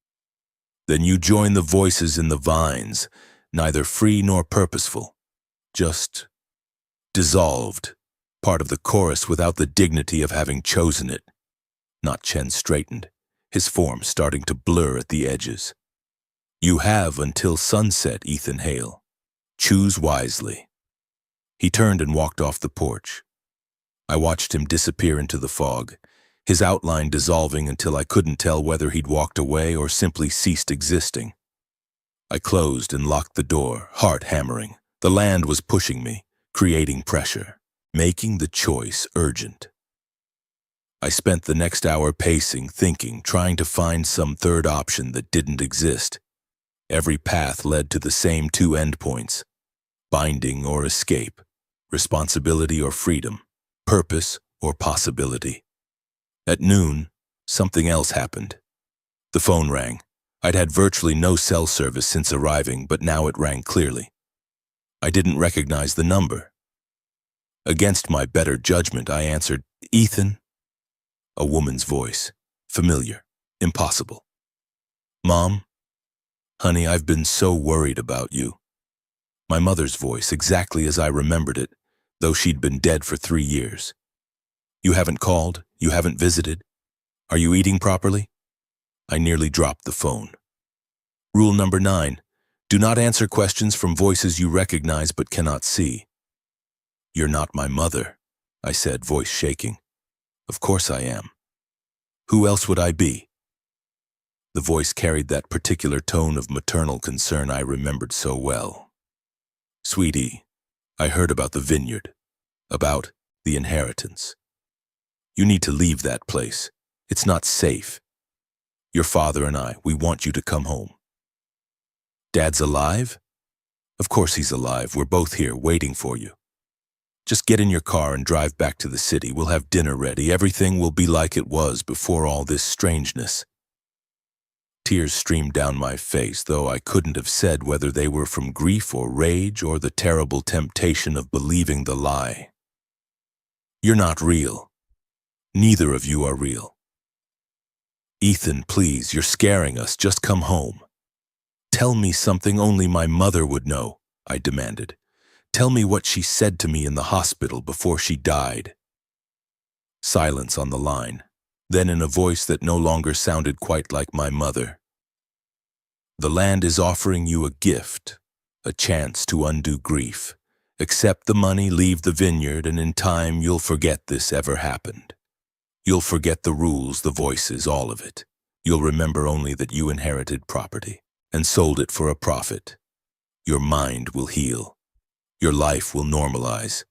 Then you join the voices in the vines, neither free nor purposeful, just dissolved, part of the chorus without the dignity of having chosen it. Not Chen straightened, his form starting to blur at the edges. You have until sunset, Ethan Hale. Choose wisely. He turned and walked off the porch. I watched him disappear into the fog, his outline dissolving until I couldn't tell whether he'd walked away or simply ceased existing. I closed and locked the door, heart hammering. The land was pushing me, creating pressure, making the choice urgent. I spent the next hour pacing, thinking, trying to find some third option that didn't exist. Every path led to the same two endpoints: binding or escape, responsibility or freedom, purpose or possibility. At noon, something else happened. The phone rang. I'd had virtually no cell service since arriving, but now it rang clearly. I didn't recognize the number. Against my better judgment, I answered, "Ethan?" A woman's voice, familiar, impossible. "Mom? Honey, I've been so worried about you." My mother's voice, exactly as I remembered it, though she'd been dead for 3 years. "You haven't called? You haven't visited? Are you eating properly?" I nearly dropped the phone. Rule number 9, do not answer questions from voices you recognize but cannot see. "You're not my mother," I said, voice shaking. "Of course I am. Who else would I be?" The voice carried that particular tone of maternal concern I remembered so well. "Sweetie, I heard about the vineyard, about the inheritance. You need to leave that place. It's not safe. Your father and I, we want you to come home." "Dad's alive?" "Of course he's alive. We're both here waiting for you. Just get in your car and drive back to the city. We'll have dinner ready. Everything will be like it was before all this strangeness." Tears streamed down my face, though I couldn't have said whether they were from grief or rage or the terrible temptation of believing the lie. "You're not real. Neither of you are real." "Ethan, please, you're scaring us. Just come home." "Tell me something only my mother would know," I demanded. "Tell me what she said to me in the hospital before she died." Silence on the line. Then in a voice that no longer sounded quite like my mother, "The land is offering you a gift, a chance to undo grief. Accept the money, leave the vineyard, and in time you'll forget this ever happened. You'll forget the rules, the voices, all of it. You'll remember only that you inherited property and sold it for a profit. Your mind will heal. Your life will normalize.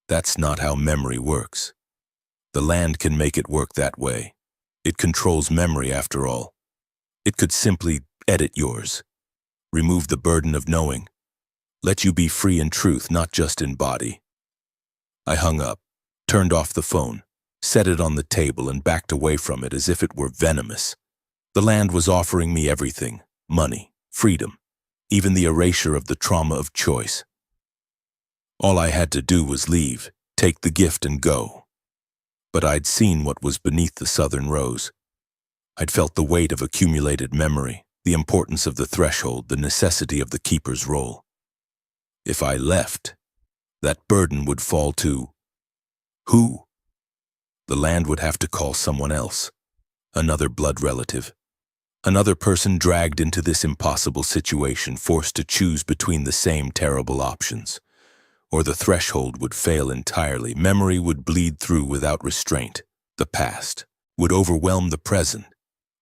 That's not how memory works. The land can make it work that way. It controls memory, after all. It could simply edit yours, remove the burden of knowing, let you be free in truth, not just in body." I hung up, turned off the phone, set it on the table and backed away from it as if it were venomous. The land was offering me everything: money, freedom, even the erasure of the trauma of choice. All I had to do was leave, take the gift and go. But I'd seen what was beneath the southern rose. I'd felt the weight of accumulated memory, the importance of the threshold, the necessity of the keeper's role. If I left, that burden would fall to who? The land would have to call someone else, another blood relative, another person dragged into this impossible situation, forced to choose between the same terrible options. Or the threshold would fail entirely. Memory would bleed through without restraint. The past would overwhelm the present,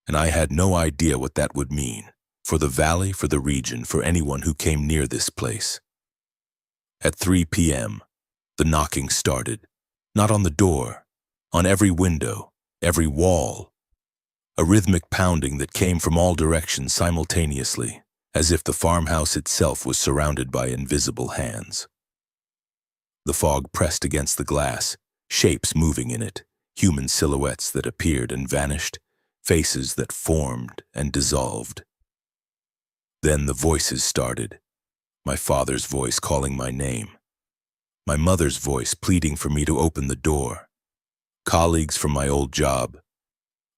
and I had no idea what that would mean for the valley, for the region, for anyone who came near this place. At 3 p.m., the knocking started, not on the door, on every window, every wall. A rhythmic pounding that came from all directions simultaneously, as if the farmhouse itself was surrounded by invisible hands. The fog pressed against the glass, shapes moving in it, human silhouettes that appeared and vanished, faces that formed and dissolved. Then the voices started. My father's voice calling my name. My mother's voice pleading for me to open the door. Colleagues from my old job.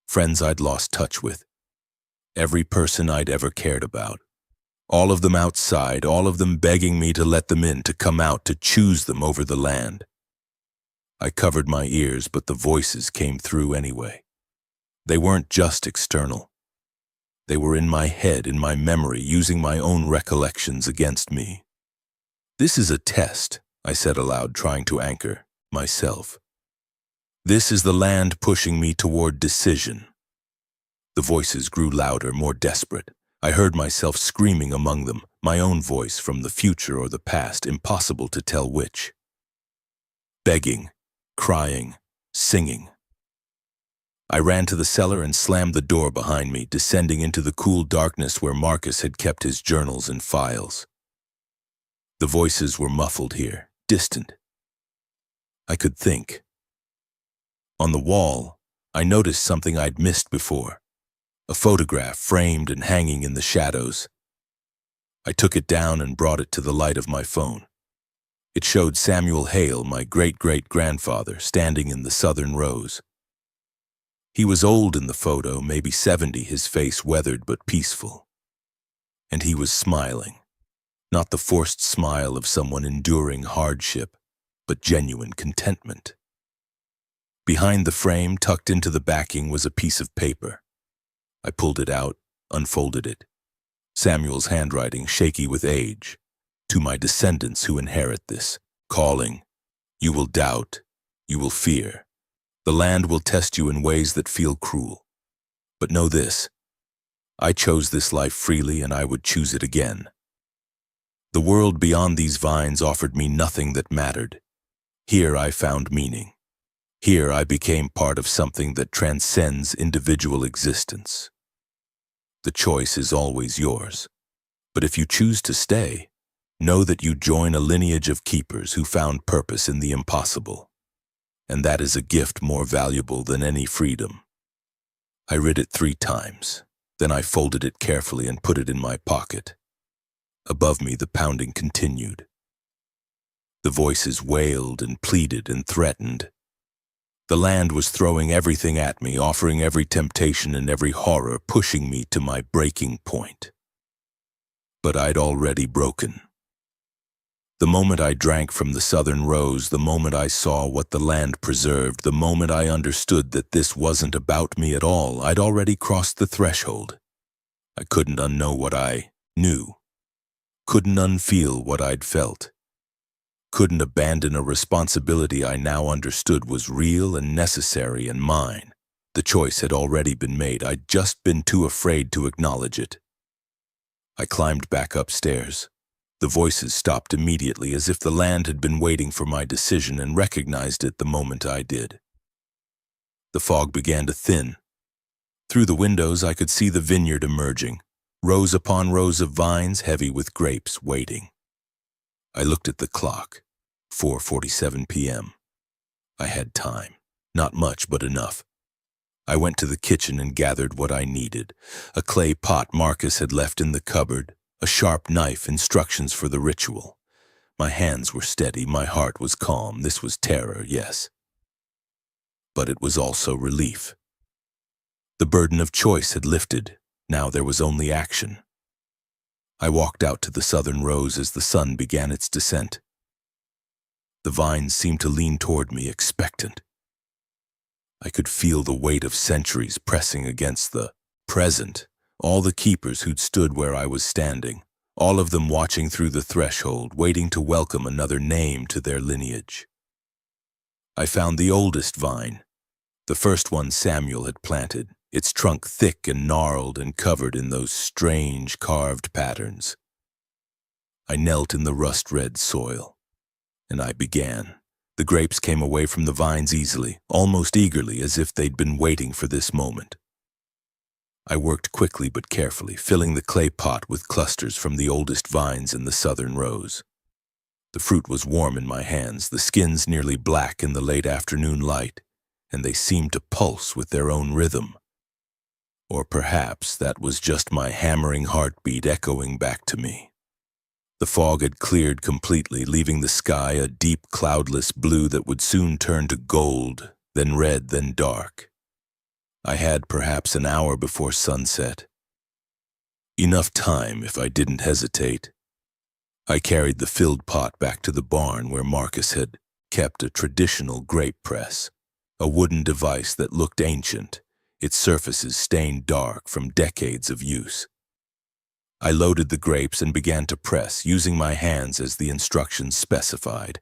Friends I'd lost touch with. Every person I'd ever cared about. All of them outside, all of them begging me to let them in, to come out, to choose them over the land. I covered my ears, but the voices came through anyway. They weren't just external. They were in my head, in my memory, using my own recollections against me. This is a test, I said aloud, trying to anchor myself. This is the land pushing me toward decision. The voices grew louder, more desperate. I heard myself screaming among them, my own voice from the future or the past, impossible to tell which. Begging, crying, singing. I ran to the cellar and slammed the door behind me, descending into the cool darkness where Marcus had kept his journals and files. The voices were muffled here, distant. I could think. On the wall, I noticed something I'd missed before. A photograph framed and hanging in the shadows. I took it down and brought it to the light of my phone. It showed Samuel Hale, my great-great-grandfather, standing in the southern rows. He was old in the photo, maybe 70, his face weathered but peaceful. And he was smiling. Not the forced smile of someone enduring hardship, but genuine contentment. Behind the frame, tucked into the backing, was a piece of paper. I pulled it out, unfolded it. Samuel's handwriting, shaky with age. To my descendants who inherit this, calling, you will doubt, you will fear. The land will test you in ways that feel cruel. But know this, I chose this life freely and I would choose it again. The world beyond these vines offered me nothing that mattered. Here I found meaning. Here I became part of something that transcends individual existence. The choice is always yours. But if you choose to stay, know that you join a lineage of keepers who found purpose in the impossible. And that is a gift more valuable than any freedom. I read it 3 times. Then I folded it carefully and put it in my pocket. Above me, the pounding continued. The voices wailed and pleaded and threatened. The land was throwing everything at me, offering every temptation and every horror, pushing me to my breaking point. But I'd already broken. The moment I drank from the southern rose, the moment I saw what the land preserved, the moment I understood that this wasn't about me at all, I'd already crossed the threshold. I couldn't unknow what I knew. Couldn't unfeel what I'd felt. Couldn't abandon a responsibility I now understood was real and necessary and mine. The choice had already been made. I'd just been too afraid to acknowledge it. I climbed back upstairs. The voices stopped immediately, as if the land had been waiting for my decision and recognized it the moment I did. The fog began to thin. Through the windows I could see the vineyard emerging, rows upon rows of vines heavy with grapes waiting. I looked at the clock, 4:47 p.m. I had time. Not much, but enough. I went to the kitchen and gathered what I needed. A clay pot Marcus had left in the cupboard, a sharp knife, instructions for the ritual. My hands were steady, my heart was calm. This was terror, yes. But it was also relief. The burden of choice had lifted. Now there was only action. I walked out to the southern rows as the sun began its descent. The vines seemed to lean toward me, expectant. I could feel the weight of centuries pressing against the present, all the keepers who'd stood where I was standing, all of them watching through the threshold, waiting to welcome another name to their lineage. I found the oldest vine, the first one Samuel had planted, its trunk thick and gnarled and covered in those strange carved patterns. I knelt in the rust-red soil, and I began. The grapes came away from the vines easily, almost eagerly, as if they'd been waiting for this moment. I worked quickly but carefully, filling the clay pot with clusters from the oldest vines in the southern rows. The fruit was warm in my hands, the skins nearly black in the late afternoon light, and they seemed to pulse with their own rhythm. Or perhaps that was just my hammering heartbeat echoing back to me. The fog had cleared completely, leaving the sky a deep cloudless blue that would soon turn to gold, then red, then dark. I had perhaps an hour before sunset. Enough time if I didn't hesitate. I carried the filled pot back to the barn where Marcus had kept a traditional grape press, a wooden device that looked ancient, its surfaces stained dark from decades of use. I loaded the grapes and began to press, using my hands as the instructions specified.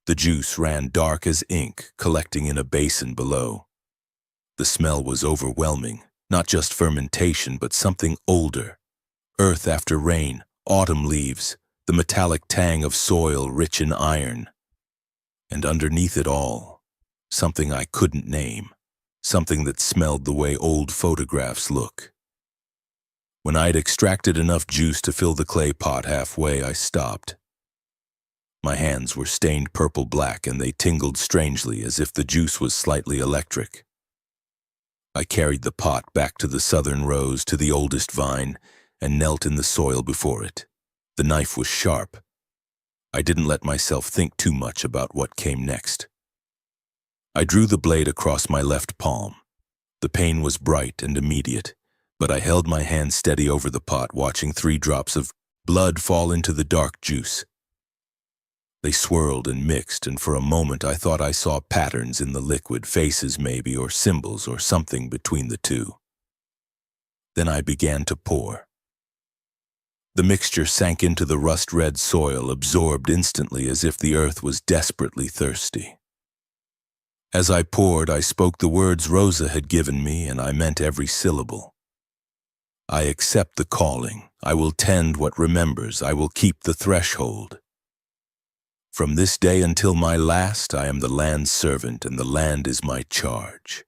The juice ran dark as ink, collecting in a basin below. The smell was overwhelming, not just fermentation, but something older. Earth after rain, autumn leaves, the metallic tang of soil rich in iron. And underneath it all, something I couldn't name, something that smelled the way old photographs look. When I'd extracted enough juice to fill the clay pot halfway, I stopped. My hands were stained purple-black and they tingled strangely as if the juice was slightly electric. I carried the pot back to the southern rose, to the oldest vine, and knelt in the soil before it. The knife was sharp. I didn't let myself think too much about what came next. I drew the blade across my left palm. The pain was bright and immediate, but I held my hand steady over the pot, watching 3 drops of blood fall into the dark juice. They swirled and mixed, and for a moment I thought I saw patterns in the liquid, faces maybe, or symbols, or something between the two. Then I began to pour. The mixture sank into the rust-red soil, absorbed instantly as if the earth was desperately thirsty. As I poured, I spoke the words Rosa had given me, and I meant every syllable. I accept the calling. I will tend what remembers. I will keep the threshold. From this day until my last, I am the land's servant, and the land is my charge.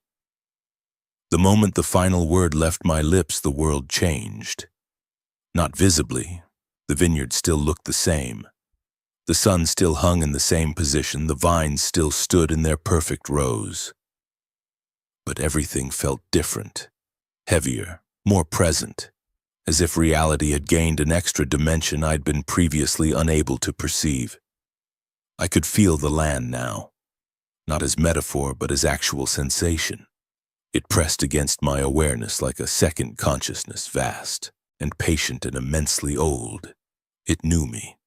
The moment the final word left my lips, the world changed. Not visibly. The vineyard still looked the same. The sun still hung in the same position. The vines still stood in their perfect rows. But everything felt different, heavier, more present, as if reality had gained an extra dimension I'd been previously unable to perceive. I could feel the land now, not as metaphor but as actual sensation. It pressed against my awareness like a second consciousness, vast and patient and immensely old. It knew me.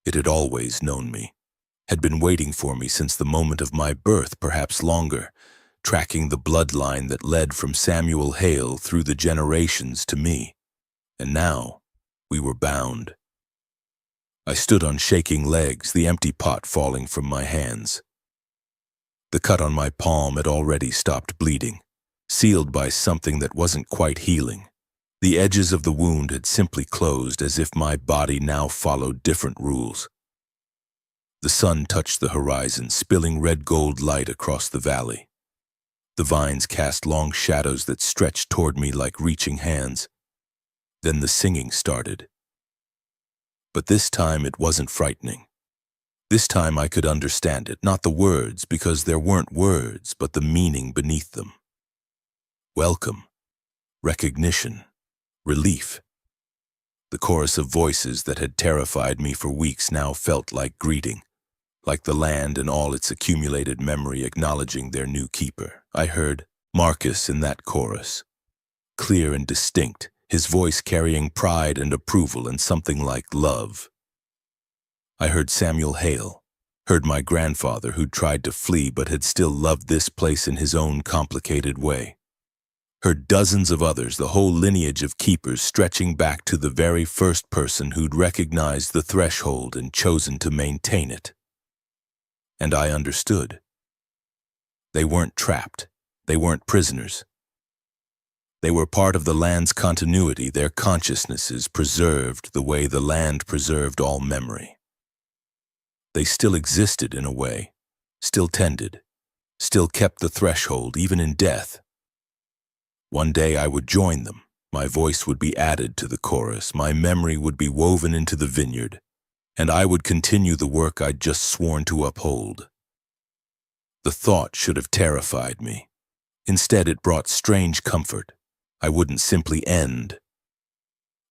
It had always known me, had been waiting for me since the moment of my birth, perhaps longer, tracking the bloodline that led from Samuel Hale through the generations to me. And now, we were bound. I stood on shaking legs, the empty pot falling from my hands. The cut on my palm had already stopped bleeding, sealed by something that wasn't quite healing. The edges of the wound had simply closed, as if my body now followed different rules. The sun touched the horizon, spilling red-gold light across the valley. The vines cast long shadows that stretched toward me like reaching hands. Then the singing started. But this time it wasn't frightening. This time I could understand it, not the words, because there weren't words, but the meaning beneath them. Welcome, recognition, relief. The chorus of voices that had terrified me for weeks now felt like greeting, like the land and all its accumulated memory acknowledging their new keeper. I heard Marcus in that chorus, clear and distinct, his voice carrying pride and approval and something like love. I heard Samuel Hale, heard my grandfather who'd tried to flee but had still loved this place in his own complicated way. Heard dozens of others, the whole lineage of keepers stretching back to the very first person who'd recognized the threshold and chosen to maintain it. And I understood. They weren't trapped. They weren't prisoners. They were part of the land's continuity, their consciousnesses preserved the way the land preserved all memory. They still existed in a way, still tended, still kept the threshold even in death. One day I would join them. My voice would be added to the chorus. My memory would be woven into the vineyard. and I would continue the work I'd just sworn to uphold. The thought should have terrified me. Instead, it brought strange comfort. I wouldn't simply end.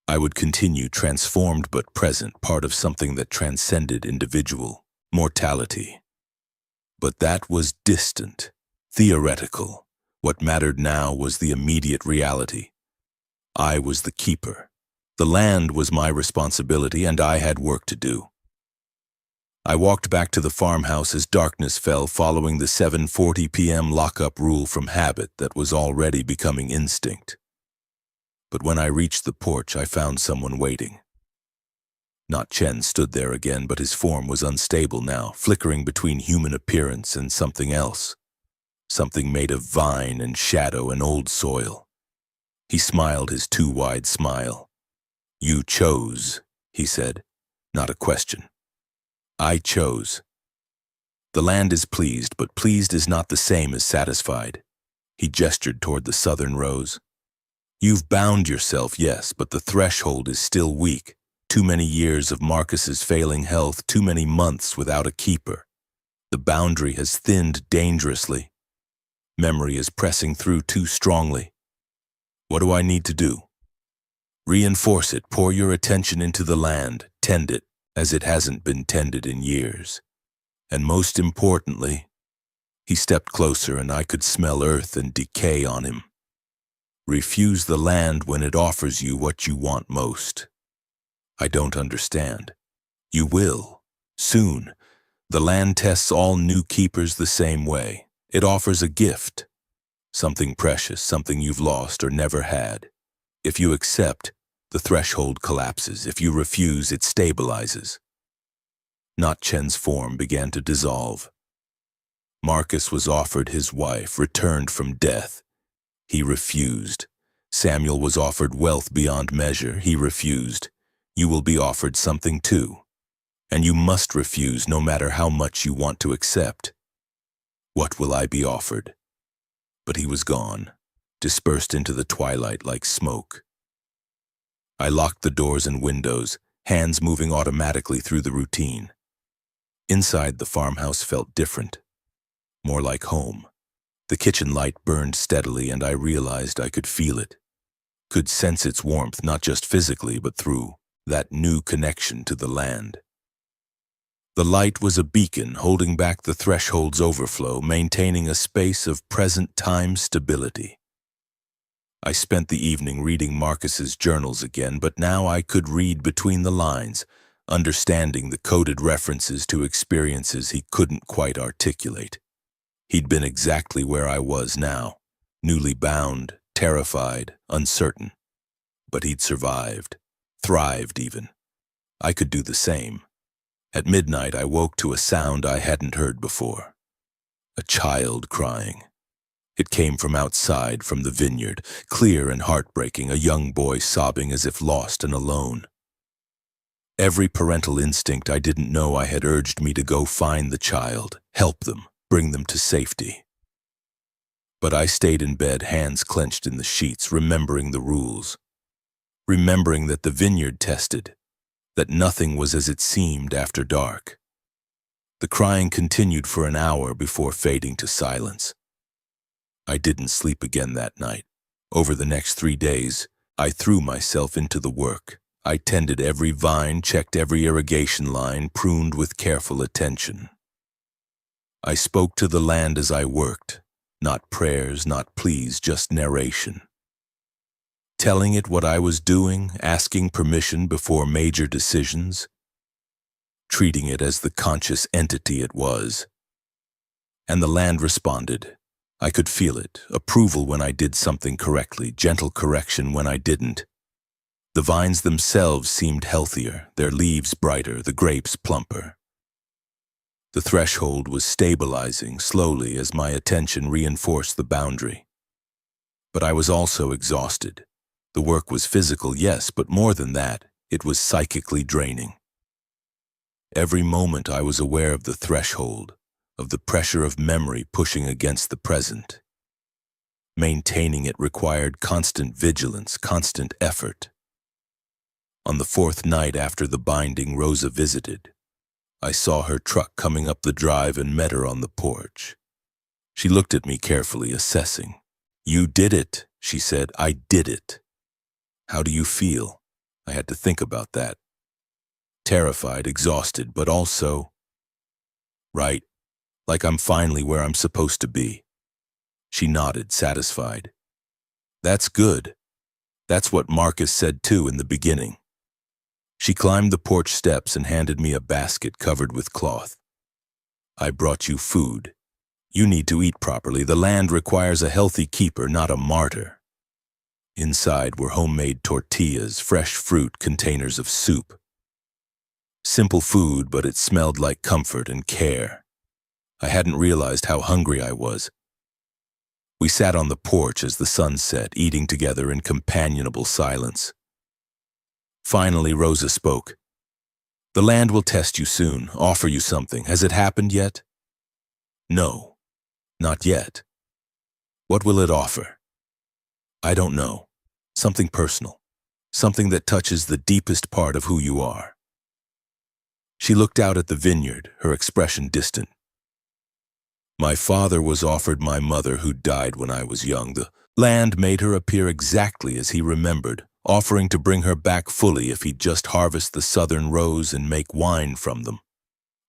I would continue, transformed but present, part of something that transcended individual mortality. But that was distant, theoretical. What mattered now was the immediate reality. I was the keeper. The land was my responsibility, and I had work to do. I walked back to the farmhouse as darkness fell, following the 7:40 p.m. lock-up rule from habit that was already becoming instinct. But when I reached the porch, I found someone waiting. Not Chen stood there again, but his form was unstable now, flickering between human appearance and something else. Something made of vine and shadow and old soil. He smiled his too wide smile. "You chose," he said, not a question. "I chose." The land is pleased, but pleased is not the same as satisfied. He gestured toward the southern rows. "You've bound yourself, yes, but the threshold is still weak. Too many years of Marcus's failing health, too many months without a keeper. The boundary has thinned dangerously. Memory is pressing through too strongly. What do I need to do? Reinforce it, pour your attention into the land, tend it as it hasn't been tended in years. And most importantly," he stepped closer and I could smell earth and decay on him. "Refuse the land when it offers you what you want most." "I don't understand." "You will. Soon. The land tests all new keepers the same way. It offers a gift. Something precious, something you've lost or never had. If you accept, the threshold collapses. If you refuse, it stabilizes." Not Chen's form began to dissolve. Marcus was offered his wife, returned from death. He refused. Samuel was offered wealth beyond measure. He refused. You will be offered something too. And you must refuse no matter how much you want to accept. What will I be offered? But he was gone, dispersed into the twilight like smoke. I locked the doors and windows, hands moving automatically through the routine. Inside, the farmhouse felt different, more like home. The kitchen light burned steadily, and I realized I could feel it, could sense its warmth not just physically but through that new connection to the land. The light was a beacon holding back the threshold's overflow, maintaining a space of present time stability. I spent the evening reading Marcus's journals again, but now I could read between the lines, understanding the coded references to experiences he couldn't quite articulate. He'd been exactly where I was now, newly bound, terrified, uncertain. But he'd survived, thrived even. I could do the same. At midnight, I woke to a sound I hadn't heard before. A child crying. It came from outside, from the vineyard, clear and heartbreaking, a young boy sobbing as if lost and alone. Every parental instinct I didn't know I had urged me to go find the child, help them, bring them to safety. But I stayed in bed, hands clenched in the sheets, remembering the rules. Remembering that the vineyard tested, that nothing was as it seemed after dark. The crying continued for an hour before fading to silence. I didn't sleep again that night. Over the next 3 days, I threw myself into the work. I tended every vine, checked every irrigation line, pruned with careful attention. I spoke to the land as I worked, not prayers, not pleas, just narration. Telling it what I was doing, asking permission before major decisions, treating it as the conscious entity it was. And the land responded. I could feel it, approval when I did something correctly, gentle correction when I didn't. The vines themselves seemed healthier, their leaves brighter, the grapes plumper. The threshold was stabilizing slowly as my attention reinforced the boundary. But I was also exhausted. The work was physical, yes, but more than that, it was psychically draining. Every moment I was aware of the threshold, of the pressure of memory pushing against the present. Maintaining it required constant vigilance, constant effort. On the fourth night after the binding, Rosa visited. I saw her truck coming up the drive and met her on the porch. She looked at me carefully, assessing. "You did it," she said. "I did it." "How do you feel?" I had to think about that. Terrified, exhausted, but also, right, like I'm finally where I'm supposed to be. She nodded, satisfied. "That's good. That's what Marcus said too in the beginning." She climbed the porch steps and handed me a basket covered with cloth. "I brought you food. You need to eat properly. The land requires a healthy keeper, not a martyr." Inside were homemade tortillas, fresh fruit, containers of soup. Simple food, but it smelled like comfort and care. I hadn't realized how hungry I was. We sat on the porch as the sun set, eating together in companionable silence. Finally, Rosa spoke. "The land will test you soon, offer you something. Has it happened yet?" "No, not yet." "What will it offer?" "I don't know. Something personal. Something that touches the deepest part of who you are." She looked out at the vineyard, her expression distant. "My father was offered my mother who died when I was young. The land made her appear exactly as he remembered, offering to bring her back fully if he'd just harvest the southern rose and make wine from them.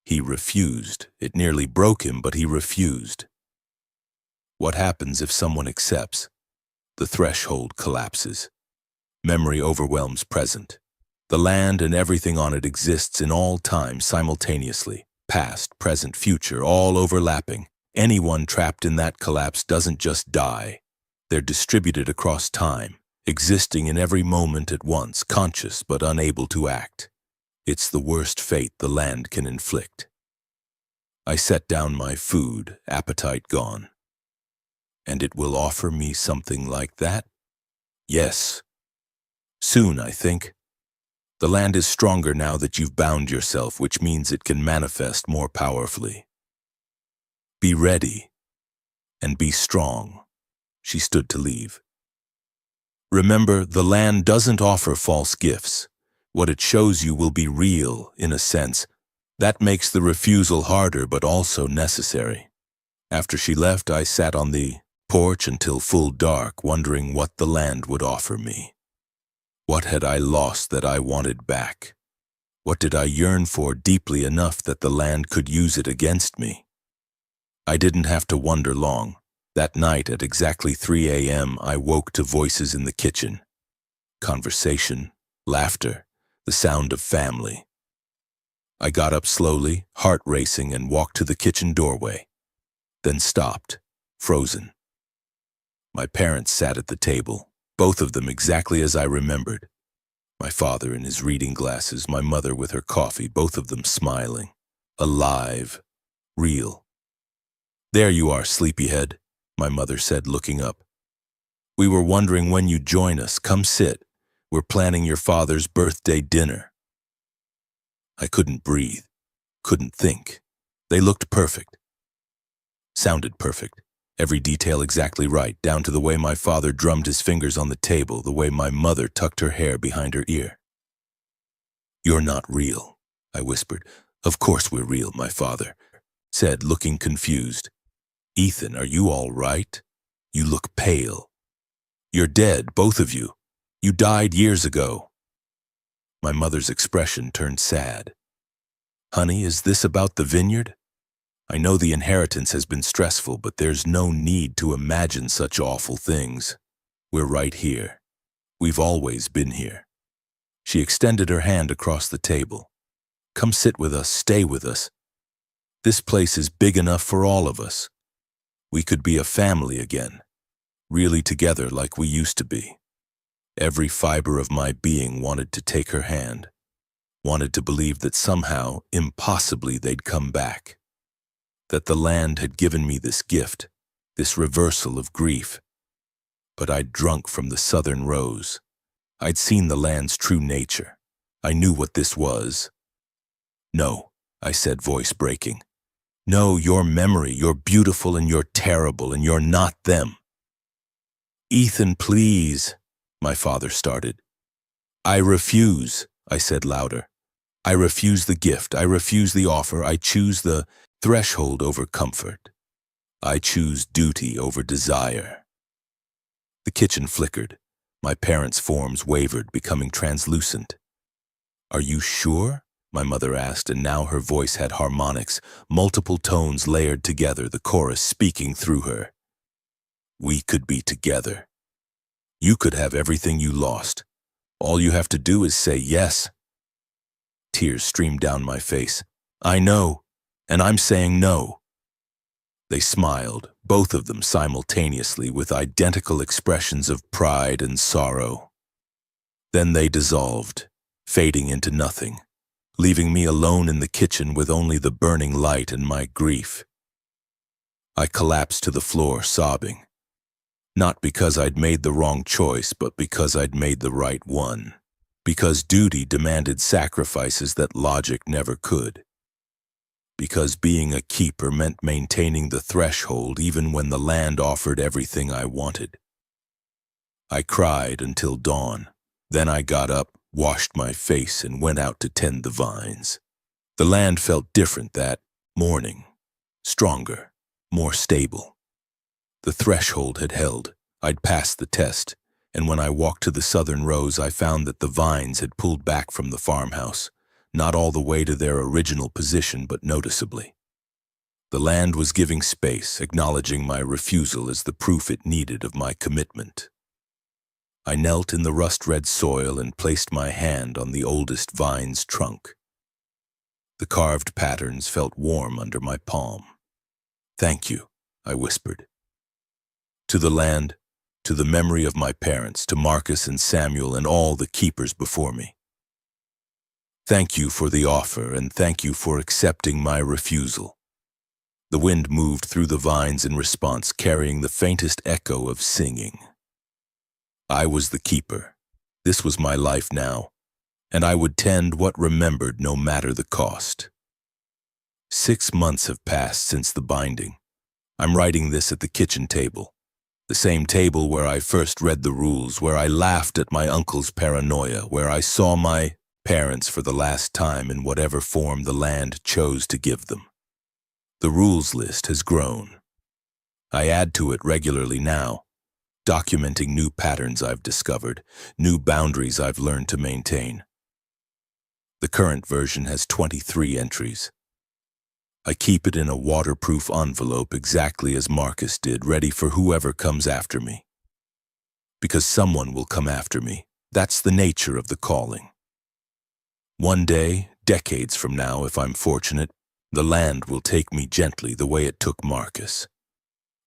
He refused. It nearly broke him, but he refused. What happens if someone accepts? The threshold collapses. Memory overwhelms present. The land and everything on it exists in all time simultaneously. Past, present, future, all overlapping. Anyone trapped in that collapse doesn't just die. They're distributed across time, existing in every moment at once, conscious but unable to act. It's the worst fate the land can inflict." I set down my food, appetite gone. "And it will offer me something like that?" "Yes. Soon, I think. The land is stronger now that you've bound yourself, which means it can manifest more powerfully. Be ready, and be strong." She stood to leave. "Remember, the land doesn't offer false gifts. What it shows you will be real, in a sense. That makes the refusal harder, but also necessary." After she left, I sat on the porch until full dark, wondering what the land would offer me. What had I lost that I wanted back? What did I yearn for deeply enough that the land could use it against me? I didn't have to wonder long. That night at exactly 3 a.m., I woke to voices in the kitchen. Conversation, laughter, the sound of family. I got up slowly, heart racing, and walked to the kitchen doorway. Then stopped, frozen. My parents sat at the table, both of them exactly as I remembered. My father in his reading glasses, my mother with her coffee, both of them smiling. Alive. Real. "There you are, sleepyhead," my mother said, looking up. "We were wondering when you'd join us. Come sit. We're planning your father's birthday dinner." I couldn't breathe, couldn't think. They looked perfect. Sounded perfect. Every detail exactly right, down to the way my father drummed his fingers on the table, the way my mother tucked her hair behind her ear. "You're not real," I whispered. "Of course we're real," my father said, looking confused. "Ethan, are you all right? You look pale. You're dead, both of you. You died years ago." My mother's expression turned sad. "Honey, is this about the vineyard? I know the inheritance has been stressful, but there's no need to imagine such awful things. We're right here. We've always been here." She extended her hand across the table. "Come sit with us, stay with us. This place is big enough for all of us. We could be a family again, really together like we used to be." Every fiber of my being wanted to take her hand, wanted to believe that somehow, impossibly, they'd come back. That the land had given me this gift, this reversal of grief. But I'd drunk from the southern rose. I'd seen the land's true nature. I knew what this was. "No," I said, voice breaking. "No, your memory, you're beautiful and you're terrible and you're not them." "Ethan, please," my father started. "I refuse," I said louder. I refuse the gift. I refuse the offer. I choose the threshold over comfort. I choose duty over desire. The kitchen flickered. My parents' forms wavered, becoming translucent. Are you sure? My mother asked, and now her voice had harmonics, multiple tones layered together, the chorus speaking through her. We could be together. You could have everything you lost. All you have to do is say yes. Tears streamed down my face. I know, and I'm saying no. They smiled, both of them simultaneously, with identical expressions of pride and sorrow. Then they dissolved, fading into nothing, leaving me alone in the kitchen with only the burning light and my grief. I collapsed to the floor, sobbing. Not because I'd made the wrong choice, but because I'd made the right one. Because duty demanded sacrifices that logic never could. Because being a keeper meant maintaining the threshold even when the land offered everything I wanted. I cried until dawn. Then I got up, washed my face, and went out to tend the vines. The land felt different that morning. Stronger, more stable. The threshold had held. I'd passed the test, and when I walked to the southern rows, I found that the vines had pulled back from the farmhouse, not all the way to their original position, but noticeably. The land was giving space, acknowledging my refusal as the proof it needed of my commitment. I knelt in the rust-red soil and placed my hand on the oldest vine's trunk. The carved patterns felt warm under my palm. Thank you, I whispered. To the land, to the memory of my parents, to Marcus and Samuel and all the keepers before me. Thank you for the offer, and thank you for accepting my refusal. The wind moved through the vines in response, carrying the faintest echo of singing. I was the keeper. This was my life now, and I would tend what remembered no matter the cost. 6 months have passed since the binding. I'm writing this at the kitchen table. The same table where I first read the rules, where I laughed at my uncle's paranoia, where I saw my parents for the last time in whatever form the land chose to give them. The rules list has grown. I add to it regularly now, documenting new patterns I've discovered, new boundaries I've learned to maintain. The current version has 23 entries. I keep it in a waterproof envelope exactly as Marcus did, ready for whoever comes after me. Because someone will come after me. That's the nature of the calling. One day, decades from now, if I'm fortunate, the land will take me gently the way it took Marcus.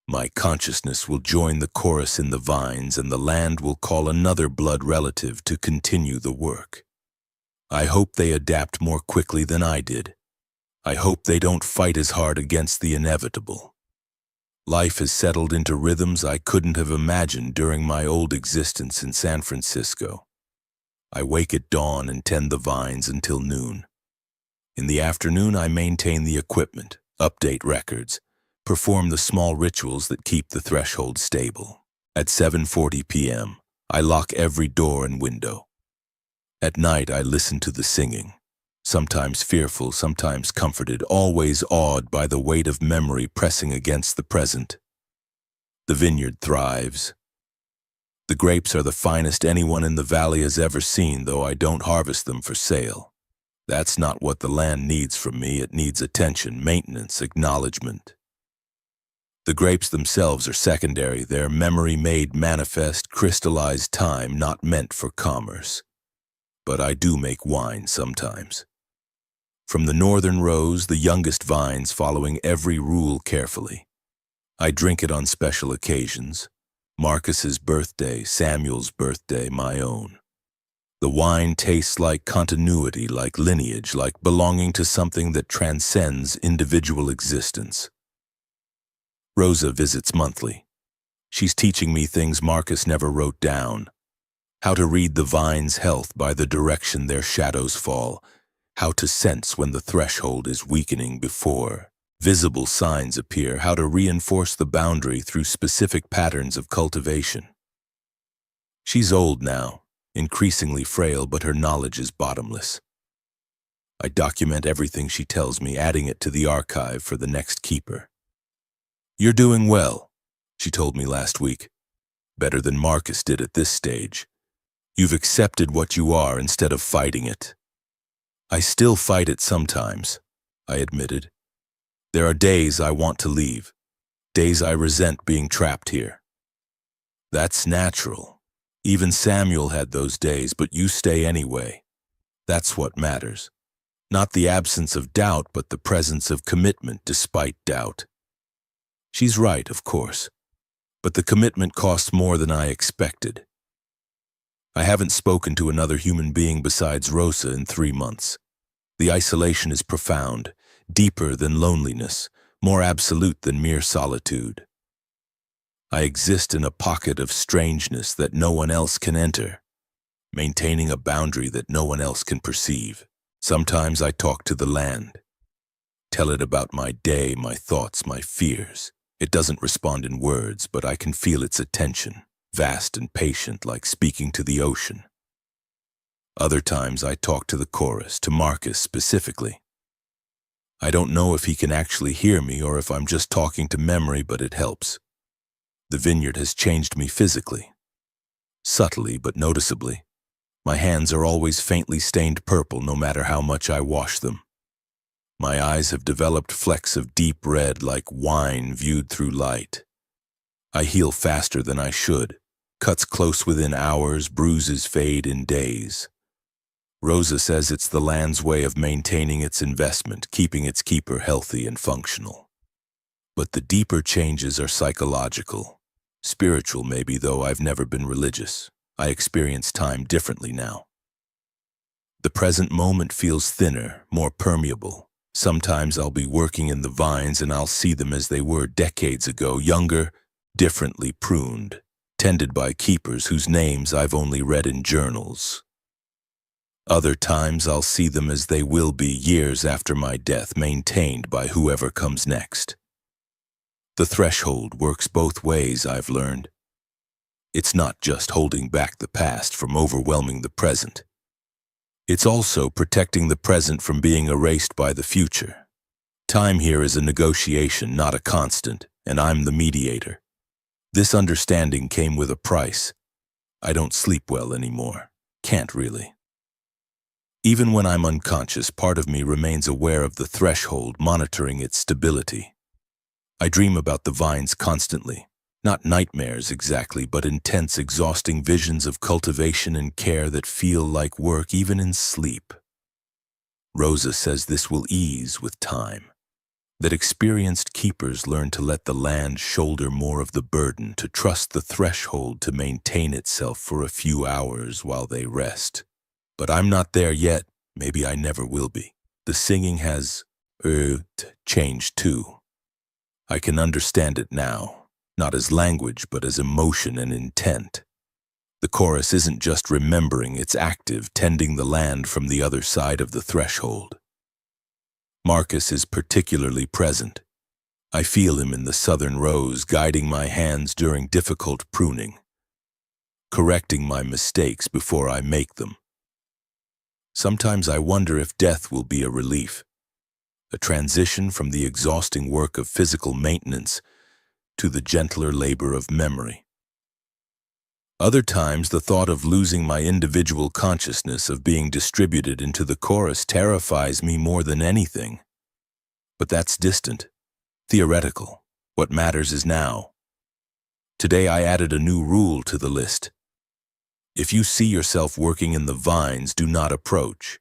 My consciousness will join the chorus in the vines, and the land will call another blood relative to continue the work. I hope they adapt more quickly than I did. I hope they don't fight as hard against the inevitable. Life has settled into rhythms I couldn't have imagined during my old existence in San Francisco. I wake at dawn and tend the vines until noon. In the afternoon, I maintain the equipment, update records, perform the small rituals that keep the threshold stable. At 7:40 p.m., I lock every door and window. At night, I listen to the singing. Sometimes fearful, sometimes comforted, always awed by the weight of memory pressing against the present. The vineyard thrives. The grapes are the finest anyone in the valley has ever seen, though I don't harvest them for sale. That's not what the land needs from me. It needs attention, maintenance, acknowledgement. The grapes themselves are secondary. They're memory made manifest, crystallized time, not meant for commerce. But I do make wine sometimes. From the northern rows, the youngest vines following every rule carefully. I drink it on special occasions. Marcus's birthday, Samuel's birthday, my own. The wine tastes like continuity, like lineage, like belonging to something that transcends individual existence. Rosa visits monthly. She's teaching me things Marcus never wrote down. How to read the vine's health by the direction their shadows fall. How to sense when the threshold is weakening before visible signs appear. How to reinforce the boundary through specific patterns of cultivation. She's old now, increasingly frail, but her knowledge is bottomless. I document everything she tells me, adding it to the archive for the next keeper. "You're doing well," she told me last week. "Better than Marcus did at this stage. You've accepted what you are instead of fighting it." "I still fight it sometimes," I admitted. "There are days I want to leave, days I resent being trapped here." "That's natural. Even Samuel had those days, but you stay anyway. That's what matters. Not the absence of doubt, but the presence of commitment despite doubt." She's right, of course, but the commitment costs more than I expected. I haven't spoken to another human being besides Rosa in 3 months. The isolation is profound, deeper than loneliness, more absolute than mere solitude. I exist in a pocket of strangeness that no one else can enter, maintaining a boundary that no one else can perceive. Sometimes I talk to the land, tell it about my day, my thoughts, my fears. It doesn't respond in words, but I can feel its attention, vast and patient, like speaking to the ocean. Other times I talk to the chorus, to Marcus specifically. I don't know if he can actually hear me or if I'm just talking to memory, but it helps. The vineyard has changed me physically. Subtly but noticeably. My hands are always faintly stained purple no matter how much I wash them. My eyes have developed flecks of deep red like wine viewed through light. I heal faster than I should. Cuts close within hours, bruises fade in days. Rosa says it's the land's way of maintaining its investment, keeping its keeper healthy and functional. But the deeper changes are psychological. Spiritual maybe, though I've never been religious. I experience time differently now. The present moment feels thinner, more permeable. Sometimes I'll be working in the vines and I'll see them as they were decades ago, younger, differently pruned, tended by keepers whose names I've only read in journals. Other times I'll see them as they will be years after my death, maintained by whoever comes next. The threshold works both ways, I've learned. It's not just holding back the past from overwhelming the present. It's also protecting the present from being erased by the future. Time here is a negotiation, not a constant, and I'm the mediator. This understanding came with a price. I don't sleep well anymore. Can't really. Even when I'm unconscious, part of me remains aware of the threshold, monitoring its stability. I dream about the vines constantly. Not nightmares exactly, but intense, exhausting visions of cultivation and care that feel like work even in sleep. Rosa says this will ease with time, that experienced keepers learn to let the land shoulder more of the burden, to trust the threshold to maintain itself for a few hours while they rest. But I'm not there yet. Maybe I never will be. The singing has changed too. I can understand it now. Not as language, but as emotion and intent. The chorus isn't just remembering, it's active, tending the land from the other side of the threshold. Marcus is particularly present. I feel him in the southern rows, guiding my hands during difficult pruning, correcting my mistakes before I make them. Sometimes I wonder if death will be a relief, a transition from the exhausting work of physical maintenance to the gentler labor of memory. Other times, the thought of losing my individual consciousness, of being distributed into the chorus, terrifies me more than anything. But that's distant, theoretical. What matters is now. Today I added a new rule to the list. If you see yourself working in the vines, do not approach.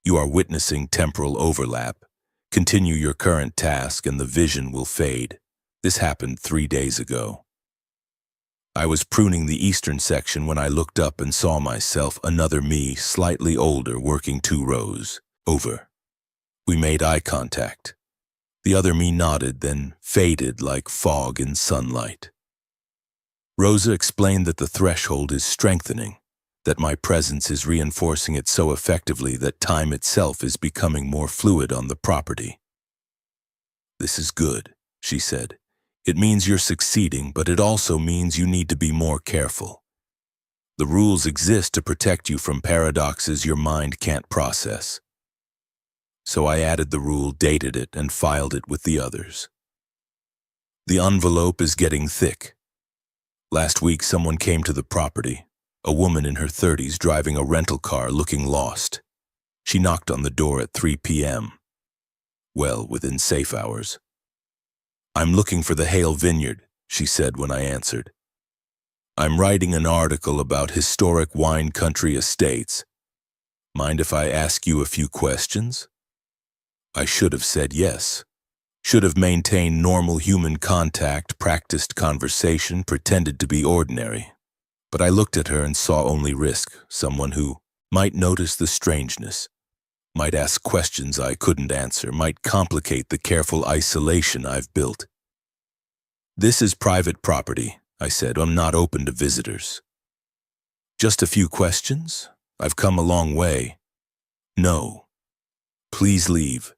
You are witnessing temporal overlap. Continue your current task and the vision will fade. This happened 3 days ago. I was pruning the eastern section when I looked up and saw myself, another me, slightly older, working 2 rows over. We made eye contact. The other me nodded, then faded like fog in sunlight. Rosa explained that the threshold is strengthening, that my presence is reinforcing it so effectively that time itself is becoming more fluid on the property. "This is good," she said. "It means you're succeeding, but it also means you need to be more careful. The rules exist to protect you from paradoxes your mind can't process. So I added the rule, dated it, and filed it with the others. The envelope is getting thick. Last week, someone came to the property, a woman in her 30s driving a rental car looking lost. She knocked on the door at 3 p.m. Well, within safe hours. "I'm looking for the Hale Vineyard," she said when I answered. "I'm writing an article about historic wine country estates. Mind if I ask you a few questions?" I should have said yes. Should have maintained normal human contact, practiced conversation, pretended to be ordinary. But I looked at her and saw only risk, someone who might notice the strangeness, might ask questions I couldn't answer, might complicate the careful isolation I've built. "This is private property," I said. "I'm not open to visitors." "Just a few questions? I've come a long way." "No. Please leave."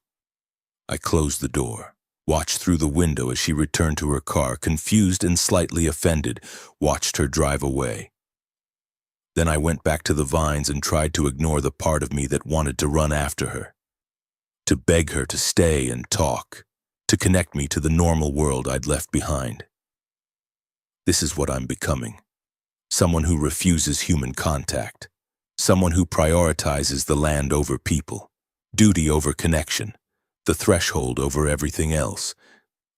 I closed the door, watched through the window as she returned to her car, confused and slightly offended, watched her drive away. Then I went back to the vines and tried to ignore the part of me that wanted to run after her, to beg her to stay and talk, to connect me to the normal world I'd left behind. This is what I'm becoming. Someone who refuses human contact. Someone who prioritizes the land over people, duty over connection, the threshold over everything else.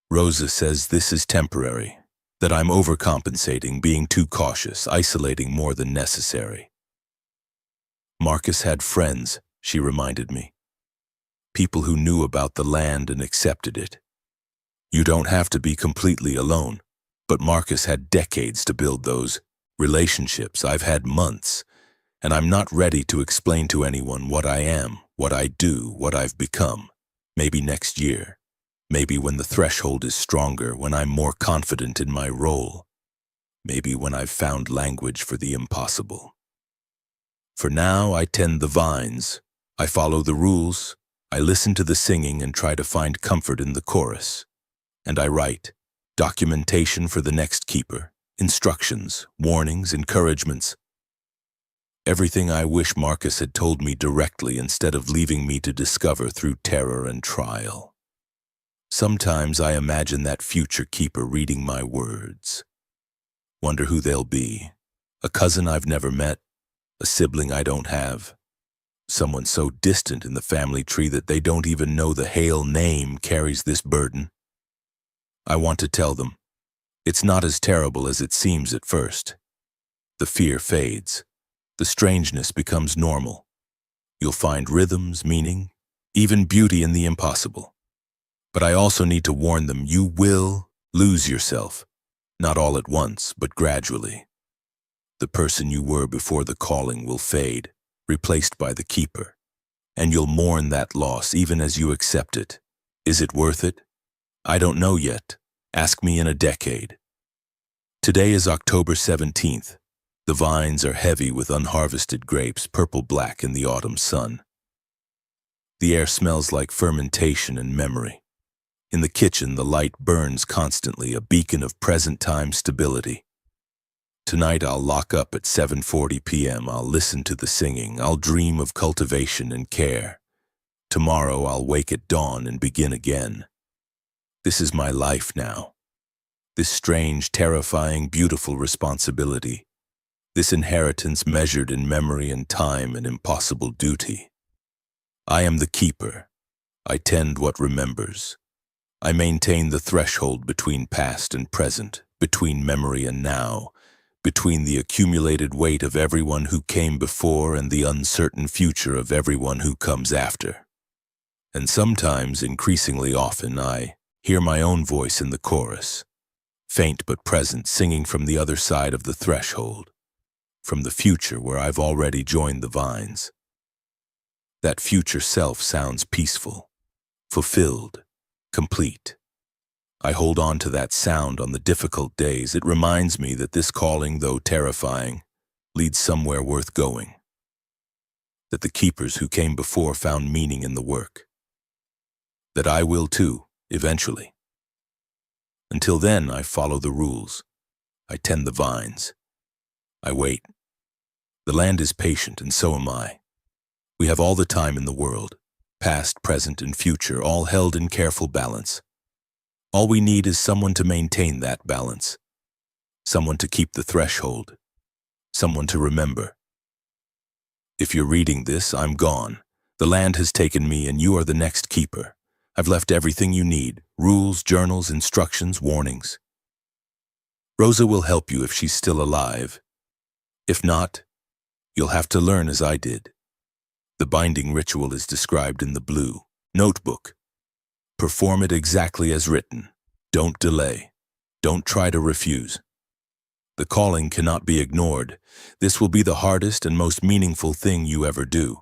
Rosa says this is temporary, that I'm overcompensating, being too cautious, isolating more than necessary. Marcus had friends, she reminded me. People who knew about the land and accepted it. You don't have to be completely alone, but Marcus had decades to build those relationships. I've had months, and I'm not ready to explain to anyone what I am, what I do, what I've become. Maybe next year. Maybe when the threshold is stronger, when I'm more confident in my role. Maybe when I've found language for the impossible. For now, I tend the vines. I follow the rules. I listen to the singing and try to find comfort in the chorus. And I write documentation for the next keeper, instructions, warnings, encouragements. Everything I wish Marcus had told me directly instead of leaving me to discover through terror and trial. Sometimes I imagine that future keeper reading my words. Wonder who they'll be. A cousin I've never met, a sibling I don't have, someone so distant in the family tree that they don't even know the Hale name carries this burden. I want to tell them, it's not as terrible as it seems at first. The fear fades. The strangeness becomes normal. You'll find rhythms, meaning, even beauty in the impossible. But I also need to warn them, you will lose yourself. Not all at once, but gradually. The person you were before the calling will fade, replaced by the keeper. And you'll mourn that loss even as you accept it. Is it worth it? I don't know yet. Ask me in a decade. Today is October 17th. The vines are heavy with unharvested grapes, purple-black in the autumn sun. The air smells like fermentation and memory. In the kitchen, the light burns constantly, a beacon of present-time stability. Tonight, I'll lock up at 7:40 p.m. I'll listen to the singing. I'll dream of cultivation and care. Tomorrow, I'll wake at dawn and begin again. This is my life now. This strange, terrifying, beautiful responsibility. This inheritance measured in memory and time and impossible duty. I am the keeper. I tend what remembers. I maintain the threshold between past and present, between memory and now, between the accumulated weight of everyone who came before and the uncertain future of everyone who comes after. And sometimes, increasingly often, I hear my own voice in the chorus, faint but present, singing from the other side of the threshold. From the future where I've already joined the vines. That future self sounds peaceful, fulfilled, complete. I hold on to that sound on the difficult days. It reminds me that this calling, though terrifying, leads somewhere worth going. That the keepers who came before found meaning in the work. That I will too, eventually. Until then, I follow the rules. I tend the vines. I wait. The land is patient, and so am I. We have all the time in the world, past, present, and future, all held in careful balance. All we need is someone to maintain that balance, someone to keep the threshold, someone to remember. If you're reading this, I'm gone. The land has taken me, and you are the next keeper. I've left everything you need: rules, journals, instructions, warnings. Rosa will help you if she's still alive. If not, you'll have to learn as I did. The binding ritual is described in the blue notebook. Perform it exactly as written. Don't delay. Don't try to refuse. The calling cannot be ignored. This will be the hardest and most meaningful thing you ever do.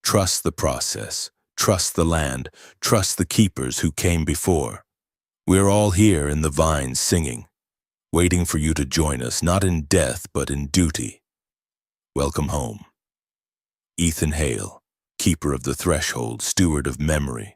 Trust the process. Trust the land. Trust the keepers who came before. We're all here in the vines singing, waiting for you to join us, not in death, but in duty. Welcome home. Ethan Hale, keeper of the threshold, steward of memory.